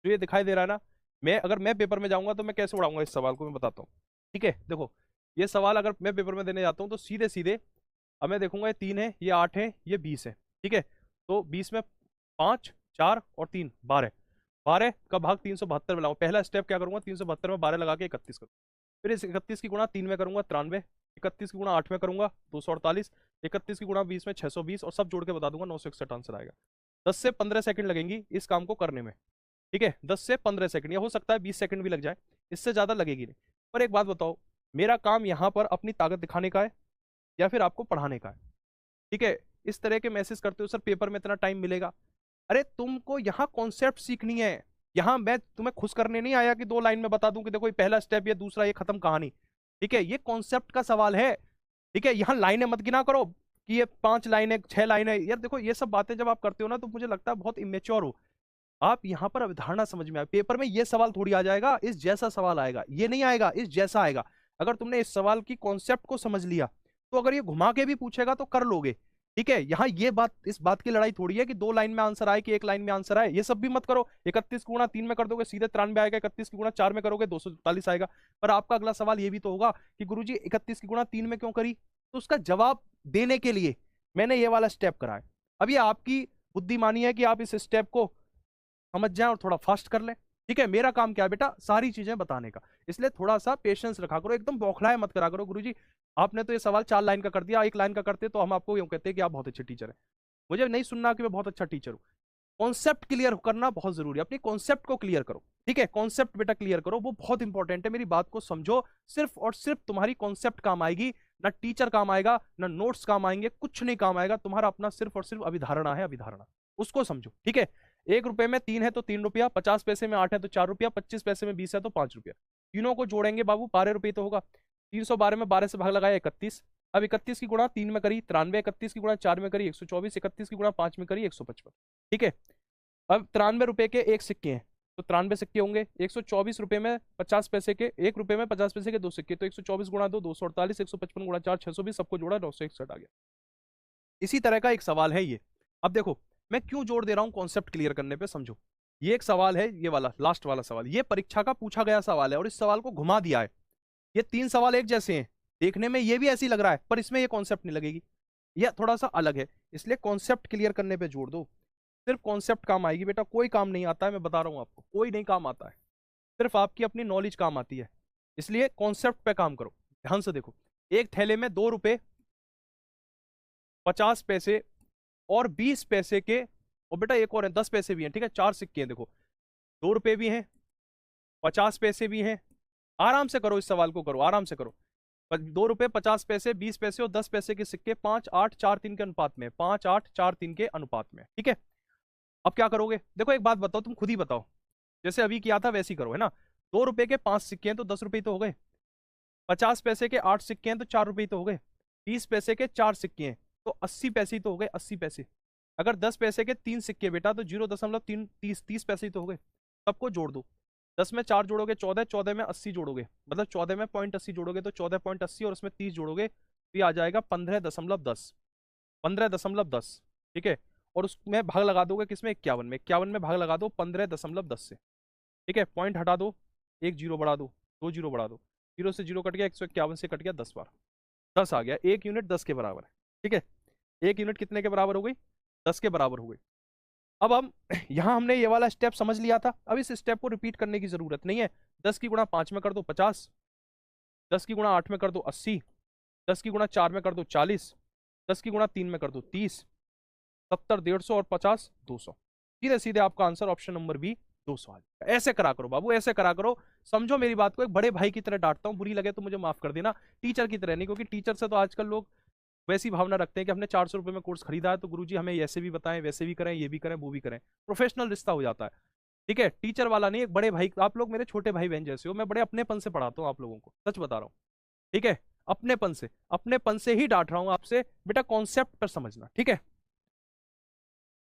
जो ये दिखाई दे रहा है ना, मैं अगर मैं पेपर में जाऊंगा तो मैं कैसे उड़ाऊंगा इस सवाल को, मैं बताता हूँ, ठीक है। देखो, ये सवाल अगर मैं पेपर में देने जाता हूँ तो सीधे सीधे अब मैं देखूंगा, ये 3 है, ये 8 है, ये 20 है, ठीक है। तो 20 में 5 4 और 3 12, 12 का भाग 372 में लगाऊं। पहला स्टेप क्या करूंगा? 372 में 12 लगा के 31 करूंगा। फिर इस 31 की गुणा 3 में करूंगा 93, 31 की गुणा 8 में करूंगा 248, 31 की गुणा 20 में 620 और सब जोड़ के बता दूंगा 961 आंसर आएगा। 10 से 15 सेकंड लगेंगी इस काम को करने में, ठीक है। 10 से 15 सेकंड, या हो सकता है 20 सेकंड भी लग जाए, इससे ज्यादा लगेगी नहीं। पर एक बात बताओ, मेरा काम यहाँ पर अपनी ताकत दिखाने का है या फिर आपको पढ़ाने का है, ठीक है। इस तरह के मैसेज करते हो सर पेपर में इतना टाइम मिलेगा, अरे तुमको यहाँ कॉन्सेप्ट सीखनी है, यहाँ मैं तुम्हें खुश करने नहीं आया कि 2 लाइन में बता दूं कि देखो ये पहला स्टेप, ये दूसरा, ये खत्म कहानी। ठीक है, ये कॉन्सेप्ट का सवाल है। ठीक है, यहाँ लाइनें मत गिना करो कि ये 5 लाइनें 6 लाइनें, यार देखो ये सब बातें जब आप करते हो ना तो मुझे लगता है बहुत इमेच्योर हो आप। यहाँ पर अवधारणा समझ में आए, पेपर में ये सवाल थोड़ी आ जाएगा इस जैसा सवाल आएगा, ये नहीं आएगा इस जैसा आएगा। अगर तुमने इस सवाल की कॉन्सेप्ट को समझ लिया तो अगर ये घुमा के भी पूछेगा तो कर लोगे। ठीक है, यहाँ ये बात, इस बात की लड़ाई थोड़ी है कि 2 लाइन में आंसर आए कि 1 लाइन में आंसर आए, ये सब भी मत करो। 31 को गुणा 3 में कर दोगे सीधे 93 आएगा, 31 की गुणा 4 में करोगे 243 आएगा। पर आपका अगला सवाल ये भी तो होगा कि गुरुजी 31 की गुणा 3 में क्यों करी, तो उसका जवाब देने के लिए मैंने ये वाला स्टेप करा है। अब ये आपकी बुद्धिमानी है कि आप इस स्टेप को समझ जाएं और थोड़ा फास्ट कर लें। ठीक है, मेरा काम क्या है बेटा, सारी चीजें बताने का, इसलिए थोड़ा सा पेशेंस रखा करो, एकदम बौखलाए मत करा करो गुरुजी आपने तो ये सवाल 4 लाइन का कर दिया, 1 लाइन का करते तो हम आपको यूं कहते हैं कि आप बहुत अच्छे टीचर हैं। मुझे नहीं सुनना कि मैं बहुत अच्छा टीचर हूं। कॉन्सेप्ट क्लियर करना बहुत जरूरी है, अपनी कॉन्सेप्ट को क्लियर करो। ठीक है, कॉन्सेप्ट बेटा क्लियर करो, वो बहुत इंपॉर्टेंट है। मेरी बात को समझो, सिर्फ और सिर्फ तुम्हारी कॉन्सेप्ट काम आएगी, ना टीचर काम आएगा, ना नोट्स काम आएंगे, कुछ नहीं काम आएगा। तुम्हारा अपना सिर्फ और सिर्फ अभिधारणा है, अभिधारणा, उसको समझो। ठीक है, 1 रुपए में 3 है तो 3 रुपया, 50 पैसे में 8 है तो 4 रुपया, 25 पैसे में 20 है तो 5 रुपया। तीनों को जोड़ेंगे बाबू 12 रुपये तो होगा। 312 में 12 से भाग लगाया 31। अब 31 की गुणा 3 में करी 93, 31 की गुणा 4 में करी 124, 31 की गुणा 5 में करी 155। ठीक है, अब 93 रुपए के 1 सिक्के हैं तो 93 सिक्के होंगे। 124 रुपए में 50 पैसे के 1 रुपए में 50 पैसे के 2 सिक्के, तो 124 गुणा 2 248, 155 गुणा 4 620, सबको जोड़ा 961 आ गया। इसी तरह का एक सवाल है ये। अब देखो मैं क्यों जोर दे रहा हूं कॉन्सेप्ट क्लियर करने पे, समझो। ये एक सवाल है, ये वाला लास्ट वाला सवाल, ये परीक्षा का पूछा गया सवाल है और इस सवाल को घुमा दिया है। ये 3 सवाल एक जैसे हैं, देखने में ये भी ऐसी लग रहा है पर इसमें ये कॉन्सेप्ट नहीं लगेगी, यह थोड़ा सा अलग है। इसलिए कॉन्सेप्ट क्लियर करने पे जोड़ दो, सिर्फ कॉन्सेप्ट काम आएगी बेटा, कोई काम नहीं आता है, मैं बता रहा हूं आपको, कोई नहीं काम आता है, सिर्फ आपकी अपनी नॉलेज काम आती है। इसलिए कॉन्सेप्ट पे काम करो, ध्यान से देखो। एक थैले में 2 रुपए 50 पैसे और 20 पैसे के, और बेटा एक और है 10 पैसे भी हैं। ठीक है, 4 सिक्के हैं देखो, 2 रुपए भी हैं, 50 पैसे भी हैं। आराम से करो, इस सवाल को करो, आराम से करो। 2 रुपए 50 पैसे 20 पैसे और 10 पैसे के सिक्के 5 8 4 3 के अनुपात में, 5 8 4 3 के अनुपात में। ठीक है, अब क्या करोगे, देखो एक बात बताओ, तुम खुद ही बताओ, जैसे अभी किया था वैसे ही करो, है ना। 2 रुपए के 5 सिक्के हैं तो 10 रुपए तो हो गए, 50 पैसे के 8 सिक्के हैं तो 4 रुपए तो हो गए, 20 पैसे के 4 सिक्के हैं तो 80 पैसे तो हो गए, 80 पैसे। अगर 10 पैसे के 3 सिक्के बेटा तो 0.3 30 पैसे तो हो गए। सबको जोड़ दो, 10 में 4 जोड़ोगे 14, 14 में 80 जोड़ोगे, मतलब 14 में 0.80 जोड़ोगे तो 14.80 और उसमें 30 जोड़ोगे तो ये आ जाएगा 15.10, 15.10। ठीक है, और उसमें भाग लगा दोगे किसमें, 51 में, 51 में भाग लगा दो 15.10 से। ठीक है, पॉइंट हटा दो, एक जीरो बढ़ा दो, 2 जीरो बढ़ा दो, 0 से 0 कट गया, 151 से कट गया 10 बार, 10 आ गया। 1 यूनिट 10 के बराबर है। ठीक है, 1 यूनिट कितने के बराबर हो गई, 10 के बराबर हो गई। अब हम यहां हमने ये वाला स्टेप समझ लिया था, अब इस स्टेप को रिपीट करने की जरूरत नहीं है। 10 की गुणा 5 में कर दो 50, 10 की गुणा 8 में कर दो 80, 10 की गुणा 4 में कर दो 40, 10 की गुणा 3 में कर दो 30, 70 150 और 50 200। सीधे सीधे आपका आंसर ऑप्शन नंबर बी 200 आ जाएगा। ऐसे करा करो बाबू, ऐसे करा करो, समझो मेरी बात को, एक बड़े भाई की तरह डांटता हूँ, बुरी लगे तो मुझे माफ कर देना, टीचर की तरह नहीं, क्योंकि टीचर से तो आजकल लोग वैसी भावना रखते हैं कि हमने 400 रुपए में कोर्स खरीदा है तो गुरुजी हमें ऐसे भी बताएं, वैसे भी करें, ये भी करें, वो भी करें, प्रोफेशनल रिश्ता हो जाता है। ठीक है, टीचर वाला नहीं, एक बड़े भाई, आप लोग मेरे छोटे भाई बहन जैसे हो, मैं बड़े अपनेपन से पढ़ाता हूँ आप लोगों को, सच बता रहा हूँ। ठीक है, अपनेपन से ही डांट रहा हूँ आपसे, बेटा कॉन्सेप्ट पर समझना। ठीक है,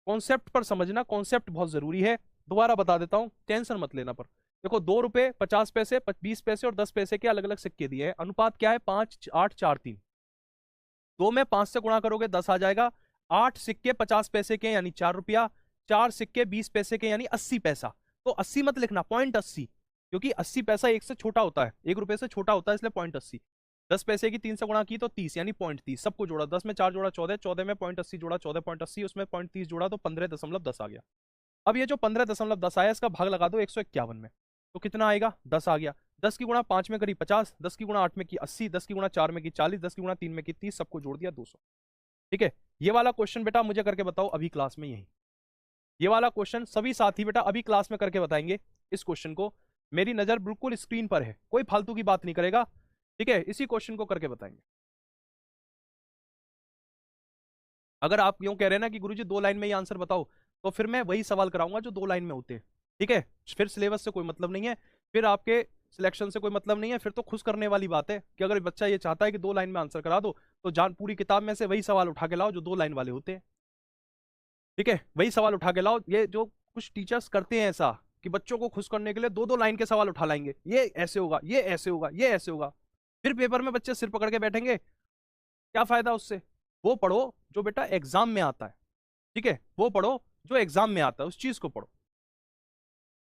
कॉन्सेप्ट पर समझना, कॉन्सेप्ट बहुत जरूरी है। दोबारा बता देता हूं, टेंशन मत लेना। पर देखो 2 रुपए 50 पैसे 20 पैसे और 10 पैसे के अलग अलग सिक्के दिए हैं, अनुपात क्या है 5 8 4 3। 2 में 5 से गुणा करोगे 10 आ जाएगा, 8 सिक्के 50 पैसे के यानी 4 रुपया, 4 सिक्के 20 पैसे के यानी 80 पैसा। तो 80 मत लिखना, 0.80, क्योंकि 80 पैसा 1 से छोटा होता है, 1 रुपए से छोटा होता है, इसलिए 0.80। 10 पैसे की 3 से गुणा की तो 30 यानी 0.30, सबको जोड़ा, 10 में 4 जोड़ा 14, 14 में 0.80 जोड़ा 14.80, उसमें 0.30 जोड़ा तो 15.10 आ गया। अब ये जो 15.10 आया इसका भाग लगा दो 151 में, तो कितना आएगा 10 आ गया। 10 की गुणा 5 में करी 50, 10 की गुणा 8 में की 80, 10 की गुणा 4 में की 40, 10 की गुणा 3 में की 30, सबको जोड़ दिया 200। ठीक है, ये वाला क्वेश्चन बेटा मुझे करके बताओ अभी क्लास में, यही ये वाला क्वेश्चन सभी साथी बेटा अभी क्लास में करके बताएंगे। इस क्वेश्चन को, मेरी नजर बिल्कुल स्क्रीन पर है, कोई फालतू की बात नहीं करेगा। ठीक है, इसी क्वेश्चन को करके बताएंगे। अगर आप यूं कह रहे हैं ना कि गुरुजी 2 लाइन में ही आंसर बताओ, तो फिर मैं वही सवाल कराऊंगा जो 2 लाइन में होते हैं, ठीक है। फिर सिलेबस से कोई मतलब नहीं है, फिर आपके सिलेक्शन से कोई मतलब नहीं है, फिर तो खुश करने वाली बात है कि अगर बच्चा ये चाहता है कि 2 लाइन में आंसर करा दो, तो जान पूरी किताब में से वही सवाल उठा के लाओ जो 2 लाइन वाले होते हैं, ठीक है। वही सवाल उठा के लाओ। ये जो कुछ टीचर्स करते हैं ऐसा कि बच्चों को खुश करने के लिए 2-2 लाइन के सवाल उठा लाएंगे, ये ऐसे होगा, ये ऐसे होगा, ये ऐसे होगा, फिर पेपर में बच्चे सिर पकड़ के बैठेंगे, क्या फायदा उससे। वो पढ़ो जो बेटा एग्जाम में आता है, ठीक है, वो पढ़ो जो एग्जाम में आता है, उस चीज को पढ़ो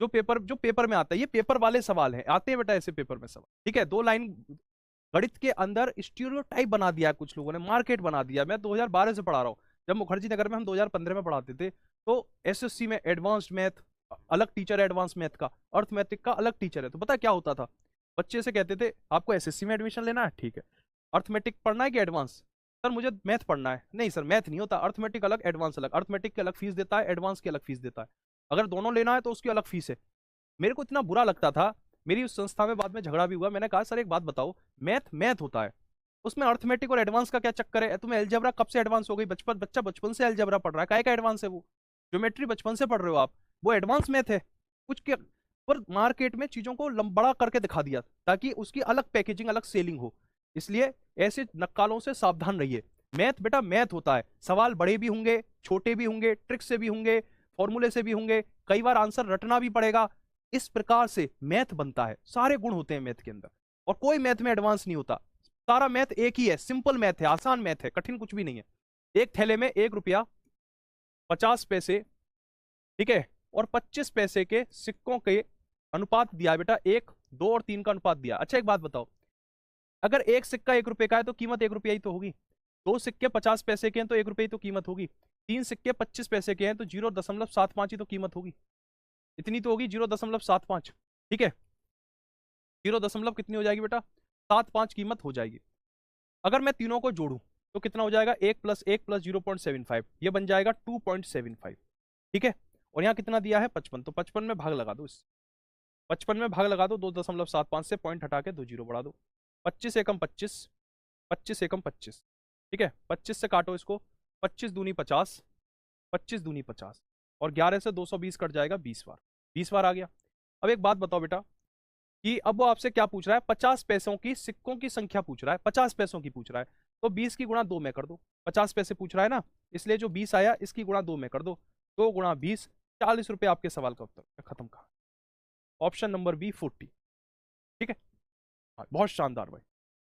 जो पेपर में आता है। ये पेपर वाले सवाल हैं, आते हैं बेटा ऐसे पेपर में सवाल, ठीक है। 2 लाइन गणित के अंदर स्टीरियोटाइप बना दिया है कुछ लोगों ने, मार्केट बना दिया। मैं 2012 से पढ़ा रहा हूँ, जब मुखर्जी नगर में हम 2015 में पढ़ाते थे, तो एसएससी में एडवांस्ड मैथ अलग टीचर है, एडवांस मैथ का, अर्थमेटिक का अलग टीचर है। तो पता क्या होता था, बच्चे से कहते थे आपको एसएससी में एडमिशन लेना है, ठीक है, अर्थमेटिक पढ़ना है कि एडवांस? सर मुझे मैथ पढ़ना है। नहीं सर मैथ नहीं होता, अर्थमेटिक अलग एडवांस अलग, अर्थमेटिक की अलग फीस देता है, एडवांस की अलग फीस देता है, अगर दोनों लेना है तो उसकी अलग फीस है। मेरे को इतना बुरा लगता था, मेरी उस संस्था में बाद में झगड़ा भी हुआ। मैंने कहा सर एक बात बताओ, मैथ मैथ होता है, उसमें अर्थमेटिक और एडवांस का क्या चक्कर है? तुम्हें अलजेब्रा कब से एडवांस हो गई? बच्चा बचपन से अलजेब्रा पढ़ रहा है, काहे का एडवांस है वो? ज्योमेट्री बचपन से पढ़ रहे हो आप, वो एडवांस मैथ है। कुछ के पर मार्केट में चीजों को बड़ा करके दिखा दिया ताकि उसकी अलग पैकेजिंग अलग सेलिंग हो, इसलिए ऐसे नक्कालों से सावधान रहिए। मैथ बेटा मैथ होता है, सवाल बड़े भी होंगे, छोटे भी होंगे, ट्रिक से भी होंगे, फॉर्मूले से भी होंगे, कई बार आंसर रटना भी पड़ेगा। इस प्रकार से मैथ बनता है, सारे गुण होते हैं मैथ के अंदर, और कोई मैथ में एडवांस नहीं होता। सारा मैथ एक ही है, सिंपल मैथ है, आसान मैथ है, कठिन कुछ भी नहीं है। एक थैले में 1 रुपया 50 पैसे, ठीक है, और 25 पैसे के सिक्कों के अनुपात दिया है बेटा, 1, 2 और 3 का अनुपात दिया। अच्छा एक बात बताओ, अगर एक सिक्का 1 रुपए का है तो कीमत 1 रुपया ही तो होगी। 2 सिक्के 50 पैसे के हैं तो 1 रुपये ही तो कीमत होगी। 3 सिक्के 25 पैसे के हैं तो 0.75 ही तो कीमत होगी, इतनी तो होगी 0.75, ठीक है। 0 दशमलव कितनी हो जाएगी बेटा? 75 कीमत हो जाएगी। अगर मैं तीनों को जोड़ूं तो कितना हो जाएगा? 1 + 1 + 0.75, ये बन जाएगा 2.75, ठीक है। और यहाँ कितना दिया है? 55, तो 55 में भाग लगा दो, इस 55 में भाग लगा दो, 2.75 से पॉइंट हटा के 2 जीरो बढ़ा दो। 25 एकम 25, 25 एकम 25, ठीक है। 25 से काटो इसको, 25 दूनी 50, 25 दूनी 50, और 11 से 220 कट जाएगा 20 बार, 20 बार आ गया। अब एक बात बताओ बेटा कि अब वो आपसे क्या पूछ रहा है? 50 पैसों की सिक्कों की संख्या पूछ रहा है, 50 पैसों की पूछ रहा है, तो 20 की गुणा 2 में कर दो। 50 पैसे पूछ रहा है ना, इसलिए जो 20 आया इसकी गुणा 2 में कर दो, 2 गुणा 20, 40 रुपए आपके सवाल का उत्तर। खत्म कहा, ऑप्शन नंबर बी 40, ठीक है। हाँ, बहुत शानदार भाई,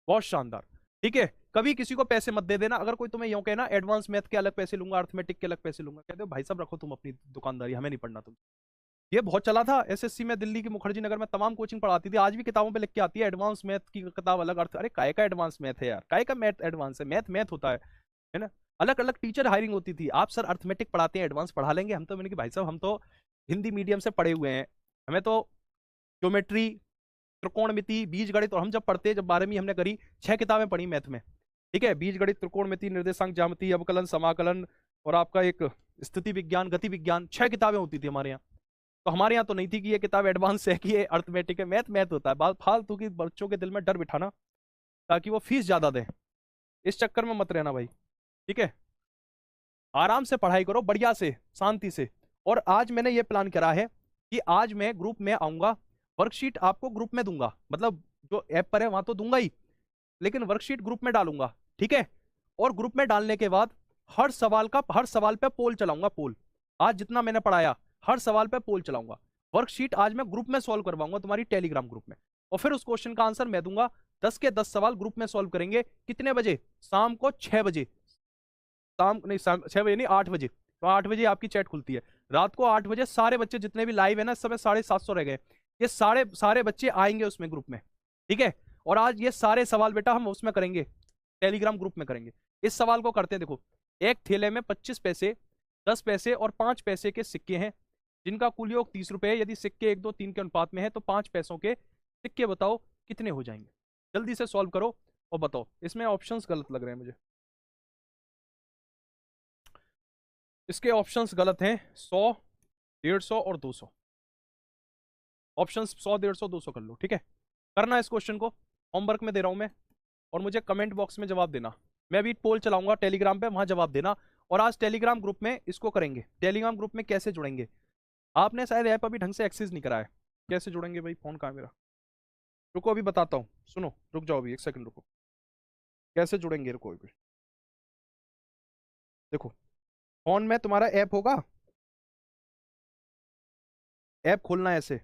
बहुत शानदार, ठीक है। कभी किसी को पैसे मत दे देना, अगर कोई तुम्हें यूं कहना एडवांस मैथ के अलग पैसे लूंगा, अर्थमेटिक के अलग पैसे लूंगा, कहते हो भाई साहब रखो तुम अपनी दुकानदारी, हमें नहीं पढ़ना तुम। ये बहुत चला था एसएससी में, दिल्ली की मुखर्जी नगर में तमाम कोचिंग पढ़ाती थी, आज भी किताबों पे लिख के आती है एडवांस मैथ की किताब अलग, अर्थ। अरे काय का एडवांस मैथ है यार, काय का मैथ एडवांस है? मैथ मैथ होता है ना। अलग अलग टीचर हायरिंग होती थी, आप सर अर्थमेटिक पढ़ाते हैं एडवांस पढ़ा लेंगे हम तो, मैंने कि भाई साहब हम तो हिंदी मीडियम से पढ़े हुए हैं, हमें तो ज्योमेट्री, त्रिकोणमिति, बीजगणित, और हम जब पढ़ते, जब 12वीं हमने करी, 6 किताबें पढ़ी मैथ में, ठीक है। बीजगणित, त्रिकोणमिति, निर्देशांक ज्यामिति, अवकलन, समाकलन, और आपका एक स्थिति विज्ञान, गति विज्ञान, 6 किताबें होती थी हमारे यहाँ। तो हमारे यहाँ तो नहीं थी कि ये किताब एडवांस है कि ये अर्थमेटिक है। मैथ मैथ होता है, बात फालतू की बच्चों के दिल में डर बिठाना ताकि वो फीस ज्यादा दें, इस चक्कर में मत रहना भाई, ठीक है। आराम से पढ़ाई करो, बढ़िया से, शांति से। और आज मैंने ये प्लान करा है कि आज मैं ग्रुप में आऊंगा, वर्कशीट आपको ग्रुप में दूंगा, मतलब जो ऐप पर है वहां तो दूंगा ही, लेकिन वर्कशीट ग्रुप में डालूंगा, ठीक है। और ग्रुप में डालने के बाद हर सवाल पे पोल चलाऊंगा, पोल। आज जितना मैंने पढ़ाया हर सवाल पे पोल चलाऊंगा। वर्कशीट आज मैं ग्रुप में सॉल्व करवाऊंगा, तुम्हारी टेलीग्राम ग्रुप में, और फिर उस क्वेश्चन का आंसर मैं दूंगा। 10 के 10 सवाल ग्रुप में सॉल्व करेंगे, कितने बजे? शाम को 6 बजे, शाम नहीं, 6 बजे नहीं, 8 बजे, तो 8 बजे आपकी चैट खुलती है। रात को 8 बजे सारे बच्चे जितने भी लाइव है ना, इस समय 750 रह गए, ये सारे बच्चे आएंगे उसमें ग्रुप में, ठीक है। और आज ये सारे सवाल बेटा हम उसमें करेंगे, टेलीग्राम ग्रुप में करेंगे। इस सवाल को करते हैं, देखो, एक थैले में 25 पैसे, 10 पैसे और 5 पैसे के सिक्के हैं, जिनका कुल योग 30 रुपए है। यदि सिक्के 1, 2, 3 के अनुपात में है तो 5 पैसों के सिक्के बताओ कितने हो जाएंगे? जल्दी से सॉल्व करो और बताओ। इसमें ऑप्शंस गलत लग रहे हैं मुझे, इसके ऑप्शंस गलत हैं, 100, 150 और 200। ऑप्शंस 100, 150, 200 कर लो, ठीक है। करना इस क्वेश्चन को, होमवर्क में दे रहा हूं मैं, और मुझे कमेंट बॉक्स में जवाब देना। मैं भी पोल चलाऊंगा टेलीग्राम पे, वहां जवाब देना। और आज टेलीग्राम ग्रुप में इसको करेंगे। टेलीग्राम ग्रुप में कैसे जुड़ेंगे, आपने शायद ऐप अभी ढंग से एक्सेस नहीं करा है। कैसे जुड़ेंगे भाई, फोन कहाँ है मेरा, रुको अभी बताता हूँ, सुनो रुक जाओ अभी 1 सेकंड रुको। कैसे जुड़ेंगे, रुको अभी। देखो फोन में तुम्हारा ऐप होगा, ऐप खोलना है ऐसे,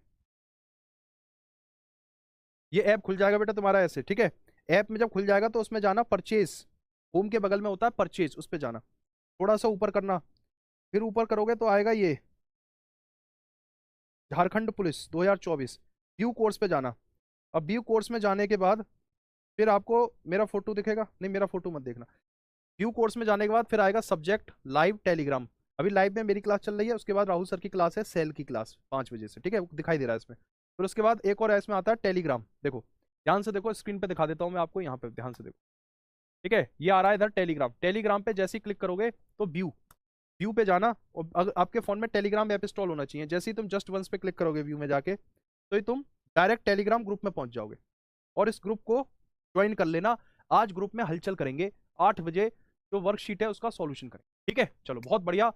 ये ऐप खुल जाएगा बेटा तुम्हारा ऐसे, ठीक है। ऐप में जब खुल जाएगा तो उसमें जाना परचेज, होम के बगल में होता है परचेज, उस पर जाना, थोड़ा सा ऊपर करना, फिर ऊपर करोगे तो आएगा ये झारखंड पुलिस 2024, व्यू कोर्स पे जाना। अब व्यू कोर्स में जाने के बाद फिर आपको मेरा फोटो दिखेगा, नहीं मेरा फोटो मत देखना। व्यू कोर्स में जाने के बाद फिर आएगा सब्जेक्ट लाइव टेलीग्राम, अभी लाइव में मेरी क्लास चल रही है, उसके बाद राहुल सर की क्लास है, सेल की क्लास 5 बजे से, ठीक है, वो दिखाई दे रहा है इसमें। फिर उसके बाद एक और इसमें आता है टेलीग्राम, देखो ध्यान से देखो, स्क्रीन पे दिखा देता हूँ मैं आपको, यहाँ पे ध्यान से देखो, ठीक है, ये आ रहा है इधर टेलीग्राम। टेलीग्राम पे जैसे ही क्लिक करोगे तो व्यू, व्यू पे जाना, और अगर आपके फोन में टेलीग्राम ऐप इंस्टॉल होना चाहिए, जैसे ही तुम जस्ट वंस पे क्लिक करोगे व्यू में जाके, तो ही तुम डायरेक्ट टेलीग्राम ग्रुप में पहुंच जाओगे, और इस ग्रुप को ज्वाइन कर लेना। आज ग्रुप में हलचल करेंगे, 8 बजे जो वर्कशीट है उसका सॉल्यूशन करें, ठीक है। चलो बहुत बढ़िया,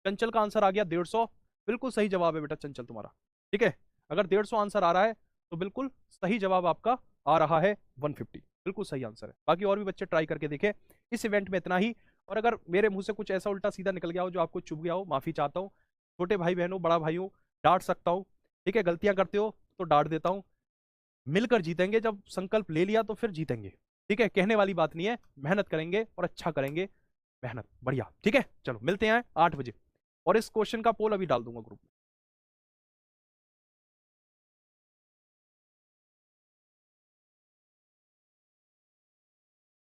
चंचल का आंसर आ गया 150, बिल्कुल सही जवाब है बेटा चंचल तुम्हारा, ठीक है। अगर 150 आंसर आ रहा है तो बिल्कुल सही जवाब आपका आ रहा है 150, बिल्कुल सही आंसर है। बाकी और भी बच्चे ट्राई करके देखें। इस इवेंट में इतना ही, और अगर मेरे मुंह से कुछ ऐसा उल्टा सीधा निकल गया हो जो आपको चुभ गया हो, माफी चाहता हूँ। छोटे भाई बहनों, बड़ा भाई हो, डांट सकता हूँ, ठीक है, गलतियां करते हो तो डांट देता हूँ। मिलकर जीतेंगे, जब संकल्प ले लिया तो फिर जीतेंगे, ठीक है, कहने वाली बात नहीं है, मेहनत करेंगे और अच्छा करेंगे, मेहनत बढ़िया, ठीक है। चलो मिलते हैं 8 बजे, और इस क्वेश्चन का पोल अभी डाल दूंगा ग्रुप में।